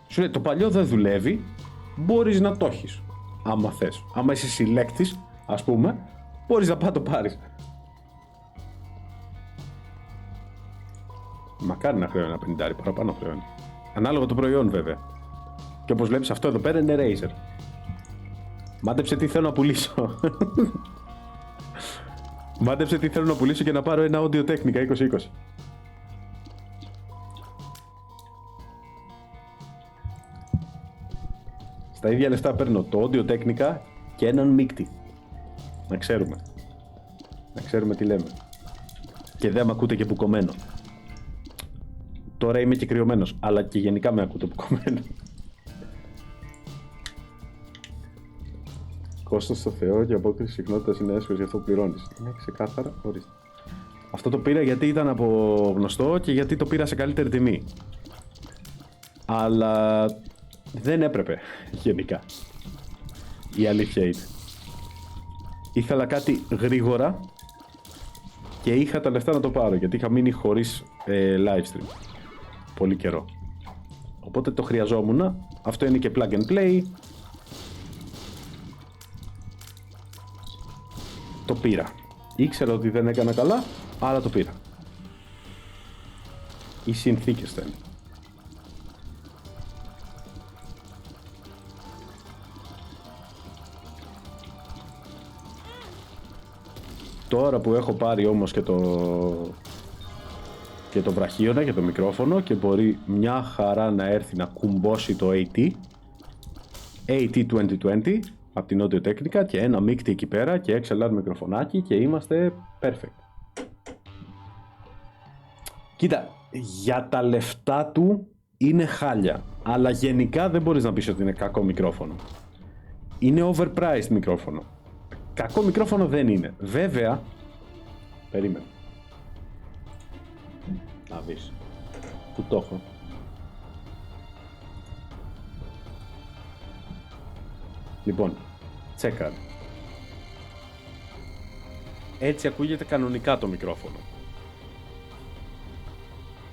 Σου λέει το παλιό δεν δουλεύει, μπορείς να το έχεις. Άμα θες. Άμα είσαι συλλέκτης, ας πούμε, μπορείς να πάει το πάρεις. Μακάρι να χρεώνει ένα 50, παραπάνω χρεώνει. Ανάλογα το προϊόν βέβαια. Και όπως βλέπεις αυτό εδώ πέρα είναι Razer. Μάντεψε τι θέλω να πουλήσω. Μάντεψε τι θέλω να πουλήσω και να πάρω ένα Audio Technica 2020. Στα ίδια λεφτά παίρνω το Audio Technica και έναν μίκτη. Να ξέρουμε. Να ξέρουμε τι λέμε. Και δεν μ' ακούτε και μπουκωμένο. Τώρα είμαι και κρυωμένος, αλλά και γενικά με ακούτε μπουκωμένο. Κόστος στο Θεό και απόκριση συχνότητας είναι έσχος, γι' αυτό πληρώνεις. Είναι ξεκάθαρα, ορίστε. Αυτό το πήρα γιατί ήταν από γνωστό και γιατί το πήρα σε καλύτερη τιμή. Αλλά δεν έπρεπε, γενικά. Η αλήθεια είναι. Ήθελα κάτι γρήγορα και είχα τα λεφτά να το πάρω γιατί είχα μείνει χωρίς live stream πολύ καιρό. Οπότε το χρειαζόμουν. Αυτό είναι και plug and play. Το πήρα. Ήξερα ότι δεν έκανα καλά, άρα το πήρα. Οι συνθήκες θέλουν. Τώρα που έχω πάρει όμως και το βραχίωνα και το μικρόφωνο και μπορεί μια χαρά να έρθει να κουμπώσει το AT 2020 από την Audio Technica και ένα μίκτη εκεί πέρα και XLR μικροφωνάκι και είμαστε perfect. Κοίτα, για τα λεφτά του είναι χάλια, αλλά γενικά δεν μπορείς να πεις ότι είναι κακό μικρόφωνο. Είναι overpriced μικρόφωνο. Κακό μικρόφωνο δεν είναι. Βέβαια, περίμενε. Να δεις. Πού το έχω. Λοιπόν, τσέκαρ. Έτσι ακούγεται κανονικά το μικρόφωνο.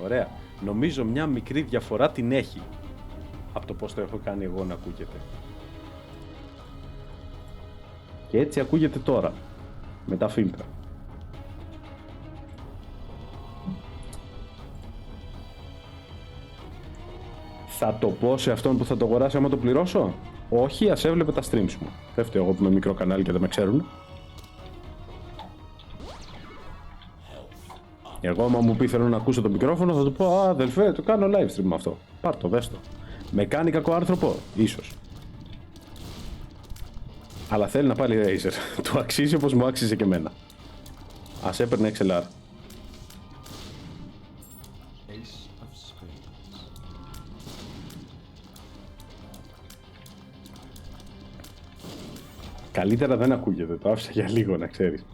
Ωραία. Νομίζω μια μικρή διαφορά την έχει από το πώς το έχω κάνει εγώ να ακούγεται. Και έτσι ακούγεται τώρα, με τα φίλτρα. Θα το πω σε αυτόν που θα το αγοράσει άμα το πληρώσω? Όχι, ας έβλεπε τα streams μου. Δεν φταίω εγώ που είμαι μικρό κανάλι και δεν με ξέρουν. Εγώ άμα μου πει θέλω να ακούσω το μικρόφωνο θα του πω «Α, αδελφέ, το κάνω live stream με αυτό». Πάρ' το, δες το. Με κάνει κακό άνθρωπο, ίσως. Αλλά θέλει να πάλι Razer. Του αξίζει όπως μου άξιζε και εμένα. Ας έπαιρνε XLR. Καλύτερα δεν ακούγεται, το άφησα για λίγο να ξέρεις.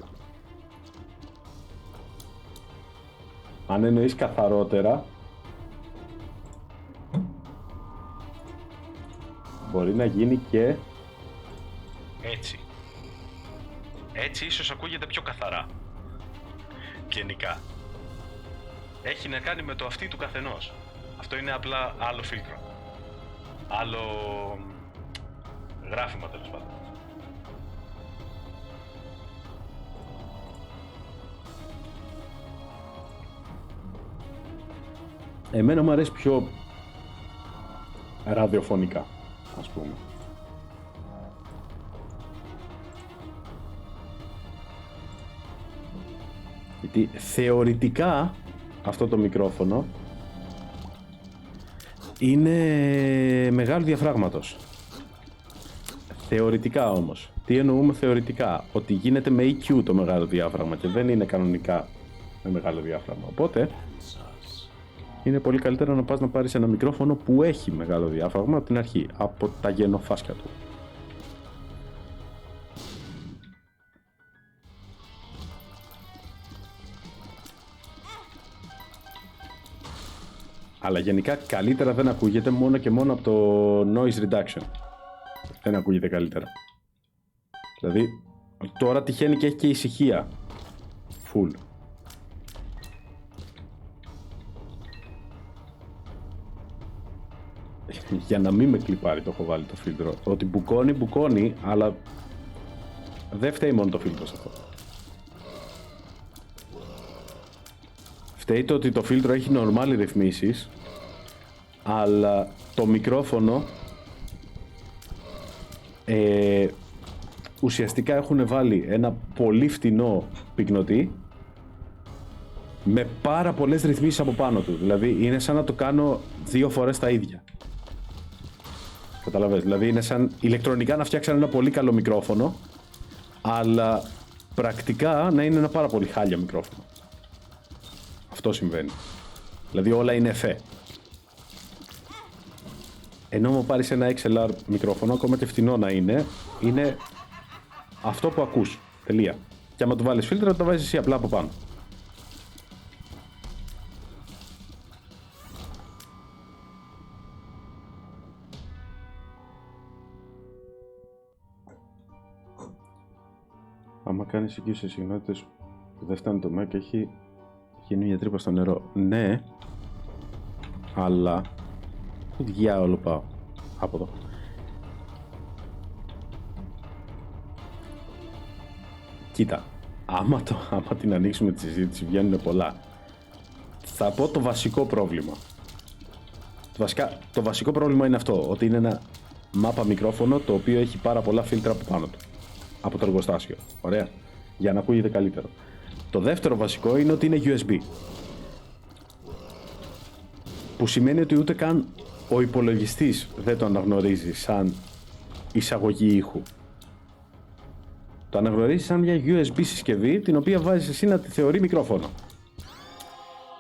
Αν εννοείς καθαρότερα, μπορεί να γίνει και έτσι. Έτσι ίσως ακούγεται πιο καθαρά. Γενικά. Έχει να κάνει με το αυτί του καθενός. Αυτό είναι απλά άλλο φίλτρο. Άλλο γράφημα τέλος πάντων. Εμένα μου αρέσει πιο ραδιοφωνικά, ας πούμε. Γιατί θεωρητικά αυτό το μικρόφωνο είναι μεγάλου διαφράγματος. Θεωρητικά όμως. Τι εννοούμε θεωρητικά? Ότι γίνεται με EQ το μεγάλο διάφραγμα και δεν είναι κανονικά με μεγάλο διάφραγμα. Οπότε είναι πολύ καλύτερο να πας να πάρεις ένα μικρόφωνο που έχει μεγάλο διάφραγμα από την αρχή, από τα γενοφάσκια του. Αλλά γενικά καλύτερα δεν ακούγεται μόνο και μόνο από το noise reduction. Δεν ακούγεται καλύτερα. Δηλαδή τώρα τυχαίνει και έχει και ησυχία. Full. Για να μην με κλιπάρει το έχω βάλει το φίλτρο. Ότι μπουκώνει, αλλά δεν φταίει μόνο το φίλτρο σε αυτό. Φταίει το ότι το φίλτρο έχει normal ρυθμίσεις, αλλά το μικρόφωνο ουσιαστικά έχουν βάλει ένα πολύ φτηνό πυκνοτή με πάρα πολλές ρυθμίσεις από πάνω του. Δηλαδή είναι σαν να το κάνω 2 φορές τα ίδια. Καταλαβαίνεις, δηλαδή είναι σαν ηλεκτρονικά να φτιάξαν ένα πολύ καλό μικρόφωνο, αλλά πρακτικά να είναι ένα πάρα πολύ χάλια μικρόφωνο. Αυτό συμβαίνει. Δηλαδή όλα είναι εφέ. Ενώ μου πάρεις ένα XLR μικρόφωνο, ακόμα και φτηνό να είναι αυτό που ακούς. Τελεία. Και άμα του βάλεις φίλτρα, το βάζεις εσύ απλά από πάνω. Άμα κάνεις εκεί σε συχνότητες Δεν φτάνει το Mac, έχει γίνει μια τρύπα στο νερό. Ναι, αλλά πού διάολο πάω? Από εδώ. Κοίτα, άμα την ανοίξουμε τη συζήτηση βγαίνουν πολλά. Θα πω το βασικό πρόβλημα. Το βασικό πρόβλημα είναι αυτό, ότι είναι ένα μάπα μικρόφωνο το οποίο έχει πάρα πολλά φίλτρα από πάνω του. Από το εργοστάσιο. Ωραία. Για να ακούγεται καλύτερο. Το δεύτερο βασικό είναι ότι είναι USB. Που σημαίνει ότι ούτε καν ο υπολογιστής δεν το αναγνωρίζει σαν εισαγωγή ήχου. Το αναγνωρίζει σαν μια USB συσκευή την οποία βάζεις εσύ να τη θεωρεί μικρόφωνο.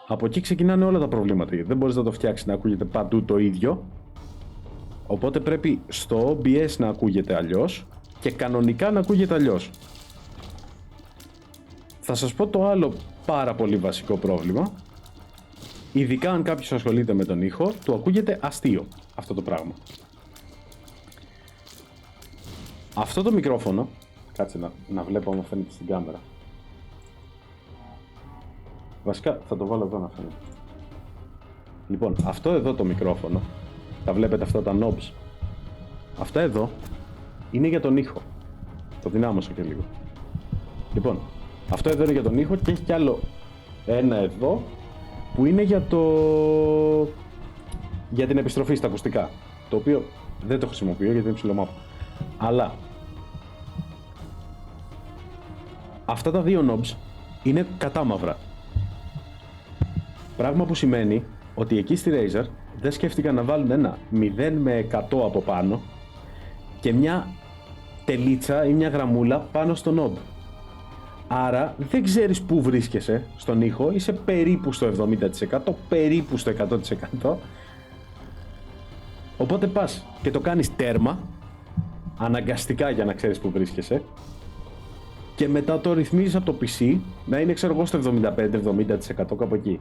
Από εκεί ξεκινάνε όλα τα προβλήματα. Δεν μπορείς να το φτιάξεις να ακούγεται παντού το ίδιο. Οπότε πρέπει στο OBS να ακούγεται αλλιώς και κανονικά να ακούγεται αλλιώς. Θα σας πω το άλλο πάρα πολύ βασικό πρόβλημα. Ειδικά αν κάποιος ασχολείται με τον ήχο, του ακούγεται αστείο αυτό το πράγμα. Αυτό το μικρόφωνο, κάτσε να βλέπω αν φαίνεται στην κάμερα. Βασικά θα το βάλω εδώ να φαίνεται. Λοιπόν, αυτό εδώ το μικρόφωνο, τα βλέπετε αυτά τα knobs. Αυτά εδώ είναι για τον ήχο. Το δυνάμωσα και λίγο. Λοιπόν, αυτό εδώ είναι για τον ήχο και έχει κι άλλο ένα εδώ που είναι για την επιστροφή στα ακουστικά. Το οποίο δεν το χρησιμοποιώ γιατί είναι ψηλό μάπα. Αλλά αυτά τα δύο knobs είναι κατάμαυρα. Πράγμα που σημαίνει ότι εκεί στη Razer δεν σκέφτηκαν να βάλουν ένα 0 με 100 από πάνω και μια τελίτσα ή μια γραμμούλα πάνω στο knob. Άρα δεν ξέρεις πού βρίσκεσαι στον ήχο, είσαι περίπου στο 70%, περίπου στο 100%. Οπότε πας και το κάνεις τέρμα, αναγκαστικά για να ξέρεις πού βρίσκεσαι, και μετά το ρυθμίζεις από το PC να είναι, ξέρω εγώ, στο 75-70% κάπου εκεί.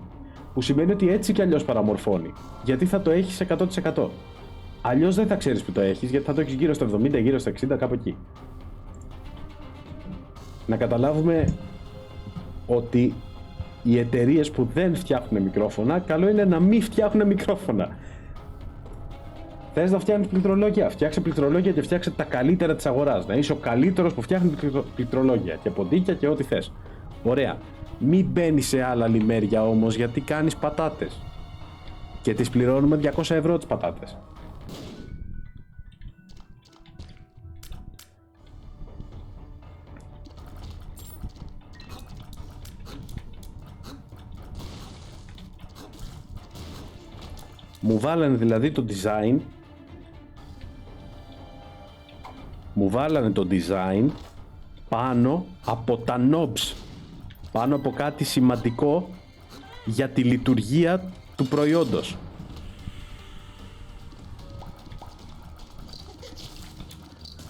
Που σημαίνει ότι έτσι κι αλλιώς παραμορφώνει, γιατί θα το έχεις 100%. Αλλιώς δεν θα ξέρεις που το έχεις, γιατί θα το έχεις γύρω στο 70, γύρω στο 60, κάπου εκεί. Να καταλάβουμε ότι οι εταιρείες που δεν φτιάχνουν μικρόφωνα, καλό είναι να μην φτιάχνουν μικρόφωνα. Θες να φτιάχνεις πληκτρολόγια, φτιάξε πληκτρολόγια και φτιάξε τα καλύτερα της αγοράς. Να είσαι ο καλύτερος που φτιάχνει πληκτρολόγια και ποντίκια και ό,τι θες. Ωραία. Μην μπαίνεις σε άλλα λιμέρια όμως, γιατί κάνεις πατάτες. Και τις πληρώνουμε 200 ευρώ τις πατάτες. Μου βάλανε δηλαδή το design. Μου βάλανε το design πάνω από τα knobs. Πάνω από κάτι σημαντικό για τη λειτουργία του προϊόντος.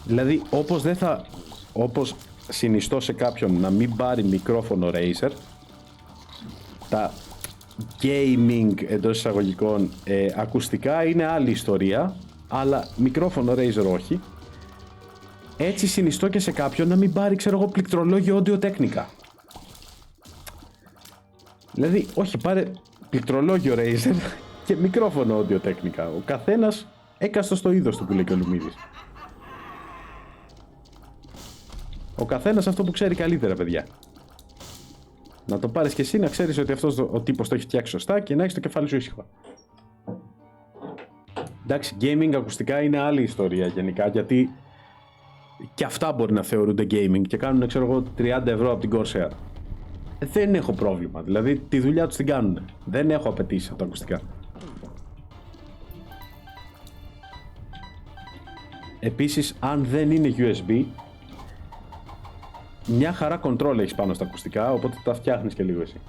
Δηλαδή όπως συνιστώ σε κάποιον να μην πάρει μικρόφωνο Razer, τα gaming εντός εισαγωγικών ακουστικά είναι άλλη ιστορία, αλλά μικρόφωνο Razer όχι. Έτσι συνιστώ και σε κάποιον να μην πάρει, ξέρω εγώ, πληκτρολόγιο Audio Technica. Δηλαδή, όχι, πάρε πληκτρολόγιο Razer και μικρόφωνο Audio Technica. Ο καθένας έκαστος στο είδος του, που λέει και ο Λουμίδης. Ο καθένας αυτό που ξέρει καλύτερα, παιδιά. Να το πάρεις και εσύ, να ξέρεις ότι αυτός ο τύπος το έχει φτιάξει σωστά και να έχεις το κεφάλι σου ήσυχο. Εντάξει, gaming ακουστικά είναι άλλη ιστορία γενικά, γιατί και αυτά μπορεί να θεωρούνται gaming και κάνουν, ξέρω εγώ, 30 ευρώ από την Corsair. Δεν έχω πρόβλημα, δηλαδή τη δουλειά τους την κάνουν. Δεν έχω απαιτήσει από τα ακουστικά. Επίσης, αν δεν είναι USB, μια χαρά control έχεις πάνω στα ακουστικά, οπότε τα φτιάχνεις και λίγο εσύ.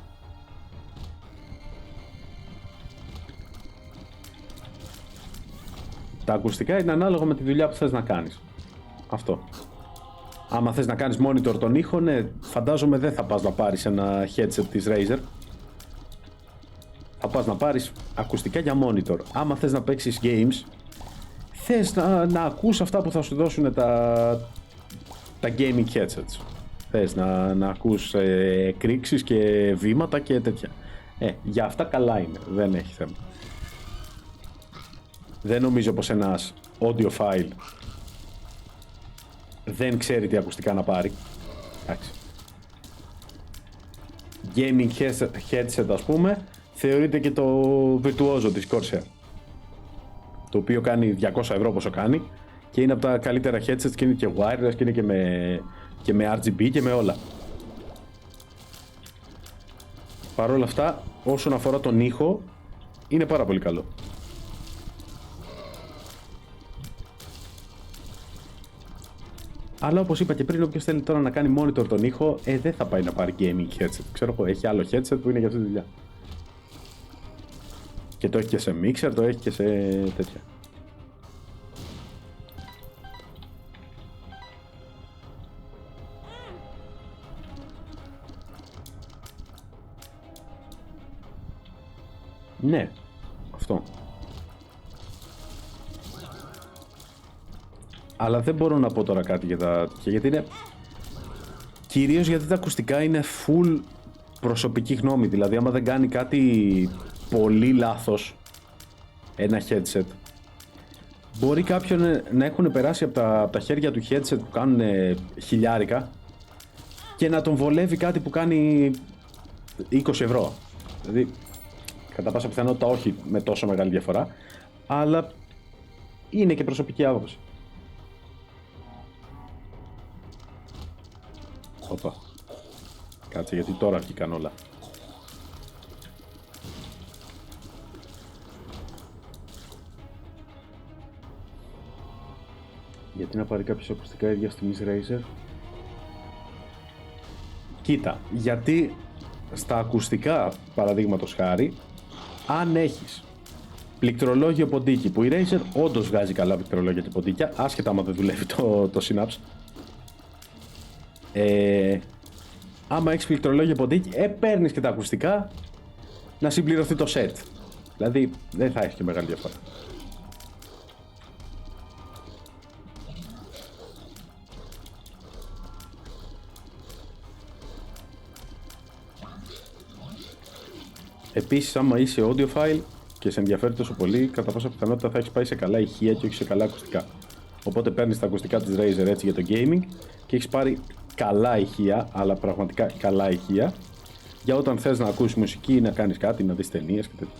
Τα ακουστικά είναι ανάλογα με τη δουλειά που θες να κάνεις. Αυτό. Άμα θες να κάνεις monitor τον ήχο, ναι, φαντάζομαι δεν θα πας να πάρεις ένα headset της Razer. Θα πας να πάρεις ακουστικά για monitor. Άμα θες να παίξεις games, θες να ακούς αυτά που θα σου δώσουν τα gaming headsets. θες να ακούς εκρήξεις και βήματα και τέτοια. Για αυτά καλά είναι, δεν έχει θέμα. Δεν νομίζω πως ένας audiophile δεν ξέρει τι ακουστικά να πάρει. Εντάξει. Gaming headset, ας πούμε, θεωρείται και το virtuoso της Corsair, το οποίο κάνει 200 ευρώ πόσο κάνει και είναι από τα καλύτερα headsets και είναι και wireless και είναι και με RGB και με όλα. Παρ' όλα αυτά, όσον αφορά τον ήχο, είναι πάρα πολύ καλό. Αλλά όπως είπα και πριν, όποιος θέλει τώρα να κάνει monitor τον ήχο, δεν θα πάει να πάρει gaming headset. Ξέρω εγώ, έχει άλλο headset που είναι για αυτή τη δουλειά. Και το έχει και σε mixer, το έχει και σε τέτοια. Ναι, αυτό. Αλλά δεν μπορώ να πω τώρα κάτι γιατί είναι... Κυρίως γιατί τα ακουστικά είναι full προσωπική γνώμη. Δηλαδή άμα δεν κάνει κάτι πολύ λάθος ένα headset, μπορεί κάποιον να έχουν περάσει από τα χέρια του headset που κάνουν χιλιάρικα και να τον βολεύει κάτι που κάνει 20 ευρώ. Δηλαδή κατά πάσα πιθανότητα όχι με τόσο μεγάλη διαφορά, αλλά είναι και προσωπική άποψη. Οπα. Κάτσε γιατί τώρα βγήκαν όλα. Γιατί να πάρει κάποιος ακουστικά ίδια τιμής Razer? Κοίτα, γιατί στα ακουστικά, παραδείγματος χάρη, αν έχεις πληκτρολόγιο ποντίκι, που η Razer όντως βγάζει καλά πληκτρολόγια και ποντίκια, άσχετα άμα δεν δουλεύει το Synapse, άμα έχεις πληκτρολόγιο ποντίκι, παίρνεις και τα ακουστικά να συμπληρωθεί το set. Δηλαδή δεν θα έχει και μεγάλη διαφορά. Επίσης, άμα είσαι audiophile και σε ενδιαφέρει τόσο πολύ, κατά πάσα πιθανότητα θα έχεις πάει σε καλά ηχεία και όχι σε καλά ακουστικά. Οπότε παίρνεις τα ακουστικά της Razer έτσι για το gaming και έχεις πάρει καλά ηχεία, αλλά πραγματικά καλά ηχεία, για όταν θες να ακούσεις μουσική ή να κάνεις κάτι, να δεις ταινίες και τέτοια.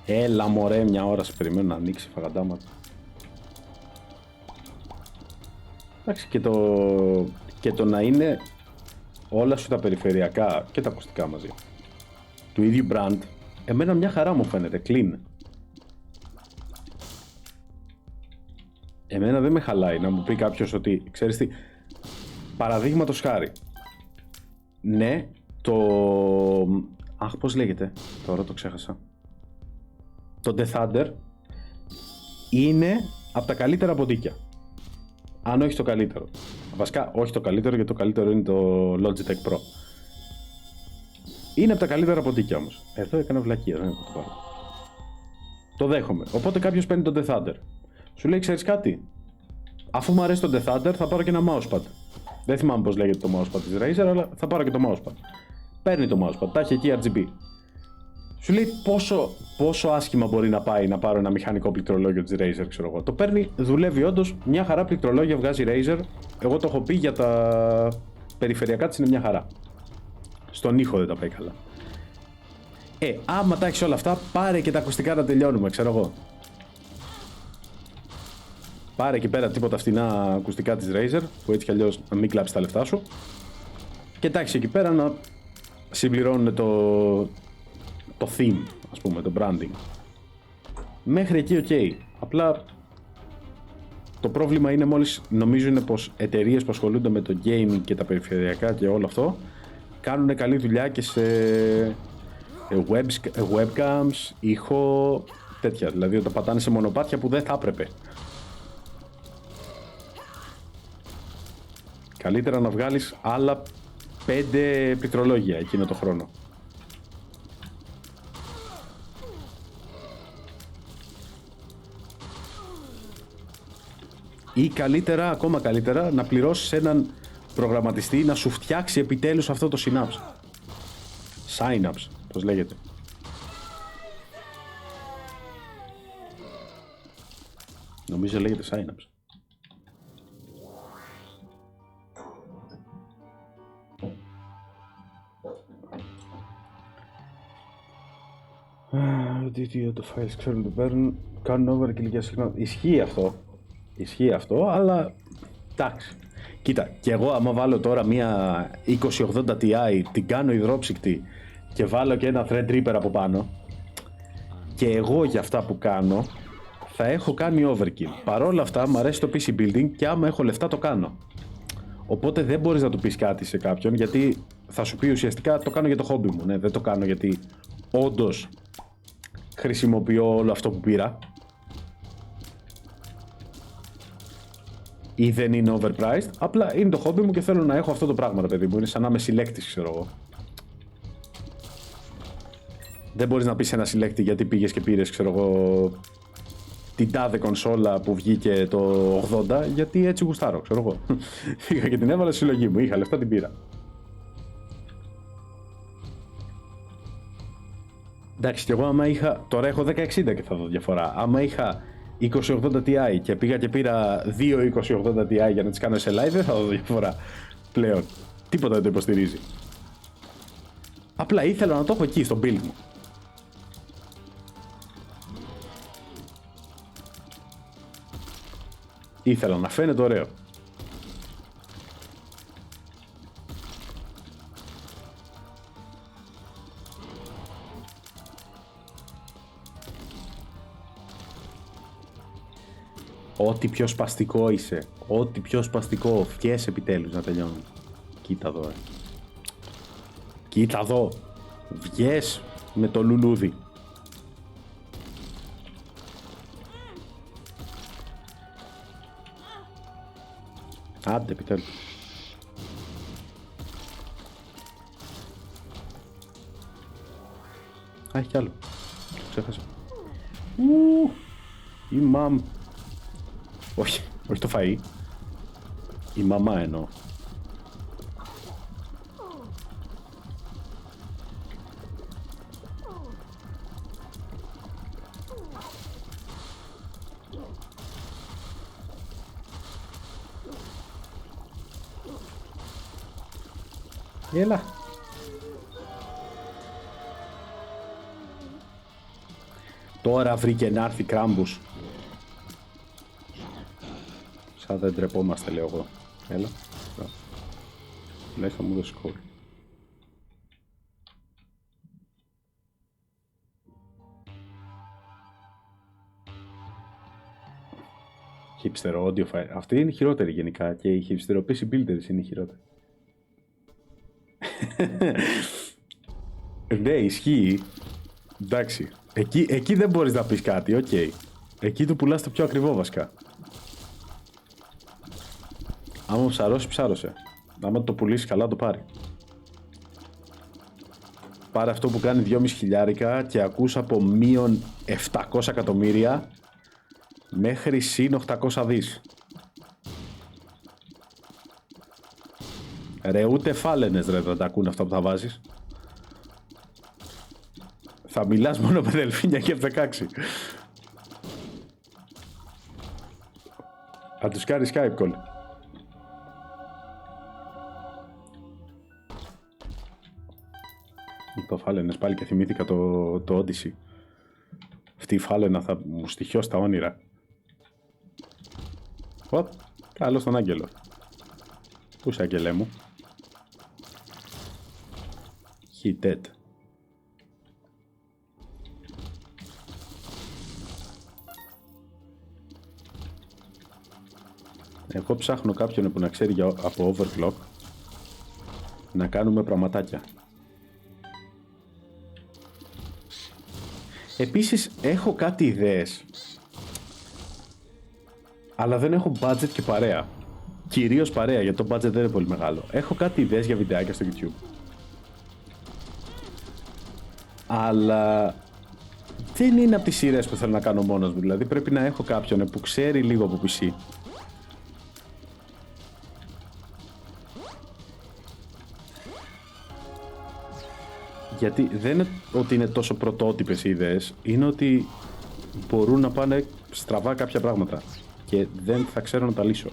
Έλα μωρέ, μια ώρα σε περιμένω να ανοίξει φαγαντάματα. Εντάξει, και το να είναι όλα σου τα περιφερειακά και τα ακουστικά μαζί του ίδιου brand, εμένα μια χαρά μου φαίνεται, clean. Εμένα δεν με χαλάει να μου πει κάποιος ότι, ξέρεις τι, παραδείγματος χάρη, ναι, πώς λέγεται, τώρα το ξέχασα. Το The Thunder είναι από τα καλύτερα ποντίκια. Αν όχι το καλύτερο. Βασικά, όχι το καλύτερο, γιατί το καλύτερο είναι το Logitech Pro. Είναι από τα καλύτερα ποντίκια όμως. Εδώ έκανα βλακεία, δεν έχω το πάρω. Το δέχομαι. Οπότε κάποιος παίρνει το The Thunder. Σου λέει, ξέρεις κάτι, αφού μου αρέσει το The Thunder, θα πάρω και ένα mousepad. Δεν θυμάμαι πώς λέγεται το mousepad της Razer, αλλά θα πάρω και το mousepad. Παίρνει το mousepad, τα έχει εκεί RGB. Σου λέει πόσο άσχημα μπορεί να πάει να πάρω ένα μηχανικό πληκτρολόγιο της Razer, ξέρω εγώ. Το παίρνει, δουλεύει όντως, μια χαρά πληκτρολόγια βγάζει Razer. Εγώ το έχω πει, για τα περιφερειακά της είναι μια χαρά. Στον ήχο δεν τα πάει καλά. Άμα τα έχεις όλα αυτά, πάρε και τα ακουστικά να τελειώνουμε, ξέρω εγώ. Πάρε εκεί πέρα τίποτα φτηνά ακουστικά της Razer, που έτσι κι αλλιώς να μην κλάψει τα λεφτά σου. Και τα έχεις εκεί πέρα να συμπληρώνουν το theme, ας πούμε, το branding. Μέχρι εκεί ok. Απλά το πρόβλημα είναι μόλις νομίζουν πως εταιρείες που ασχολούνται με το gaming και τα περιφερειακά και όλο αυτό κάνουν καλή δουλειά και σε webcams, ήχο, τέτοια. Δηλαδή όταν πατάνε σε μονοπάτια που δεν θα έπρεπε. Καλύτερα να βγάλεις άλλα 5 πληκτρολόγια εκείνο το χρόνο. Ή καλύτερα, ακόμα καλύτερα, να πληρώσεις έναν προγραμματιστή να σου φτιάξει επιτέλους αυτό το Synapse. Synapse, πώς λέγεται. Νομίζω λέγεται Synapse. Το files ξέρουν το παίρνουν, κάνουν over και λίγα συχνά. Ισχύει αυτό, αλλά εντάξει. Κοίτα, και εγώ άμα βάλω τώρα μια 2080 Ti, την κάνω υδρόψυκτη και βάλω και ένα Threadripper από πάνω, και εγώ για αυτά που κάνω θα έχω κάνει overkill. Παρόλα αυτά μου αρέσει το PC building και άμα έχω λεφτά το κάνω. Οπότε δεν μπορείς να του πεις κάτι σε κάποιον, γιατί θα σου πει ουσιαστικά το κάνω για το χόμπι μου. Ναι, δεν το κάνω γιατί όντως χρησιμοποιώ όλο αυτό που πήρα. Ή δεν είναι overpriced, απλά είναι το χόμπι μου και θέλω να έχω αυτό το πράγμα, ρε παιδί μου. Είναι σαν να είμαι συλλέκτης, ξέρω εγώ. Δεν μπορείς να πεις ένα συλλέκτη γιατί πήγες και πήρες, ξέρω εγώ, την τάδε κονσόλα που βγήκε το 80, γιατί έτσι γουστάρω, ξέρω εγώ. Είχα και την έβαλα στη συλλογή μου, είχα λεφτά, την πήρα. Εντάξει, και εγώ άμα είχα, τώρα έχω 1060 και θα δω διαφορά. Άμα είχα 2080 Ti και πήγα και πήρα 2 2080 Ti για να τις κάνω SLI, δεν θα δω διαφορά πλέον. Τίποτα δεν το υποστηρίζει. Απλά ήθελα να το έχω εκεί στο build μου. Ήθελα να φαίνεται ωραίο. Ό,τι πιο σπαστικό είσαι, ό,τι πιο σπαστικό, βγες επιτέλους να τελειώνει. Κοίτα εδώ, Κοίτα εδώ, βγες με το λουλούδι. Άντε επιτέλους. Α, έχει κι άλλο. Το ξέχασα. Η μαμ. Όχι, όχι το φαΐ. Η μαμά εννοώ. Έλα. Τώρα βρήκε να έρθει Κράμπους. Σαν δεν τρεπόμαστε, λέω εγώ. Έλα. Λέει θα μου δώσει κόρη. Hipster audio file. Αυτή είναι χειρότερη γενικά και η hipsteropήση builders είναι χειρότερη. Ναι, ισχύει. Εντάξει. Εκεί δεν μπορείς να πεις κάτι, οκ. Εκεί του πουλάς το πιο ακριβό βασικά. Άμα ψαρώσει, ψάρωσε. Άμα το πουλήσει καλά, το πάρει. Πάρε αυτό που κάνει 2.500 χιλιάρικα και ακούς από μείον 700 εκατομμύρια μέχρι συν 800 δις. Ρε, ούτε φάλαινες ρε δεν τα ακούν αυτά που θα βάζεις. Θα μιλάς μόνο με δελφίνια και F16. Θα τους κάνει Skype call. Είπα φάλαινες πάλι και θυμήθηκα το Odyssey. Αυτή η φάλαινα θα μου στοιχιώσει τα όνειρα. Οπ, καλώς τον άγγελο. Πού είσαι άγγελέ μου? He dead. Εγώ ψάχνω κάποιον που να ξέρει από overclock να κάνουμε πραγματάκια. Επίσης έχω κάτι ιδέες, αλλά δεν έχω budget και παρέα. Κυρίως παρέα, γιατί το budget δεν είναι πολύ μεγάλο. Έχω κάτι ιδέες για βιντεάκια στο YouTube. Αλλά δεν είναι από τις σειρές που θέλω να κάνω μόνος μου. Δηλαδή πρέπει να έχω κάποιον που ξέρει λίγο από PC. Γιατί δεν είναι ότι είναι τόσο πρωτότυπες οι ιδέες, είναι ότι μπορούν να πάνε στραβά κάποια πράγματα και δεν θα ξέρω να τα λύσω.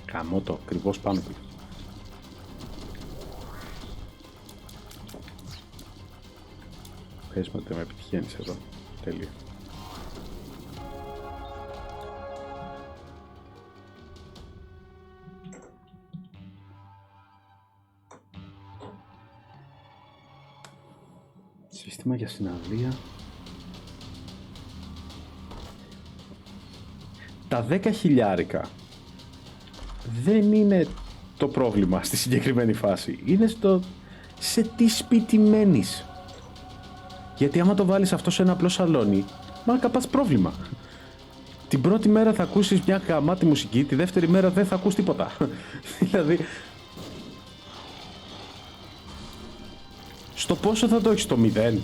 Καμώ το, ακριβώς πάνω του. Πες μου ότι με επιτυχαίνεις εδώ. Τέλεια. Σύστημα για συναυλία. Τα 10.000 δεν είναι το πρόβλημα στη συγκεκριμένη φάση. Είναι σε τι σπίτι μένεις. Γιατί άμα το βάλεις αυτό σε ένα απλό σαλόνι, μάκα πας πρόβλημα. Την πρώτη μέρα θα ακούσεις μια γαμάτη μουσική, τη δεύτερη μέρα δεν θα ακούς τίποτα. Δηλαδή, στο πόσο θα το έχεις, στο 0,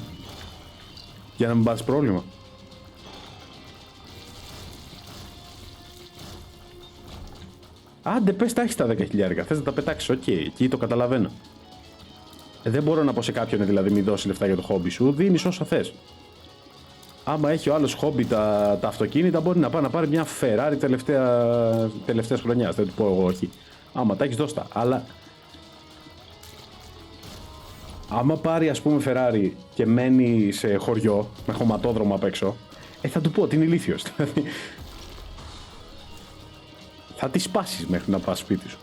για να μην πας πρόβλημα. Άντε πες τα έχεις τα 10.000, θες να τα πετάξεις, οκ, εκεί το καταλαβαίνω. Δεν μπορώ να πω σε κάποιον δηλαδή μη δώσει λεφτά για το χόμπι σου, δίνεις όσα θες. Άμα έχει ο άλλος χόμπι τα αυτοκίνητα, μπορεί να πάει να πάρει μια Ferrari τελευταίας χρονιάς, δεν του πω εγώ όχι. Άμα τα έχεις δώσ' τα, αλλά άμα πάρει ας πούμε Ferrari και μένει σε χωριό με χωματόδρομο απ' έξω, θα του πω ότι είναι ηλίθιος. Θα τη σπάσεις μέχρι να πας σπίτι σου.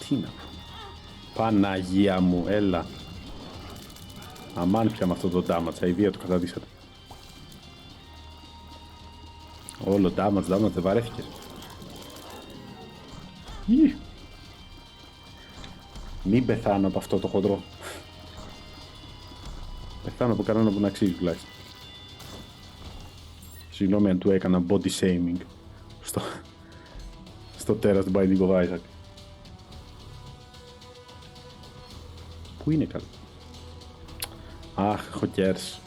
Τι να πω. Παναγία μου, έλα. Αμάν πια με αυτό το damage, αηδία το καταδύσατε. Όλο damage, δεν βαρέθηκες. Μην πεθάνω από αυτό το χοντρό. Πεθάνω από κανένα που να αξίζει τουλάχιστον. Συγγνώμη αν του έκανα body shaming στο τέρας του Binding of Isaac. Πού είναι καλά. Αχ, έχω Curse.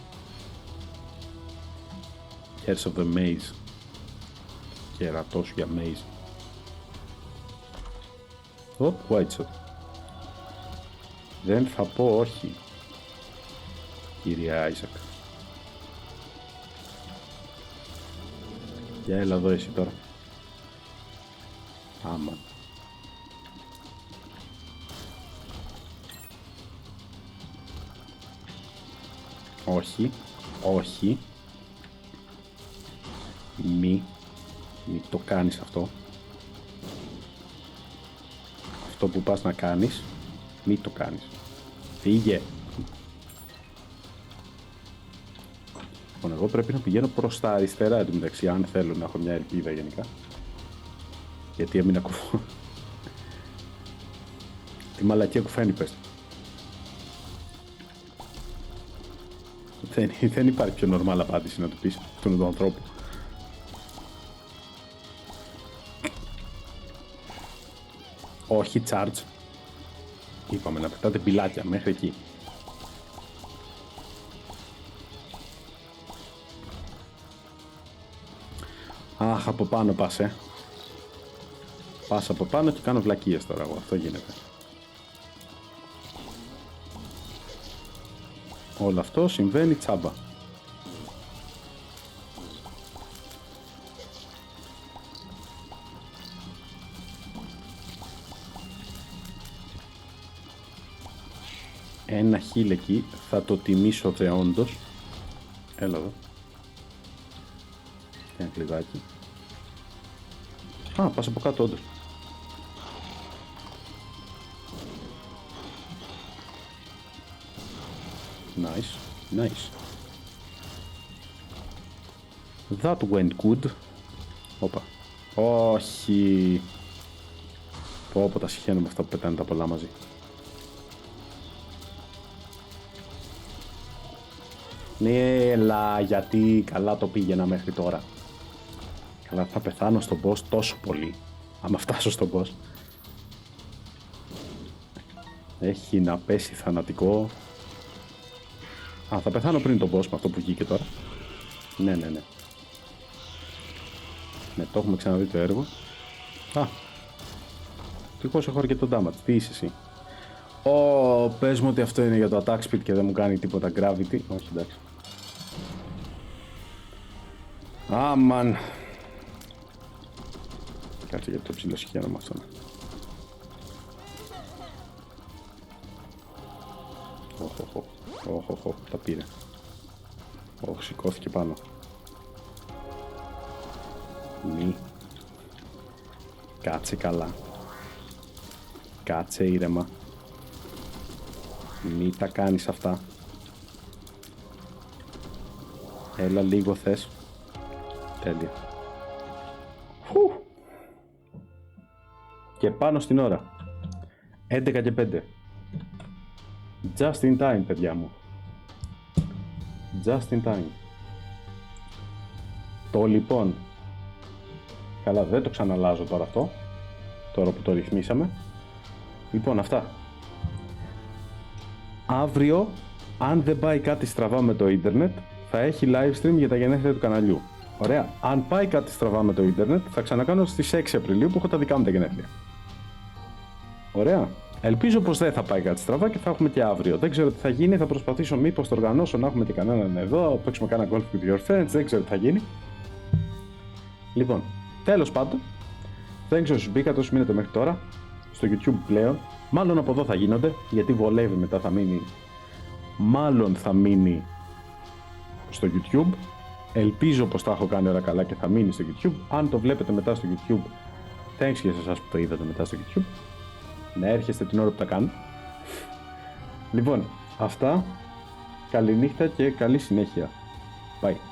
Curse of the Maze. Κερατός για Maze. White shot. Δεν θα πω όχι, κύριε Άισακ. Για έλα εδώ εσύ τώρα. Άμα. Όχι, όχι. Μη το κάνεις αυτό. Αυτό που πας να κάνεις, μη το κάνεις. Φύγε. Λοιπόν, εγώ πρέπει να πηγαίνω προς τα αριστερά εντωμεταξύ, αν θέλω να έχω μια ελπίδα γενικά. Γιατί έμεινα κουφό. Τι μαλακία κουφαίνει πες. Δεν υπάρχει πιο normal απάντηση να του πεις αυτόν τον ανθρώπου. Όχι charge. Είπαμε να πετάτε πιλάκια μέχρι εκεί. Αχ, από πάνω πας, Πας από πάνω και κάνω βλακίες τώρα εγώ. Αυτό γίνεται. Όλο αυτό συμβαίνει τσάμπα. Ένα χείλ εκεί θα το τιμήσω δεόντως. Έλα εδώ. Και ένα κλειδάκι. Α, πας από κάτω όντως. Nice, nice. That went good. Όπα. Όχι. Πω τα συχαίνω με αυτά που πετάνε τα πολλά μαζί. Ναι, έλα, γιατί καλά το πήγαινα μέχρι τώρα. Καλά, θα πεθάνω στον boss τόσο πολύ. Άμα φτάσω στον boss. Έχει να πέσει θανατικό. Α, θα πεθάνω πριν τον boss με αυτό που βγήκε τώρα. Ναι. Ναι, το έχουμε ξαναδεί το έργο. Α, τυχώς έχω αρκετό damage. Τι είσαι εσύ? Πες μου ότι αυτό είναι για το attack speed και δεν μου κάνει τίποτα gravity. Όχι, εντάξει. Αμαν. Κάτσε γιατί το ψιλοσυχαίνω με αυτό. Όχ, τα πήρε. Όχ, σηκώθηκε πάνω. Μη. Κάτσε καλά. Κάτσε ήρεμα. Μη τα κάνεις αυτά. Έλα λίγο θες. Τέλεια. Και πάνω στην ώρα. 11 και 5. Just in time, παιδιά μου. Just in time. Το λοιπόν. Καλά, δεν το ξαναλάζω τώρα αυτό. Τώρα που το ρυθμίσαμε. Λοιπόν, αυτά. Αύριο, αν δεν πάει κάτι στραβά με το ίντερνετ, θα έχει live stream για τα γενέθλια του καναλιού. Ωραία. Αν πάει κάτι στραβά με το ίντερνετ, θα ξανακάνω στις 6 Απριλίου που έχω τα δικά μου τα γενέθλια. Ωραία. Ελπίζω πως δεν θα πάει κάτι στραβά και θα έχουμε και αύριο. Δεν ξέρω τι θα γίνει. Θα προσπαθήσω μήπως το οργανώσω να έχουμε και κανέναν εδώ. Παίξουμε κάνα golf with your friends. Δεν ξέρω τι θα γίνει. Λοιπόν, τέλος πάντων. Thanks όσους μπήκατε, όσους μείνετε μέχρι τώρα. Στο YouTube πλέον. Μάλλον από εδώ θα γίνονται. Γιατί βολεύει μετά θα μείνει. Μάλλον θα μείνει στο YouTube. Ελπίζω πως τα έχω κάνει όλα καλά και θα μείνει στο YouTube. Αν το βλέπετε μετά στο YouTube, thanks και σε εσάς που το είδατε μετά στο YouTube. Να έρχεστε την ώρα που τα κάνω. Λοιπόν, αυτά. Καληνύχτα και καλή συνέχεια. Bye.